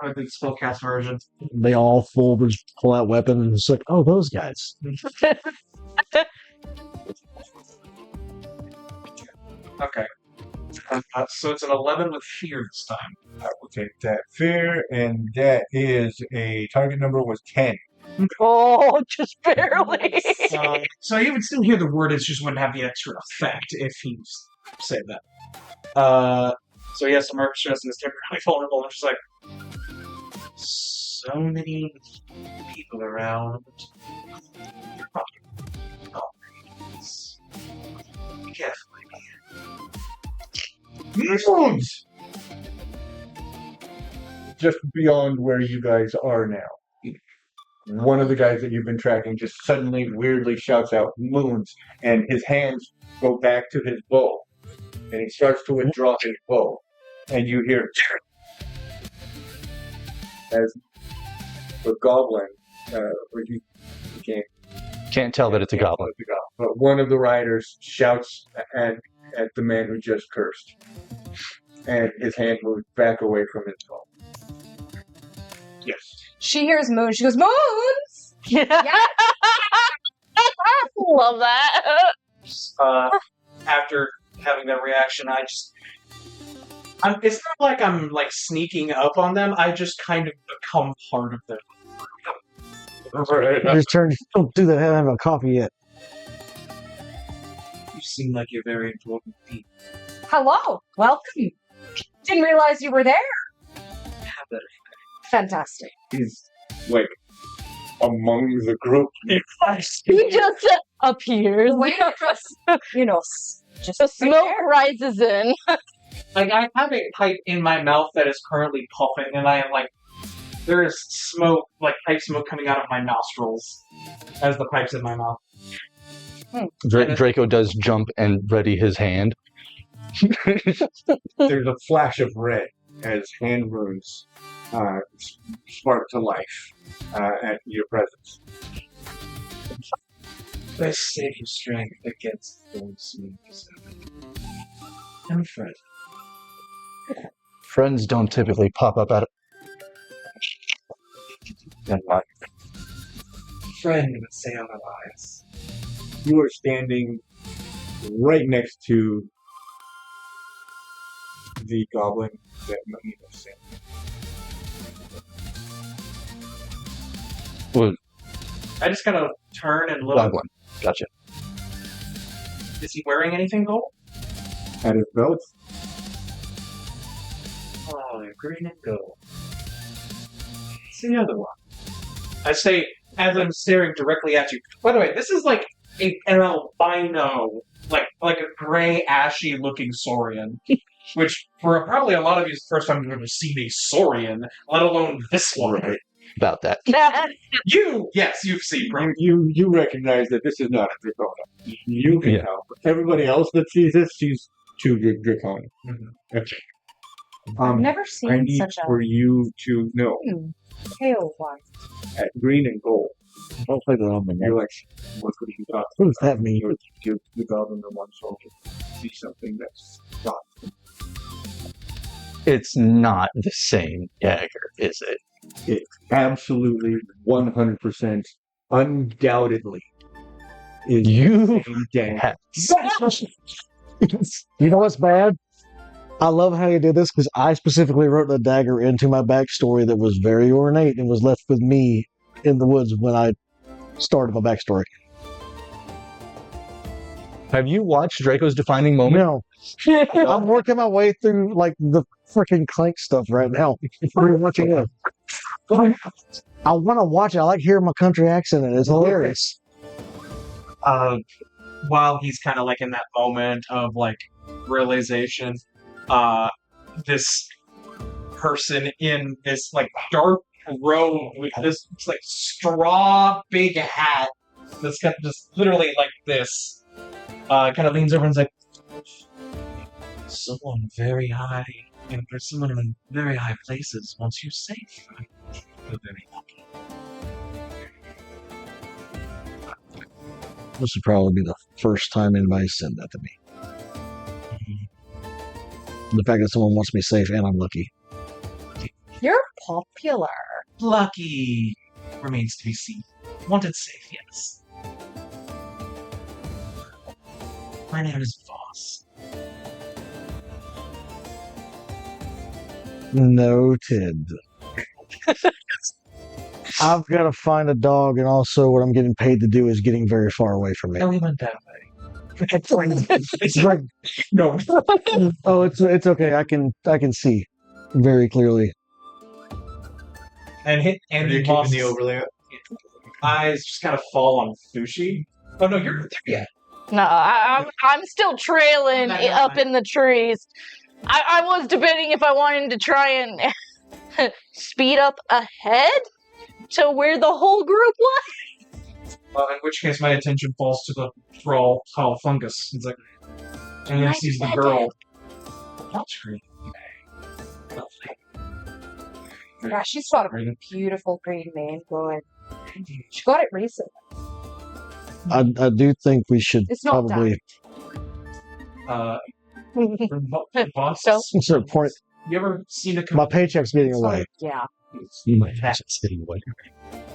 gonna do the spellcast version. They all just pull out weapons and it's like, oh, those guys. Okay. So it's an 11 with fear this time. I will take that fear, and that is a target number was 10. Oh, just barely. So you would still hear the word, it just wouldn't have the extra effect if he said that. So he has some mark stress and is temporarily vulnerable, and just like, so many people around. Be careful. Moons! Just beyond where you guys are now. One of the guys that you've been tracking just suddenly weirdly shouts out moons, and his hands go back to his bow. And he starts to withdraw his bow. And you hear as the goblin, you Can't tell that it's a goblin. but one of the riders shouts at the man who just cursed. And his hand moves back away from his bow. Yes. She hears moon. She goes, moons! Love that. After having that reaction, it's not like I'm like sneaking up on them. I just kind of become part of them. His turn. Don't do that. I haven't had a coffee yet. You seem like you're very important people. Hello. Welcome. Didn't realize you were there. Fantastic. He's like among the group. He just appears. Just The smoke rises in. Like, I have a pipe in my mouth that is currently puffing, and I am like, there is smoke, like pipe smoke coming out of my nostrils as the pipe's in my mouth. Draco does jump and ready his hand. There's a flash of red as hand runes spark to life at your presence. Let's save your strength against those sneaks. I'm afraid. Friends don't typically pop up out of... Friend would say otherwise. You are standing right next to the goblin that Mahina sent. Well, I just gotta turn and look. goblin. Gotcha. Is he wearing anything gold? At his belt, Oh, they're green and gold. It's the other one. I say, as I'm staring directly at you. By the way, this is like an albino, like a gray, ashy-looking saurian. Which, for probably a lot of you, is the first time you've ever seen a saurian, let alone this one. right? About that. Yes, you've seen, right? You recognize that this is not a Dracona. You can Yeah. tell. But everybody else that sees this sees two Dracona. Mhm. Okay. I've never I seen need such a for you to know pale one. at green and gold. Don't play that on the You're like, what could you got? What does that mean? You give the goblin the one soldier. See something that's not. It's not the same dagger, is it? It absolutely 100% undoubtedly is You the same dagger. You know what's bad? I love how you did this because I specifically wrote the dagger into my backstory that was very ornate and was left with me in the woods when I started my backstory. Have you watched Draco's defining moment? No, I'm working my way through like the freaking Clank stuff right now. I'm watching it. I want to watch it. I like hearing my country accent in it. It's hilarious. While he's kind of like in that moment of like realization, this person in this like dark robe with this like straw big hat that's got just literally like this, kind of leans over and's like, someone very high, and for someone in very high places wants you safe. I feel very lucky. This would probably be the first time anybody said that to me. The fact that someone wants me safe and I'm lucky. You're popular. Lucky remains to be seen. Wanted safe, yes. My name is Voss. Noted. I've got to find a dog, and also what I'm getting paid to do is getting very far away from it. No, we went that way. It's like, No. oh, it's okay. I can see very clearly. And Are you keeping Moss's the overlay up? eyes just kind of fall on Fushi. Oh no, you're not there yet. No, I'm still trailing No, no, up no. in the trees. I was debating if I wanted to try and speed up ahead to where the whole group was. In which case, my attention falls to the thrall tall fungus. It's like, and then sees the girl. Touch screen. Yeah, she's got a beautiful green mane going. She got it recently. I do think we should It's not probably Boss, So? insert point. you ever seen a My paycheck's getting away. Yeah. That's getting away.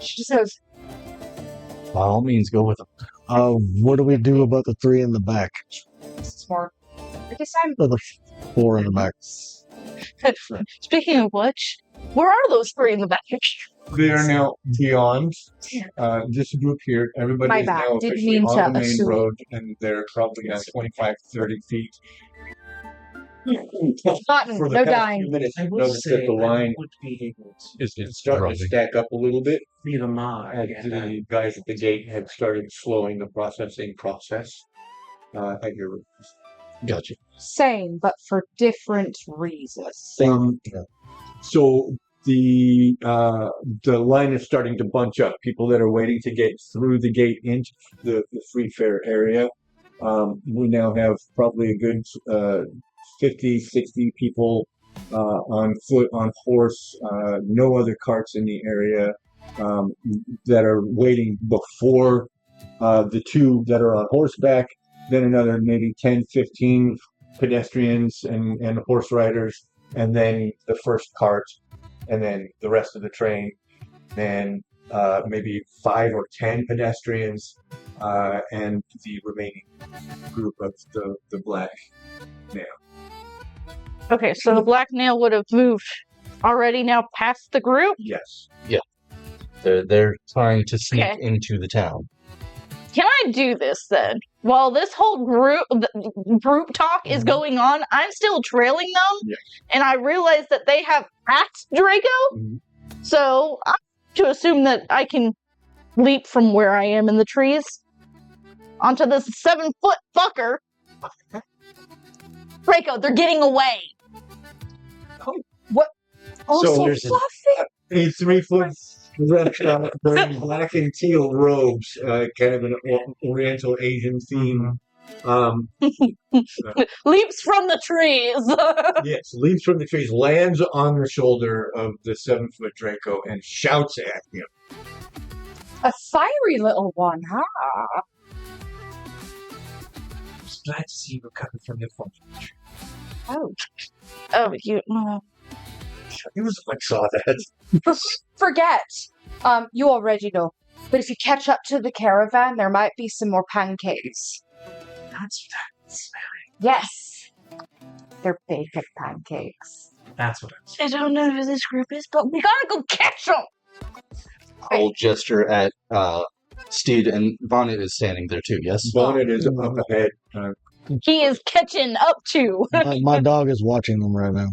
She just goes, By all means, go with them. What do we do about the 3 in the back? smart. I guess I'm Or the 4 in the back? Speaking of which, where are those three in the back? They are now beyond this group here. Everybody My is bad. now Didn't officially mean on to the main assume. road, and they're probably at 25, 30 feet. Cotton, For the no past dying. few minutes, I you will notice that say the I line would be able to is starting to stack up a little bit. read a mind. As the guys at the gate have started slowing the processing process at your Gotcha. Same, but for different reasons. So the line is starting to bunch up. People that are waiting to get through the gate into the free fair area. We now have probably a good 50, 60 people on foot, on horse, no other carts in the area that are waiting before the 2 that are on horseback, then another maybe 10, 15 pedestrians and horse riders, and then the first cart, and then the rest of the train, then maybe 5 or 10 pedestrians, and the remaining group of the black nail. Okay, so the black nail would have moved already now past the group. Yes. They're trying to sneak Okay. into the town. Can I do this then? While this whole group talk is going on, I'm still trailing them, Yes. and I realize that they have axed Draco. Mhm. So I'm to assume that I can leap from where I am in the trees onto this 7-foot fucker. Draco, they're getting away. Oh, So so there's a- fluffy. A 3-foot reptile wearing black and teal robes, kind of an Oriental Asian theme. Leaps from the trees. Yes, leaps from the trees, lands on the shoulder of the 7-foot Draco, and shouts at him. A fiery little one, huh? I was glad to see you coming from your phone. Oh. Oh, you. He was like, saw that. Forget. You already know. But if you catch up to the caravan, there might be some more pancakes. That's Yes. They're bacon pancakes. that's what I I don't know who this group is, but we gotta go catch them. I'll gesture at Steed, and Bonnet is standing there too, yes? Bonnet is up ahead. He is catching up to. My dog is watching them right now.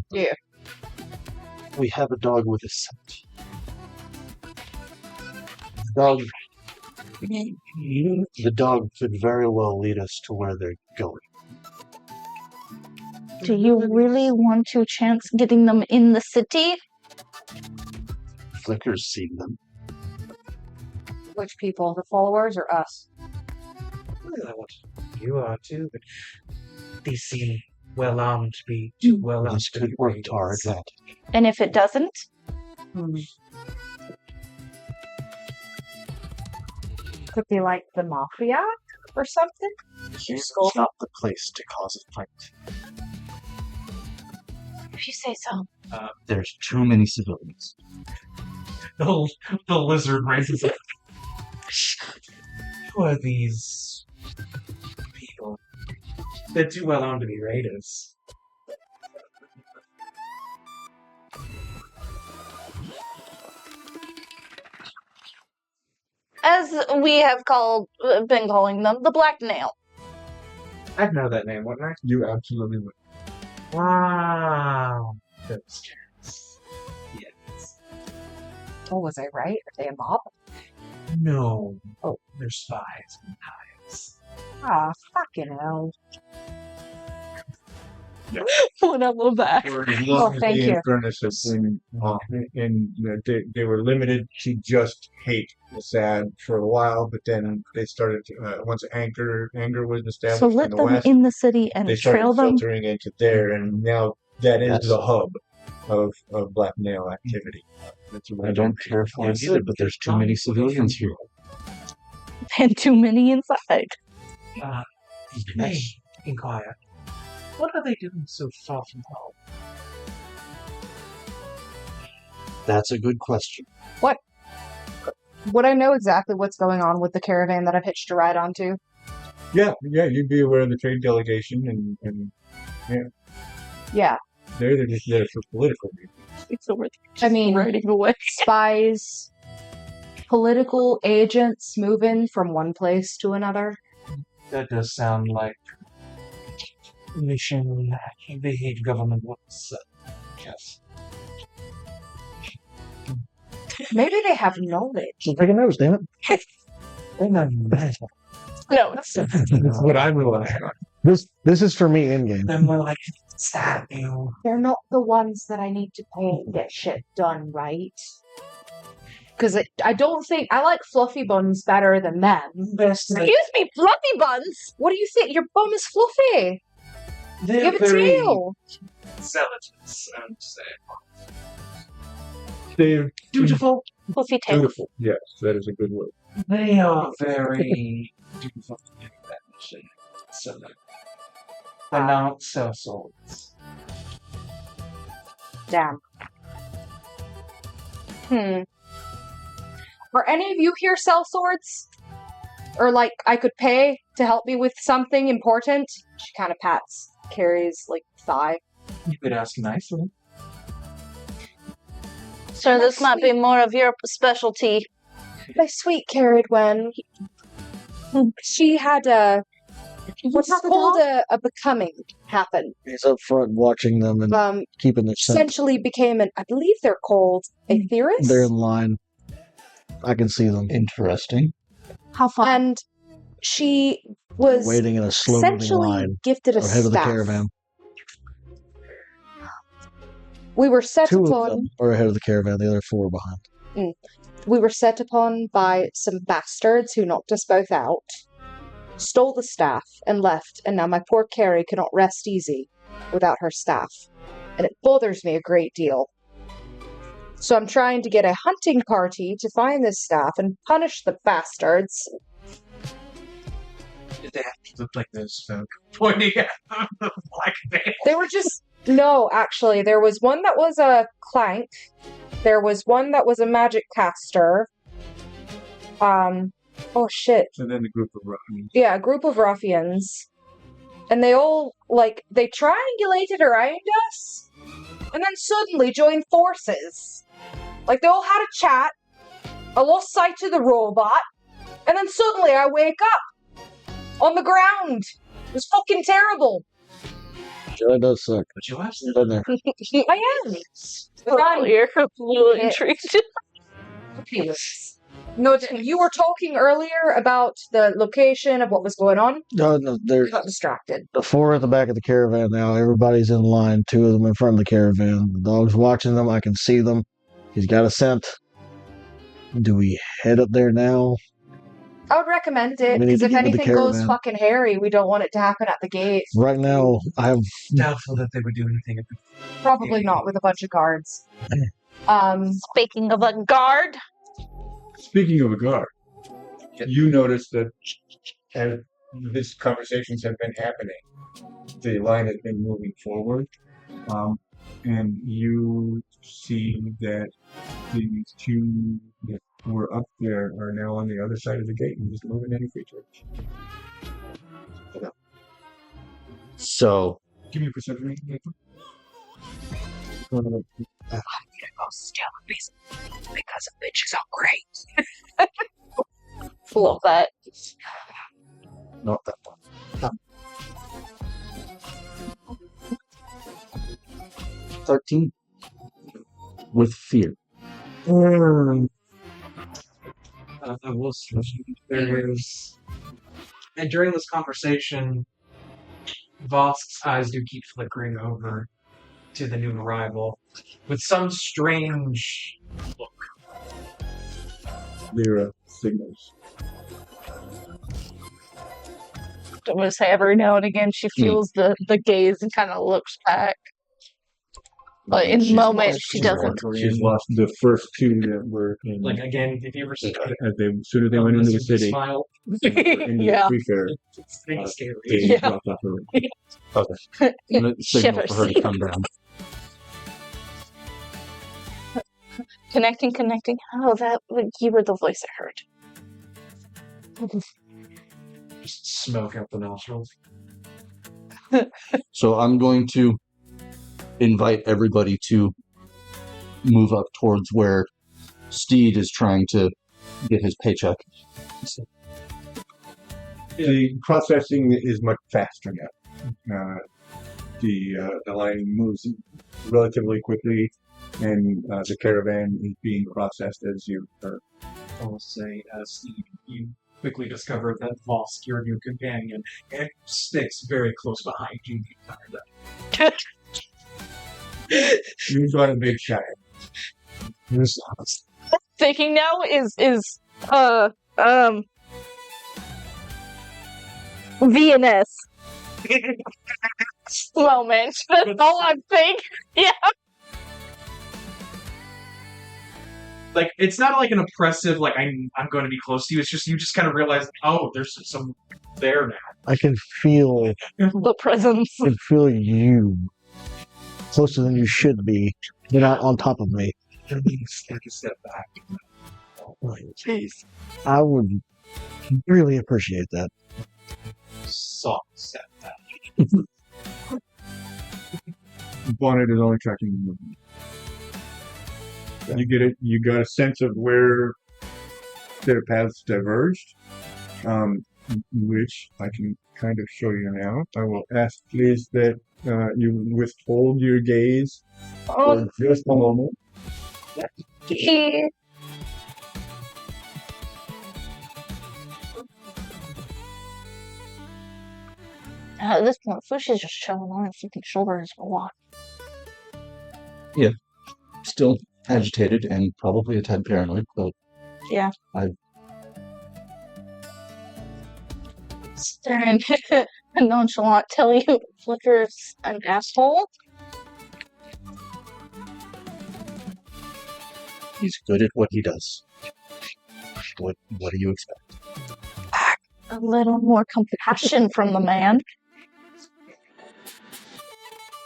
We have a dog with a scent. The dog could very well lead us to where they're going. Do you really want to chance getting them in the city? Flicker's seen them. Which people? The followers or us? You are too, but they seem well armed to be too well armed. This could work to our advantage. And if it doesn't? Could be like the mafia or something? Here's not the place to cause a fight. If you say so. There's too many civilians. The lizard raises up. Who are these people? They're too well armed to be raiders. as we have been calling them, the Black Nail. I'd know that name, wouldn't I? You absolutely would. Wow. Those cats. Yes. Oh, was I right? Are they a mob? No. Oh, they're spies and knives. Ah, fucking hell. What I love that. For as Oh, long as thank the you. Infernus have been, and they were limited to just hate Assad for a while, but then they started to, once anger was established So in let the them West, in the city and they started trail them. filtering into there, and now that is Yes. the hub of black nail activity. That's I don't care for it either, but there's too many civilians here. And too many inside. Hey, inquire. What are they doing so far from home? That's a good question. Would I know exactly what's going on with the caravan that I've hitched a ride onto? Yeah, you'd be aware of the trade delegation, and Yeah. they're just there for political reasons. So we're I mean, riding away. spies, political agents moving from one place to another. That does sound like mission they hate government works. Yes. Maybe they have knowledge. Just take a nose, damn it. They're not bad. No, it's That's what I'm relying on. This is for me in game. Then we're like, stab you. They're not the ones that I need to pay to get shit done, right? Because I don't think I like fluffy buns better than them. Best thing. excuse me, fluffy buns. What do you think? Your bum is fluffy. You They're have a very tail. zealous, I would say. They're Dutiful. Fluffy tail. beautiful. Yes, that is a good word. They are very dutiful to do that mission. So they're not sellswords. Damn. Are any of you here sell swords? Or like I could pay to help me with something important? She kind of pats Carrie's like thigh. You could ask nicely. So this might be more of your specialty. My sweet Carridwen. She had a what's called a becoming happen. He's up front watching them and keeping their scent. Essentially became an I believe they're called aetherists. They're in line. I can see them Interesting. How fun. And she was waiting in a slow moving essentially line gifted a ahead of the staff. caravan. We were set Two of upon them are ahead of the caravan. The other four are behind. we were set upon by some bastards who knocked us both out, stole the staff, and left, and now my poor Carrie cannot rest easy without her staff. And it bothers me a great deal. So I'm trying to get a hunting party to find this staff and punish the bastards. They have to look like those folk pointing at the black veil. They were just... No, actually, there was one that was a clank. There was one that was a magic caster. Oh shit. And then the group of ruffians. Yeah, a group of ruffians. And they all, like, they triangulated around us, and then suddenly joined forces. Like, they all had a chat, I lost sight of the robot, and then suddenly I wake up on the ground. It was fucking terrible. That does suck. But you have You've been there. I am. Oh, you're a little intrigued. No, you were talking earlier about the location of what was going on. No, they're I got distracted. the four at the back of the caravan now. Everybody's in line. Two of them in front of the caravan. The dog's watching them. I can see them. He's got a scent. Do we head up there now? I would recommend it, We need because to if get with the anything goes caravan. fucking hairy, we don't want it to happen at the gate. Right now, I have doubtful that they would do anything at the Probably not with a bunch of guards. Speaking of a guard, Speaking of a guard, you notice that as these conversations have been happening, the line has been moving forward, and you see that these two that were up there are now on the other side of the gate and just moving any creature. So, Give me a perception. Go steal a piece because a bitch is all great. Love that. Not that one. 13. With fear. There's, and during this conversation, Vosk's eyes do keep flickering over to the new arrival with some strange look. Lyra signals. I'm going to say every now and again she feels the gaze and kind of looks back. But in the moment, she doesn't. She's lost the first two that were in. Like, again, if you ever see As soon as they went into the city, smile, into Yeah. the Free Fair, it's pretty scary. they Yeah. dropped off her. Okay. I'm gonna signal for her to come down. Connecting. Oh, you were the voice I heard. Just smoke out the nostrils. So I'm going to invite everybody to move up towards where Steed is trying to get his paycheck. The processing is much faster now. The line moves relatively quickly, and the caravan is being processed as you heard. I'll say, Steve, you quickly discovered that Vosk, your new companion, and sticks very close behind you the entire day. You've got a big shot. Thinking now is VNS moment. That's all I'm thinking. Yeah. Like, it's not like an oppressive, like, I'm going to be close to you. It's just, you just kind of realize, oh, there's some there now. I can feel The presence. you closer than you should be. You're not on top of me. Take a step back. Jeez. I would really appreciate that. Soft step back. Bonnet is only tracking the movement. You get it. You got a sense of where their paths diverged, which I can kind of show you now. I will ask, please, that you withhold your gaze for just a moment. Yeah. At this point, Fush is just showing on his fucking shoulders a lot. Still agitated and probably a tad paranoid, but Yeah. I've- Staring nonchalant, tell you Flicker's an asshole. he's good at what he does. What do you expect? A little more compassion from the man.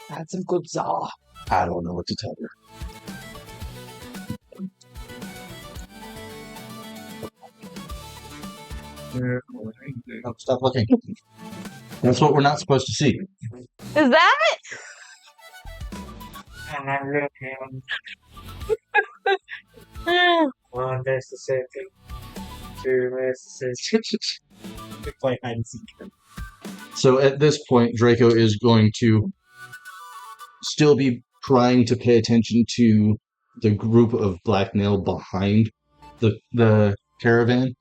Had some good zaw. I don't know what to tell you. Oh, stop looking. That's what we're not supposed to see. Is that it? One Mississippi, two Mississippi. We play hide and seek. So at this point, Draco is going to still be trying to pay attention to the group of black nail behind the caravan,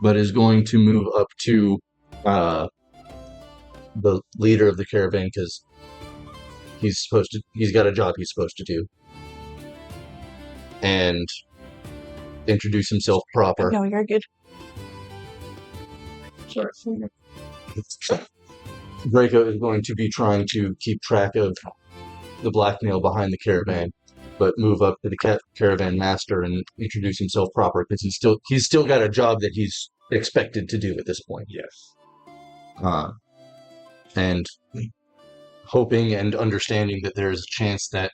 but is going to move up to the leader of the caravan because he's got a job he's supposed to do, and introduce himself proper. No, you're good. Draco is going to be trying to keep track of the black nail behind the caravan, but move up to the caravan master and introduce himself proper because he's still got a job that he's expected to do at this point. Yes. And hoping and understanding that there's a chance that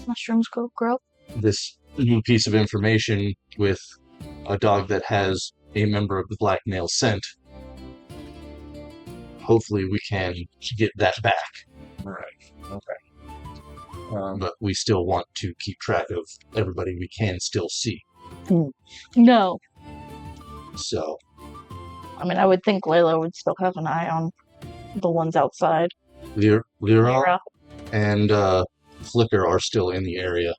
Mushrooms go grow. this new piece of information with a dog that has a member of the black nail scent, hopefully we can get that back. Right. Okay. But we still want to keep track of everybody we can still see. No. So I mean, I would think Layla would still have an eye on the ones outside. Lira Lyra. and Flicker are still in the area.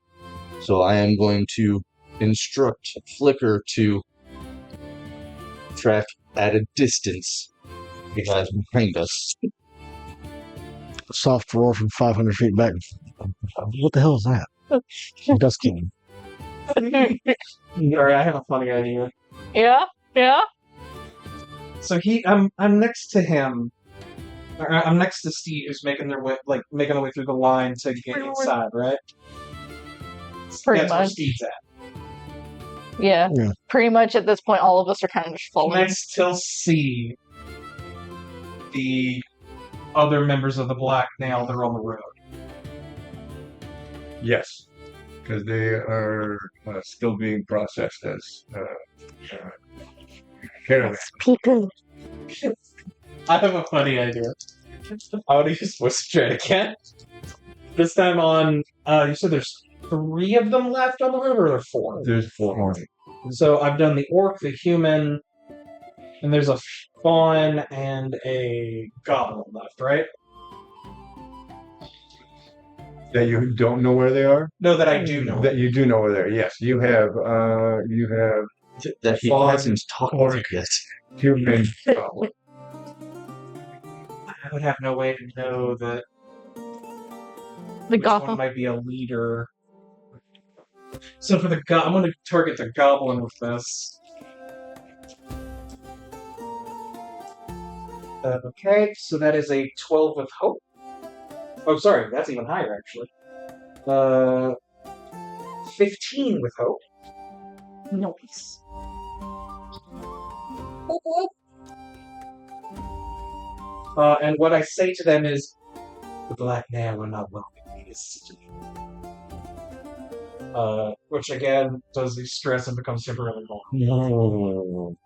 So I am going to instruct Flicker to track at a distance the guys behind us. A soft roar from 500 feet back. What the hell is that? Dust King. Sorry, I have a funny idea. Yeah, yeah. So I'm next to him. Or I'm next to Steve, who's making their way through the line to get inside, right? Pretty That's where much. Steve's at. Yeah. Yeah. Pretty much at this point, all of us are kind of just Can I following. still see the other members of the Black Nail that are on the road? Yes, because they are still being processed as caravan. People. I have a funny idea. I want to use Whisper again. This time on, you said there's 3 of them left on the road, or are there 4? There's 4. So I've done the orc, the human, and there's a fawn and a goblin left, right? That you don't know where they are? No, that I do know. That you do know where they are. Yes, you have That he Fawn, hasn't talked orc. to yet. human goblin. I would have no way to know that The which one Gotham. might be a leader. So for the I'm going to target the goblin with this. Okay, so that is a 12 with hope. Oh, sorry, that's even higher actually. 15 with hope. Nice. And what I say to them is, the Black Nail are not welcome in this city. Which again does the stress and becomes temporarily vulnerable.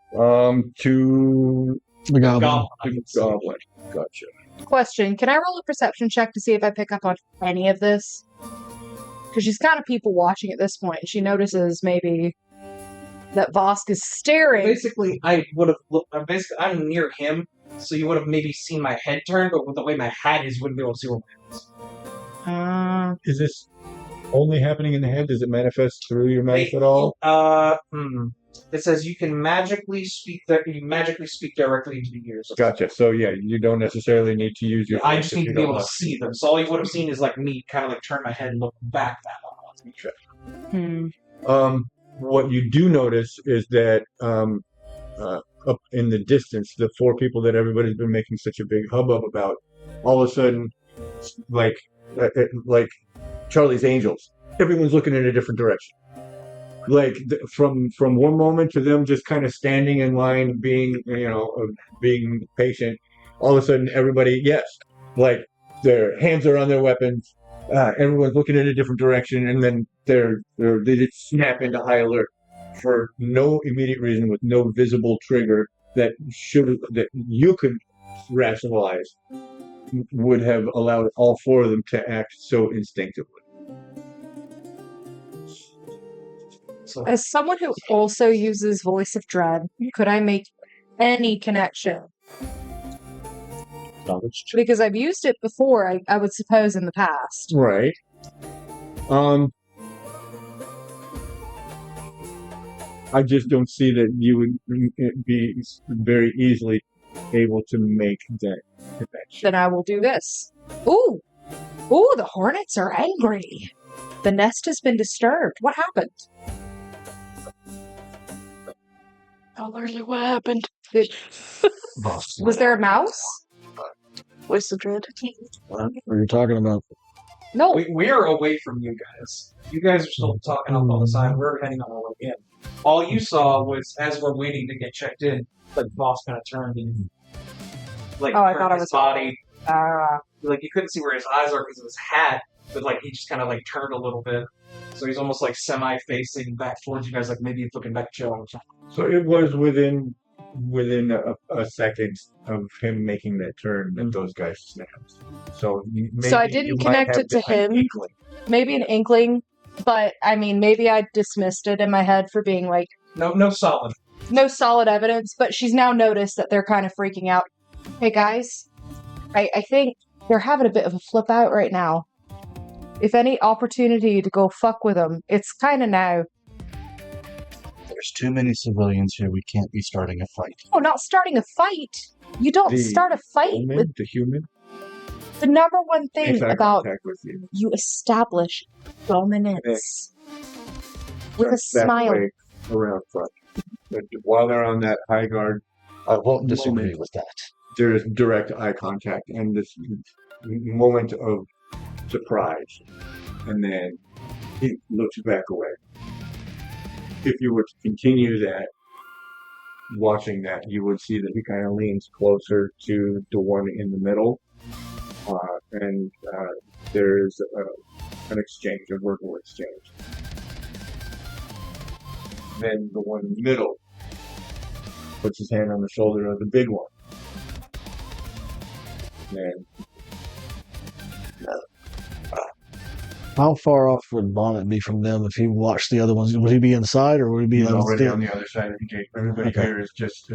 To The goblin. Goblin. goblin. Gotcha. Question: can I roll a perception check to see if I pick up on any of this? Because she's kind of people watching at this point. She notices maybe that Vosk is staring. Basically, I would have looked. I'm near him, so you would have maybe seen my head turn, but with the way my hat is, you wouldn't be able to see where my head is. Is this only happening in the head? Does it manifest through your mouth at all? It says you can magically speak directly into the ears. of Gotcha. So yeah, you don't necessarily need to use your. I voice just if need you to be don't able to want see them. So all you would have seen is like me kind of like turn my head and look back that way. What you do notice is that up in the distance, the 4 people that everybody's been making such a big hubbub about, all of a sudden, like Charlie's Angels, everyone's looking in a different direction. Like from one moment to them just kind of standing in line, being patient. All of a sudden, everybody, yes, like their hands are on their weapons. Everyone's looking in a different direction, and then they just snap into high alert for no immediate reason, with no visible trigger that you could rationalize would have allowed all 4 of them to act so instinctively. So As someone who also uses Voice of Dread, could I make any connection? Because I've used it before, I would suppose, in the past. Right. I just don't see that you would be very easily able to make that connection. Then I will do this. Ooh! Ooh, the hornets are angry. The nest has been disturbed. What happened? Oh, literally, what happened? Was there a mouse? What's the dread? What are you talking about? No. we're away from you guys. You guys are still talking up on the side. We're heading on our way in. All you saw was, as we're waiting to get checked in, like Boss kind of turned and like Oh, I turned thought it his was- body. Like you couldn't see where his eyes are because of his hat, but like he just kind of like turned a little bit. So he's almost like semi-facing back towards you guys, like maybe he's looking back chill or something. So it was within a second of him making that turn that those guys snapped. So maybe So I didn't you might connect have it to an him. inkling. Maybe an inkling, but I mean, maybe I dismissed it in my head for being like, No solid. no solid evidence, but she's now noticed that they're kind of freaking out. Hey guys, I think they're having a bit of a flip out right now. If any opportunity to go fuck with them, it's kind of now. There's too many civilians here. We can't be starting a fight. Oh, not starting a fight. You don't start a fight with the human. the number one thing Makes eye about contact with you. you establish dominance with a That smile. way around front. But while they're on that high guard, I won't disagree Moment. with that. there is direct eye contact and this moment of surprise, and then he looks back away. If you were to continue that, watching that, you would see that he kind of leans closer to the one in the middle, and there's an exchange, a verbal exchange. Then the one in the middle puts his hand on the shoulder of the big one. And How far off would Bonnet be from them if he watched the other ones? Would he be inside or would he be he's already on the the other side of the gate. Everybody Okay. here is just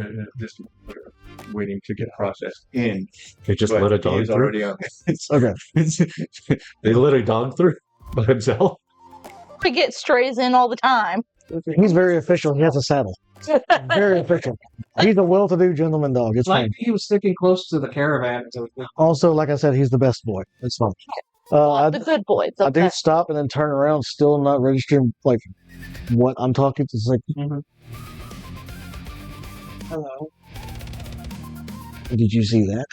waiting to get processed in. They just But let a he dog is through. already on. Okay. They let a dog through by himself. We get strays in all the time. He's very official. He has a saddle. Very official. He's a well-to-do gentleman dog. It's Like fine. he was sticking close to the caravan. Also, like I said, he's the best boy. It's fine. The good boys. I do Okay. stop and then turn around, still not registering like what I'm talking to. It's like, Hello. did you see that?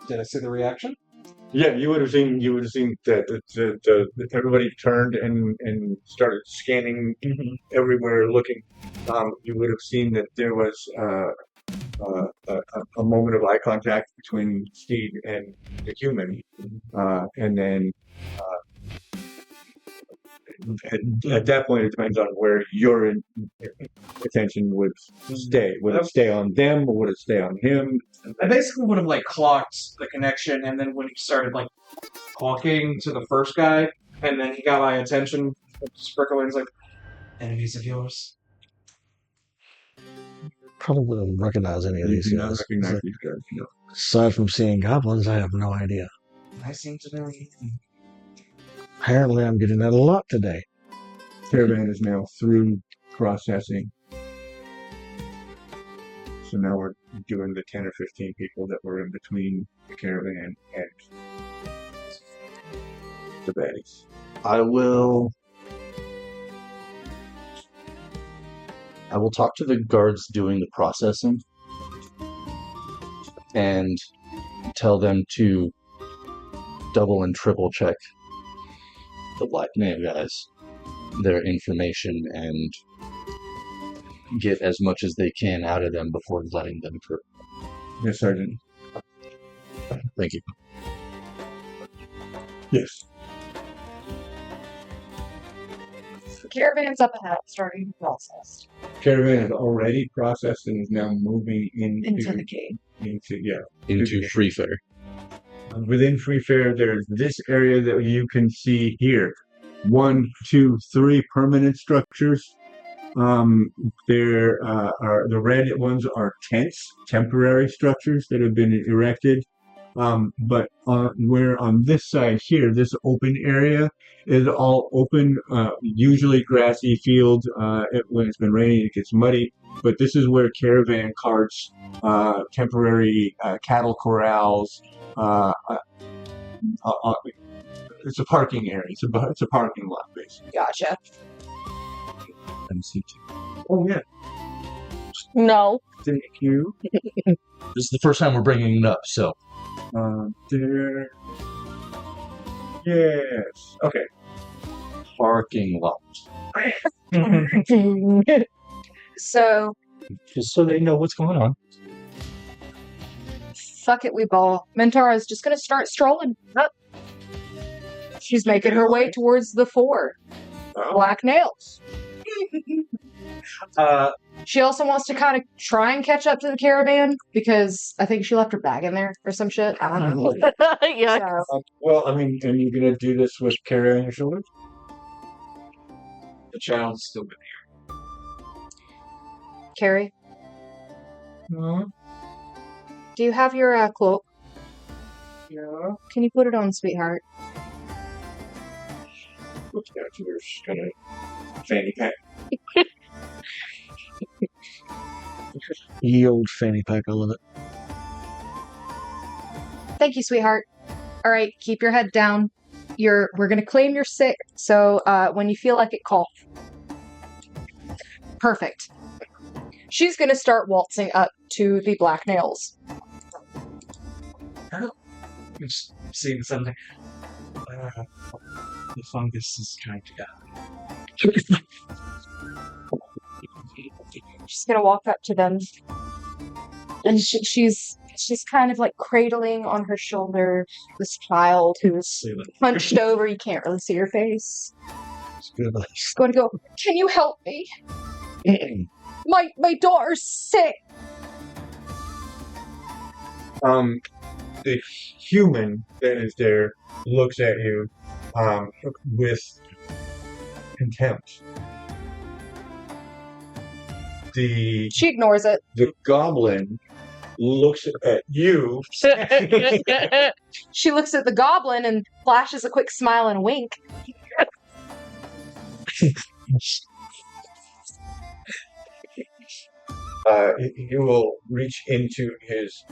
Did I see the reaction? Yeah, you would have seen that everybody turned and started scanning everywhere, looking. You would have seen that there was a moment of eye contact between Steve and the human, and then at that point, it depends on where your attention would stay. Would it stay on them, or would it stay on him? I basically would have like clocked the connection, and then when he started like talking to the first guy, and then he got my attention, Sprickleing's like, "Enemies of yours." Probably wouldn't recognize any of You these do not guys. recognize these guys. No. Aside from seeing goblins, I have no idea. I seem to know you. Apparently, I'm getting that a lot today. Caravan is now through processing. So now we're doing the 10 or 15 people that were in between the caravan and the baddies. I will talk to the guards doing the processing and tell them to double and triple check the Black Nail guys, their information, and get as much as they can out of them before letting them through. Yes, Sergeant. Thank you. Yes. The caravan's up ahead, starting to process Caravan is already processed and is now moving into the gate. Into Free Fair. Within Free Fair, there's this area that you can see here. 1, 2, 3 permanent structures. There are the red ones are tents, temporary structures that have been erected. But where on this side here, this open area is all open, usually grassy fields. When it's been raining, it gets muddy. But this is where caravan carts, temporary cattle corrals. It's a parking area. It's a parking lot, basically. Gotcha. Oh yeah, No. thank you. This is the first time we're bringing it up, so There. Yes. Okay. parking lot. So, Just so they know what's going on. fuck it, we ball. Mentara's just gonna start strolling up. She's making her way towards the 4 black nails. She also wants to kind of try and catch up to the caravan because I think she left her bag in there or some shit. I don't know. Yeah. So, Well, I mean, are you gonna do this with carry on your shoulders? The child's still with Carrie, Hmm? do you have your cloak? Yeah. Can you put it on, sweetheart? Looks at you, just kind of fanny pack. Ye old fanny pack, I love it. Thank you, sweetheart. All right, keep your head down. We're gonna claim you're sick, so when you feel like it, call. Perfect. She's gonna start waltzing up to the black nails. I'm just seeing something. The fungus is trying to die. She's gonna walk up to them, and she's kind of like cradling on her shoulder this child who's hunched over. You can't really see her face. It's good. She's going to go, "Can you help me? My daughter's sick." The human that is there looks at you with contempt. She ignores it. The goblin looks at you. She looks at the goblin and flashes a quick smile and a wink. He will reach into his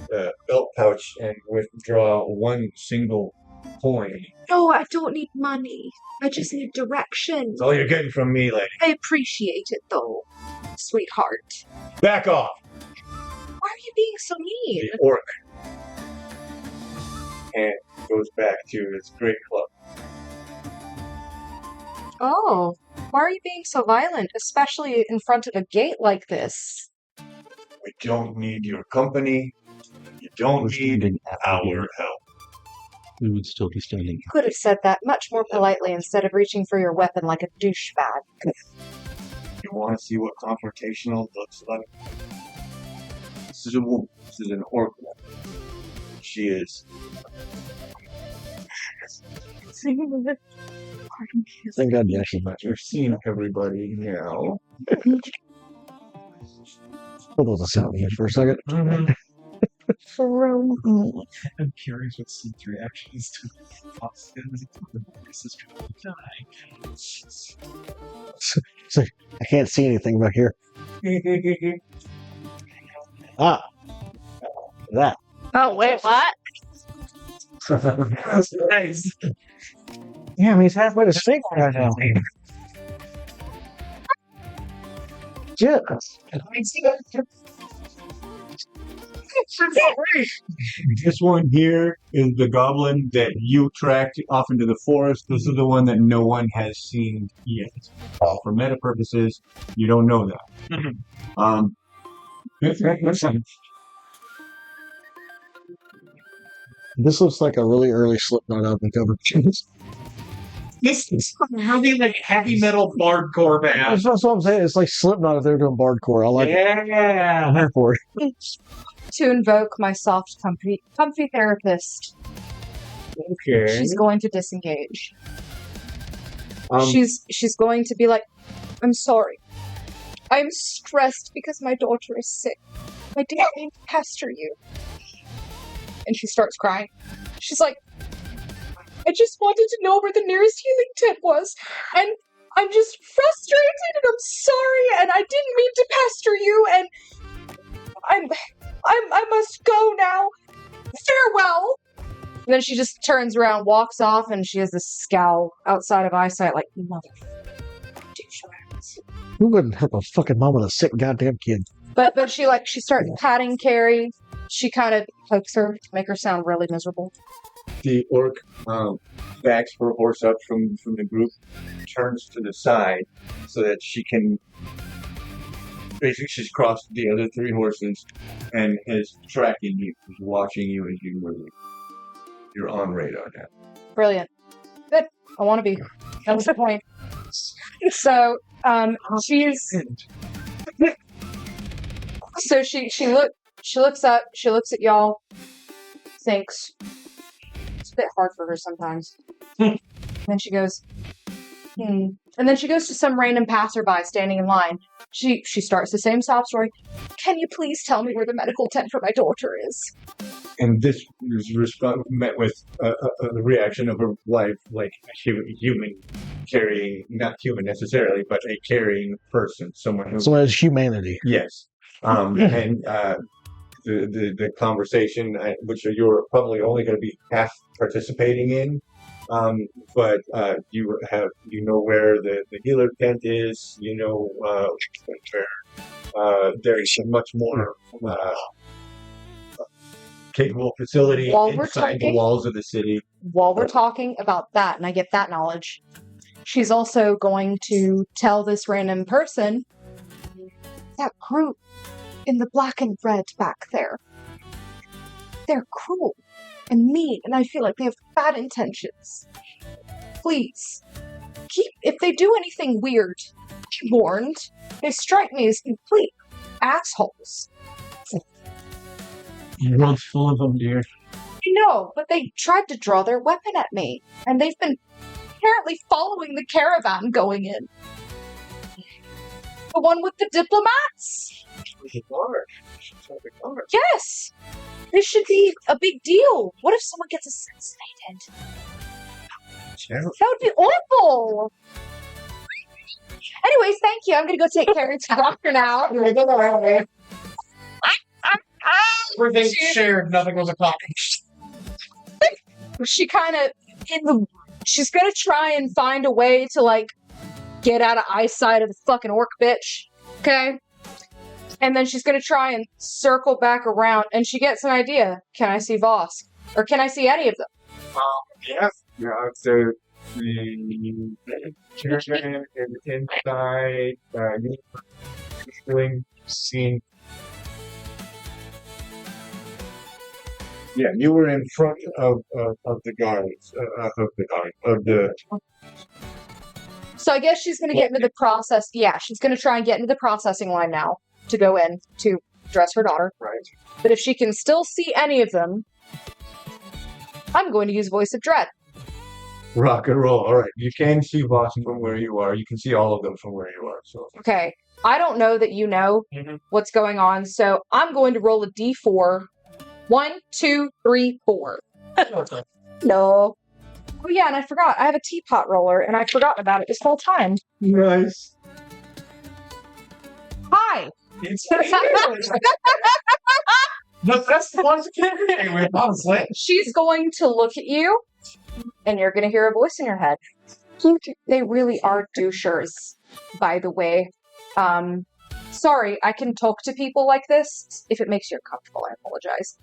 belt pouch and withdraw one single coin. No, I don't need money. I just need direction. That's all you're getting from me, lady. I appreciate it, though, sweetheart. Back off! Why are you being so mean? The orc. And goes back to his great club. Oh, why are you being so violent, especially in front of a gate like this? We don't need your company. You don't need our help. We would still be standing. You could have said that much more politely instead of reaching for your weapon like a douchebag. You want to see what confrontational looks like? This is a woman. This is an orc woman. She is. Thank God you actually met. You've seen everybody now. Hold on a second here for a second. I'm curious what Seed's reaction is to Fox and the voice is trying to die. So, I can't see anything back here. Ah, that. Oh, wait, what? That's nice. Yeah, I mean, he's halfway to sleep right now. Yeah. This one here is the goblin that you tracked off into the forest. This is the one that no one has seen yet. For meta purposes, you don't know that. This looks like a really early Slipknot album cover. This is really like heavy metal bardcore band. That's what I'm saying. It's like Slipknot if they're doing bardcore. I like it. Yeah. I'm here for it. To invoke my soft, comfy therapist, Okay. she's going to disengage. Um, She's going to be like, "I'm sorry. I'm stressed because my daughter is sick. I didn't mean to pester you." And she starts crying. She's like, "I just wanted to know where the nearest healing tent was, and I'm just frustrated, and I'm sorry, and I didn't mean to pester you, and I must go now. Farewell." And then she just turns around, walks off, and she has this scowl outside of eyesight, like, "Mother douchebags." Who wouldn't help a fucking mom with a sick goddamn kid? But she starts patting Carrie. She kind of pokes her to make her sound really miserable. the orc backs her horse up from the group, turns to the side so that she can. Basically, she's crossed the other three horses and is tracking you, is watching you as you move. You're on radar now. Brilliant. Good. I want to be. That was the point. So, she's. So she looks up. She looks at y'all. Thinks. It's a bit hard for her sometimes. Then she goes, And then she goes to some random passerby standing in line. She starts the same sob story. Can you please tell me where the medical tent for my daughter is? And this was met with a reaction of a wife, like a human carrying, not human necessarily, but a carrying person, someone who. Someone has humanity. Yes. And the conversation, which you're probably only going to be half participating in, but you know where the healer tent is. You know where there's a much more capable facility inside the walls of the city. While we're talking about that, and I get that knowledge, she's also going to tell this random person, that group in the black and red back there, they're cruel and mean, and I feel like they have bad intentions. Please, if they do anything weird, be warned. They strike me as complete assholes. The world's full of them, dear. No, but they tried to draw their weapon at me, and they've been apparently following the caravan going in. The one with the diplomats? Yes! This should be a big deal. What if someone gets assassinated? That would be awful! Anyways, thank you. I'm gonna go take care of the doctor now. Everything shared, nothing was accomplished. She kind of, she's gonna try and find a way to, like, get out of eyesight of the fucking orc bitch. Okay? And then she's gonna try and circle back around, and she gets an idea. Can I see Vosk? Or can I see any of them? Yeah. The caravan is inside. Scene. Yeah, you were in front of the guards. So I guess she's gonna get into the process. Yeah, she's gonna try and get into the processing line now to go in to dress her daughter. Right. But if she can still see any of them, I'm going to use Voice of Dread. Rock and roll. All right. You can see Vosk from where you are. You can see all of them from where you are. So. Okay. I don't know that you know what's going on, so I'm going to roll a d4. 1, 2, 3, 4. No. Oh yeah, and I forgot. I have a teapot roller, and I've forgotten about it this whole time. Nice. Hi! The best ones anyway, honestly. She's going to look at you, and you're going to hear a voice in your head. They really are douchers, by the way. Sorry, I can talk to people like this. If it makes you uncomfortable, I apologize.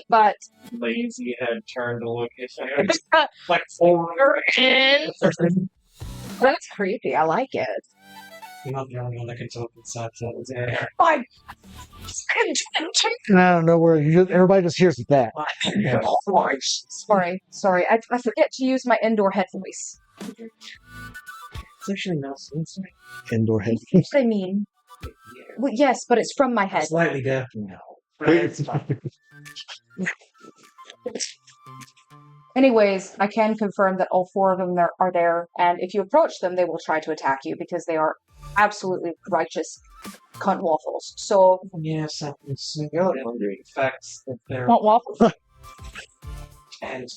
But Lazy head turned to look at you. Like forward. That's creepy. I like it. You're not the only one that can talk inside someone's head. Fine. And out of nowhere, everybody just hears that. Sorry. I forget to use my indoor head voice. It's actually not sensory. Indoor head. That's what I mean. Well, yes, but it's from my head. Slightly deaf now. Anyways, I can confirm that all 4 of them are there, and if you approach them, they will try to attack you because they are absolutely righteous cunt waffles. So yes, I can see the effects that they're cunt waffles. And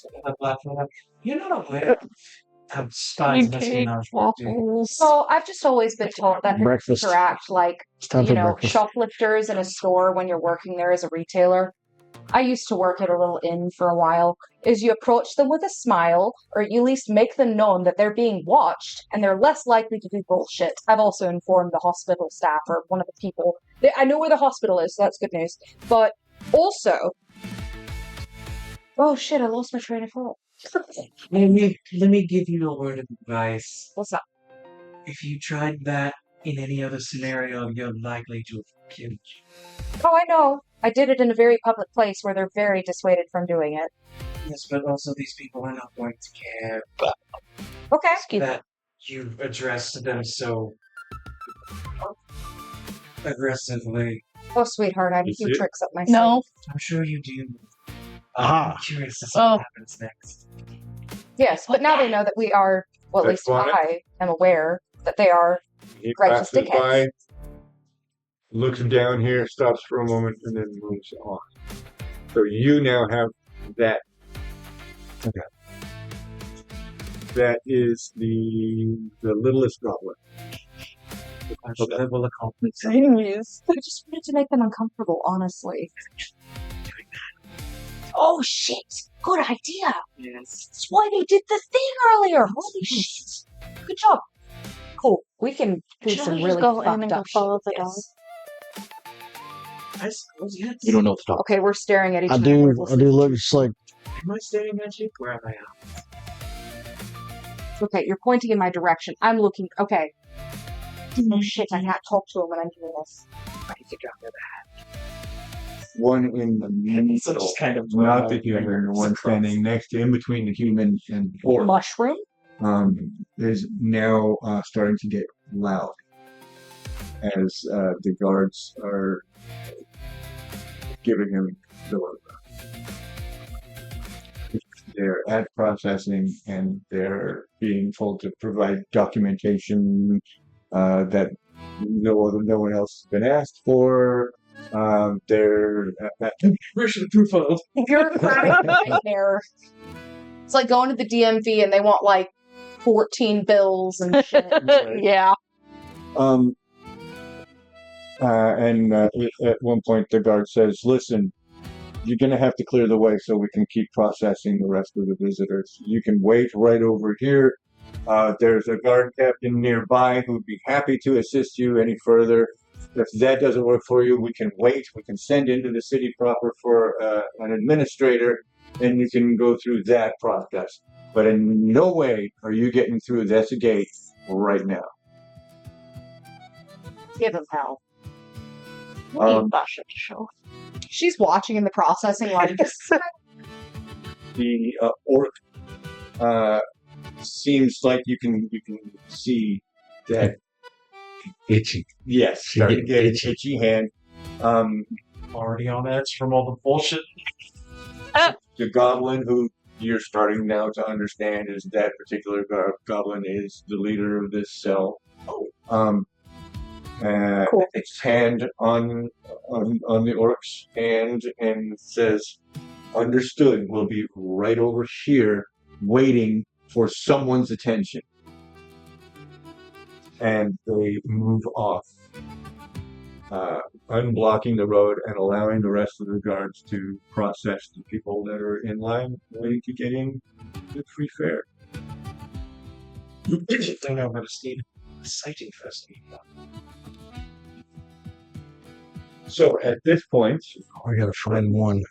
you're not aware of spies espionage. So I've just always been told that Breakfast. interact like breakfast. shoplifters in a store when you're working there as a retailer. I used to work at a little inn for a while. Is you approach them with a smile, or you at least make them known that they're being watched, and they're less likely to do bullshit. I've also informed the hospital staff or one of the people. I know where the hospital is, so that's good news. But also, oh shit! I lost my train of thought. Let me give you a word of advice. What's up? If you tried that in any other scenario, you're likely to have killed you. Oh, I know. I did it in a very public place where they're very dissuaded from doing it. Yes, but also these people are not going to care Okay. that you addressed them so aggressively. Oh, sweetheart, I have a few tricks up my sleeve. No. I'm sure you do. Aha. I'm curious to see what happens next. Yes, but now they know that we are Well, at That's least fine. I am aware that they are. He Righteous passes dickheads. by, looks down here, stops for a moment, and then moves on. So you now have that. Okay. That is the littlest goblin. Okay. Will accomplish. Anyways, I just wanted to make them uncomfortable, honestly. Oh shit! Good idea. Yes. That's why they did the thing earlier. Holy shit! Good job. Cool. We can do Should I some just really go in fucked and go up follow shit. the dog? Yes. I suppose, yes. You don't know what to talk. Okay, we're staring at each I other. do wordlessly. look just like, Am I staring at you? Where am I at? Okay, you're pointing in my direction. I'm looking. Okay. Oh shit! I can't talk to him when I'm doing this. I think I'm gonna One in the middle, So just kind of not the human, the one standing next to, in between the human and the orc, Mushroom? is now starting to get loud as the guards are giving him the word. They're at processing and they're being told to provide documentation that no one else has been asked for. They're Where should the proof of? You're a nightmare. It's like going to the DMV and they want like 14 bills and shit. Yeah. And at one point the guard says, "Listen, you're going to have to clear the way so we can keep processing the rest of the visitors. You can wait right over here. There's a guard captain nearby who'd be happy to assist you any further. If that doesn't work for you, we can wait. We can send into the city proper for an administrator, and you can go through that process. But in no way are you getting through this gate right now." Give him hell. Show. She's watching in the processing line. The orc seems like you can see that. Itchy. Yes, starting to get an itchy hand. Already on edge from all the bullshit. The goblin who you're starting now to understand is that particular goblin is the leader of this cell. Cool. Its hand on the orc's hand and says, "Understood. We'll be right over here waiting for someone's attention." And they move off, unblocking the road and allowing the rest of the guards to process the people that are in line waiting to get in the free fare. They know how to steal sighting festival. So at this point, I gotta find one.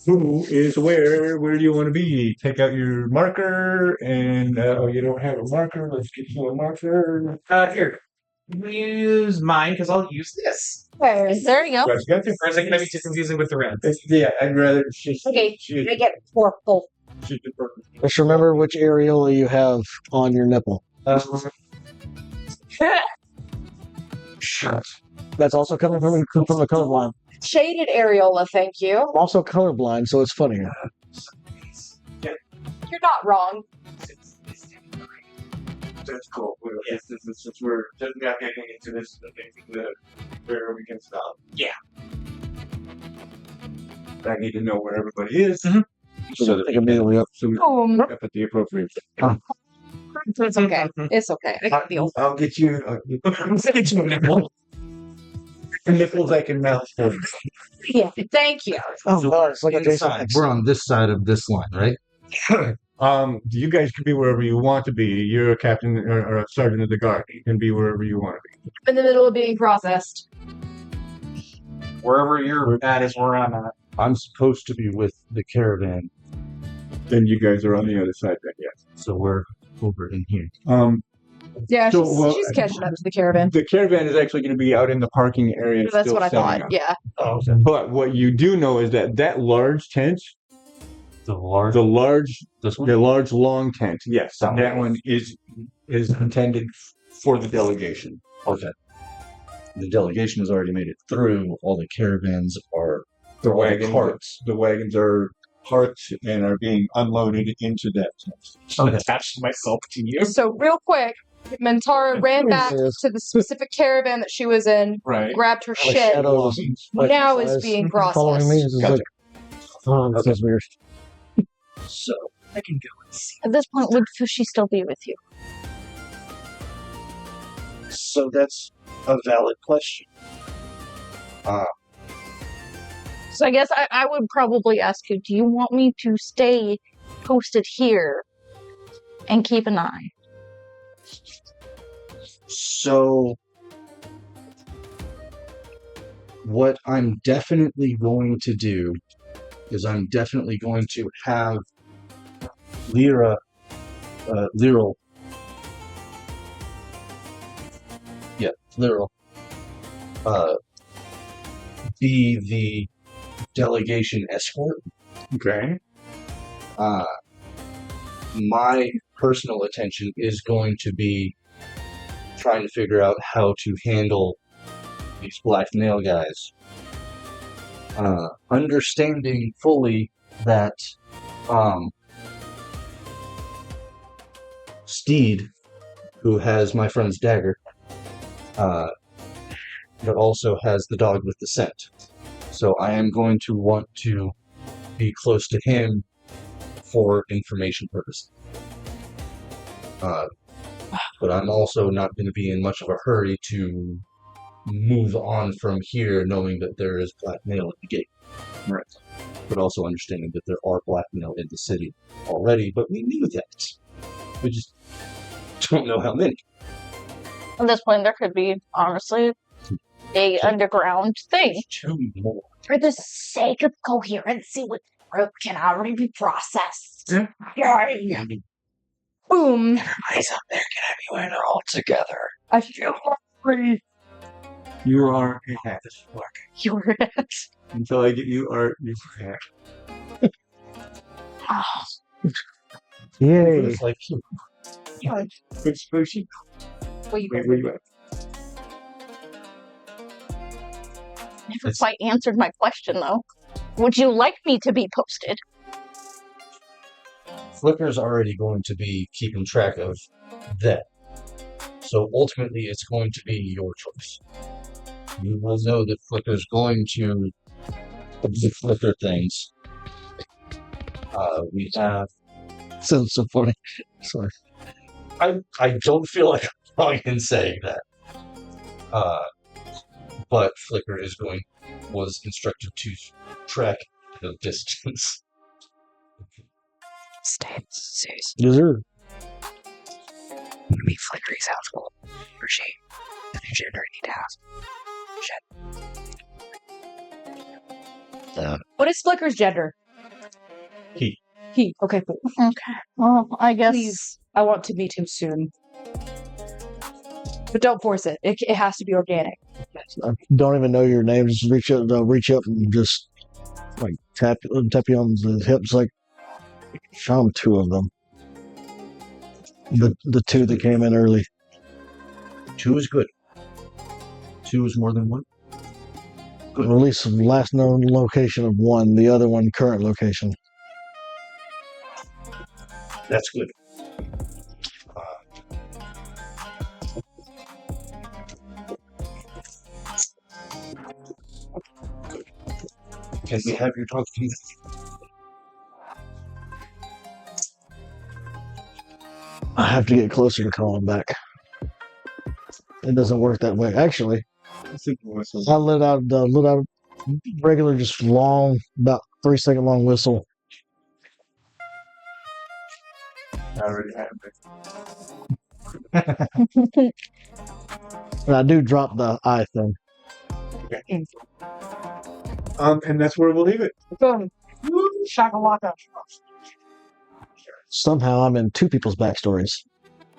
who is where? Where do you want to be? Take out your marker, and you don't have a marker. Let's get you a marker. Here. Use mine because I'll use this. There you go. Right, got this? Or is it going to be too confusing with the red? Yeah, I'd rather she's Okay, she's, I get purple. she's the person. Just remember which areola you have on your nipple. That's also coming from the colorblind. Shaded areola, thank you. I'm also colorblind, so it's funnier. You're not wrong. That's cool. We're just not getting into this. Where we can stop. Yeah. I need to know where everybody is, So pick immediately up. so we up at the appropriate. It's okay. It's okay. I can deal. I'll get you. I'll get you a nipple. Nipples I can mouth for. Yeah. Thank you. Oh, it's like a Jason Inside. X. We're on this side of this line, right? You guys can be wherever you want to be. You're a captain or a sergeant of the guard. You can be wherever you want to be. In the middle of being processed. Wherever you're at is where I'm at. I'm supposed to be with the caravan, Then you guys are on the other side. Then yes. so we're over in here. Yeah, So, she's catching up to the caravan. The caravan is actually going to be out in the parking area. That's still what I setting thought. up. Yeah. Oh, But what you do know is that large tent, The large. the large This one. The large long tent, yes, Oh. that one is intended for the delegation. Okay. The delegation has already made it through. All the caravans are The all the wagons, carts. the wagons are parked and are being unloaded into that tent. I'll attach myself to you. So real quick, Mentara ran back to the specific caravan that she was in, Right. grabbed her My shit. shadow is Now is eyes being following me. processed. This is like, oh, this is weird. So I can go and see. At this point, would she still be with you? So that's a valid question. So I guess I would probably ask you, do you want me to stay posted here and keep an eye? So what I'm definitely going to do is I'm definitely going to have Lyra, Lyral, be the delegation escort. Okay. My personal attention is going to be trying to figure out how to handle these black male guys. Understanding fully that Steed, who has my friend's dagger, but also has the dog with the scent. So I am going to want to be close to him for information purposes. But I'm also not going to be in much of a hurry to move on from here knowing that there is blackmail at the gate. Right. But also understanding that there are blackmail in the city already, but we knew that. We just don't know how many. At this point, there could be, honestly, a underground thing. Two more. For the sake of coherency with the group can already be processed. Yeah. Yay! Boom. Everybody's up there. Get everywhere. They're all together. I feel free. You are a hat. You're it. Until I get you are you a hat. Yay. It's like, Good spooky. Where you Where you at? Never quite answered my question, though. Would you like me to be posted? Flicker's already going to be keeping track of that. So ultimately, it's going to be your choice. You will know that Flicker's going to do Flicker things. We have. Sounds so funny. Sorry. I don't feel like I'm wrong in saying that. But Flicker was instructed to track the distance. Stay serious. Yes, sir. Maybe Flickery's household. Or she. The gender need to ask. Shit. What is Flicker's gender? He. He. Okay, cool. Okay. Well, I guess. Please, I want to meet him soon. But don't force it. It has to be organic. I don't even know your name. Just reach up and just like tap you on the hips. Like, found two of them. The two that came in early. 2 is good. 2 is more than 1. Good. Release the last known location of one. The other one current location. That's good. Can we have your dog do that? I have to get closer to call him back. It doesn't work that way. Actually, I let out regular, just long, about 3-second long whistle. I already have it. And I do drop the eye thing. Okay. And that's where we'll leave it. Boom. Shakalaka. Somehow I'm in two people's backstories.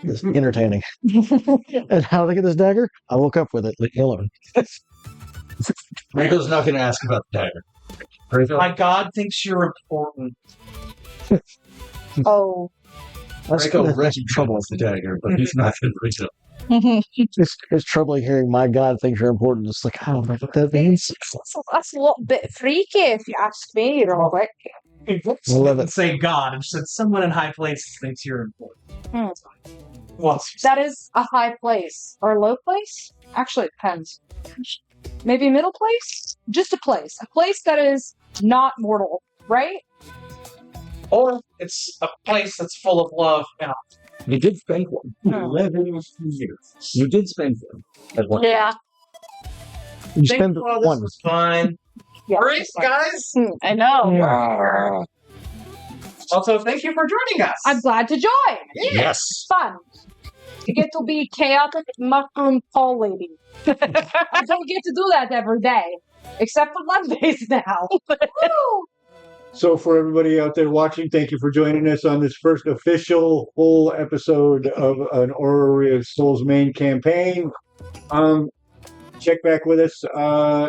It's entertaining. And how did I get this dagger? I woke up with it. Leave me alone. Rico's not going to ask about the dagger. Rico? My God thinks you're important. Oh. Rico That's wrecked trouble with the dagger, but he's not going to reach up. it's troubling hearing my God thinks you're important. It's like, I don't know what that means. That's a little bit freaky if you ask me real quick. He didn't say God. It said someone in high places thinks you're important. Hmm. Well, That is a high place. Or a low place? Actually, it depends. Maybe middle place? Just a place. A place that is not mortal, right? or it's a place that's full of love and You did spend one. 11 years. You did spend one. At one. Yeah, You Think, spend well, this one. was fine. Yeah. All right, guys. I know. Also, thank you for joining us. I'm glad to join. Yes. Fun. You get to be chaotic mushroom tall lady. I don't get to do that every day. Except for Mondays now. Woo! So for everybody out there watching, thank you for joining us on this first official full episode of an Orrery of Souls main campaign. Check back with us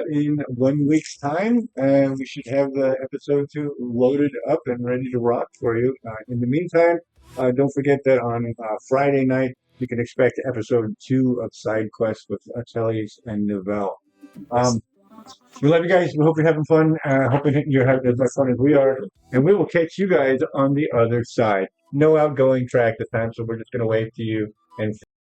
in 1 week's time, and we should have the episode 2 loaded up and ready to rock for you. In the meantime, don't forget that on Friday night, you can expect episode 2 of Side Quest with Achilles and Novell. We love you guys. We hope you're having fun. Hoping you're having as much fun as we are. And we will catch you guys on the other side. No outgoing track this time, so we're just going to wave to you and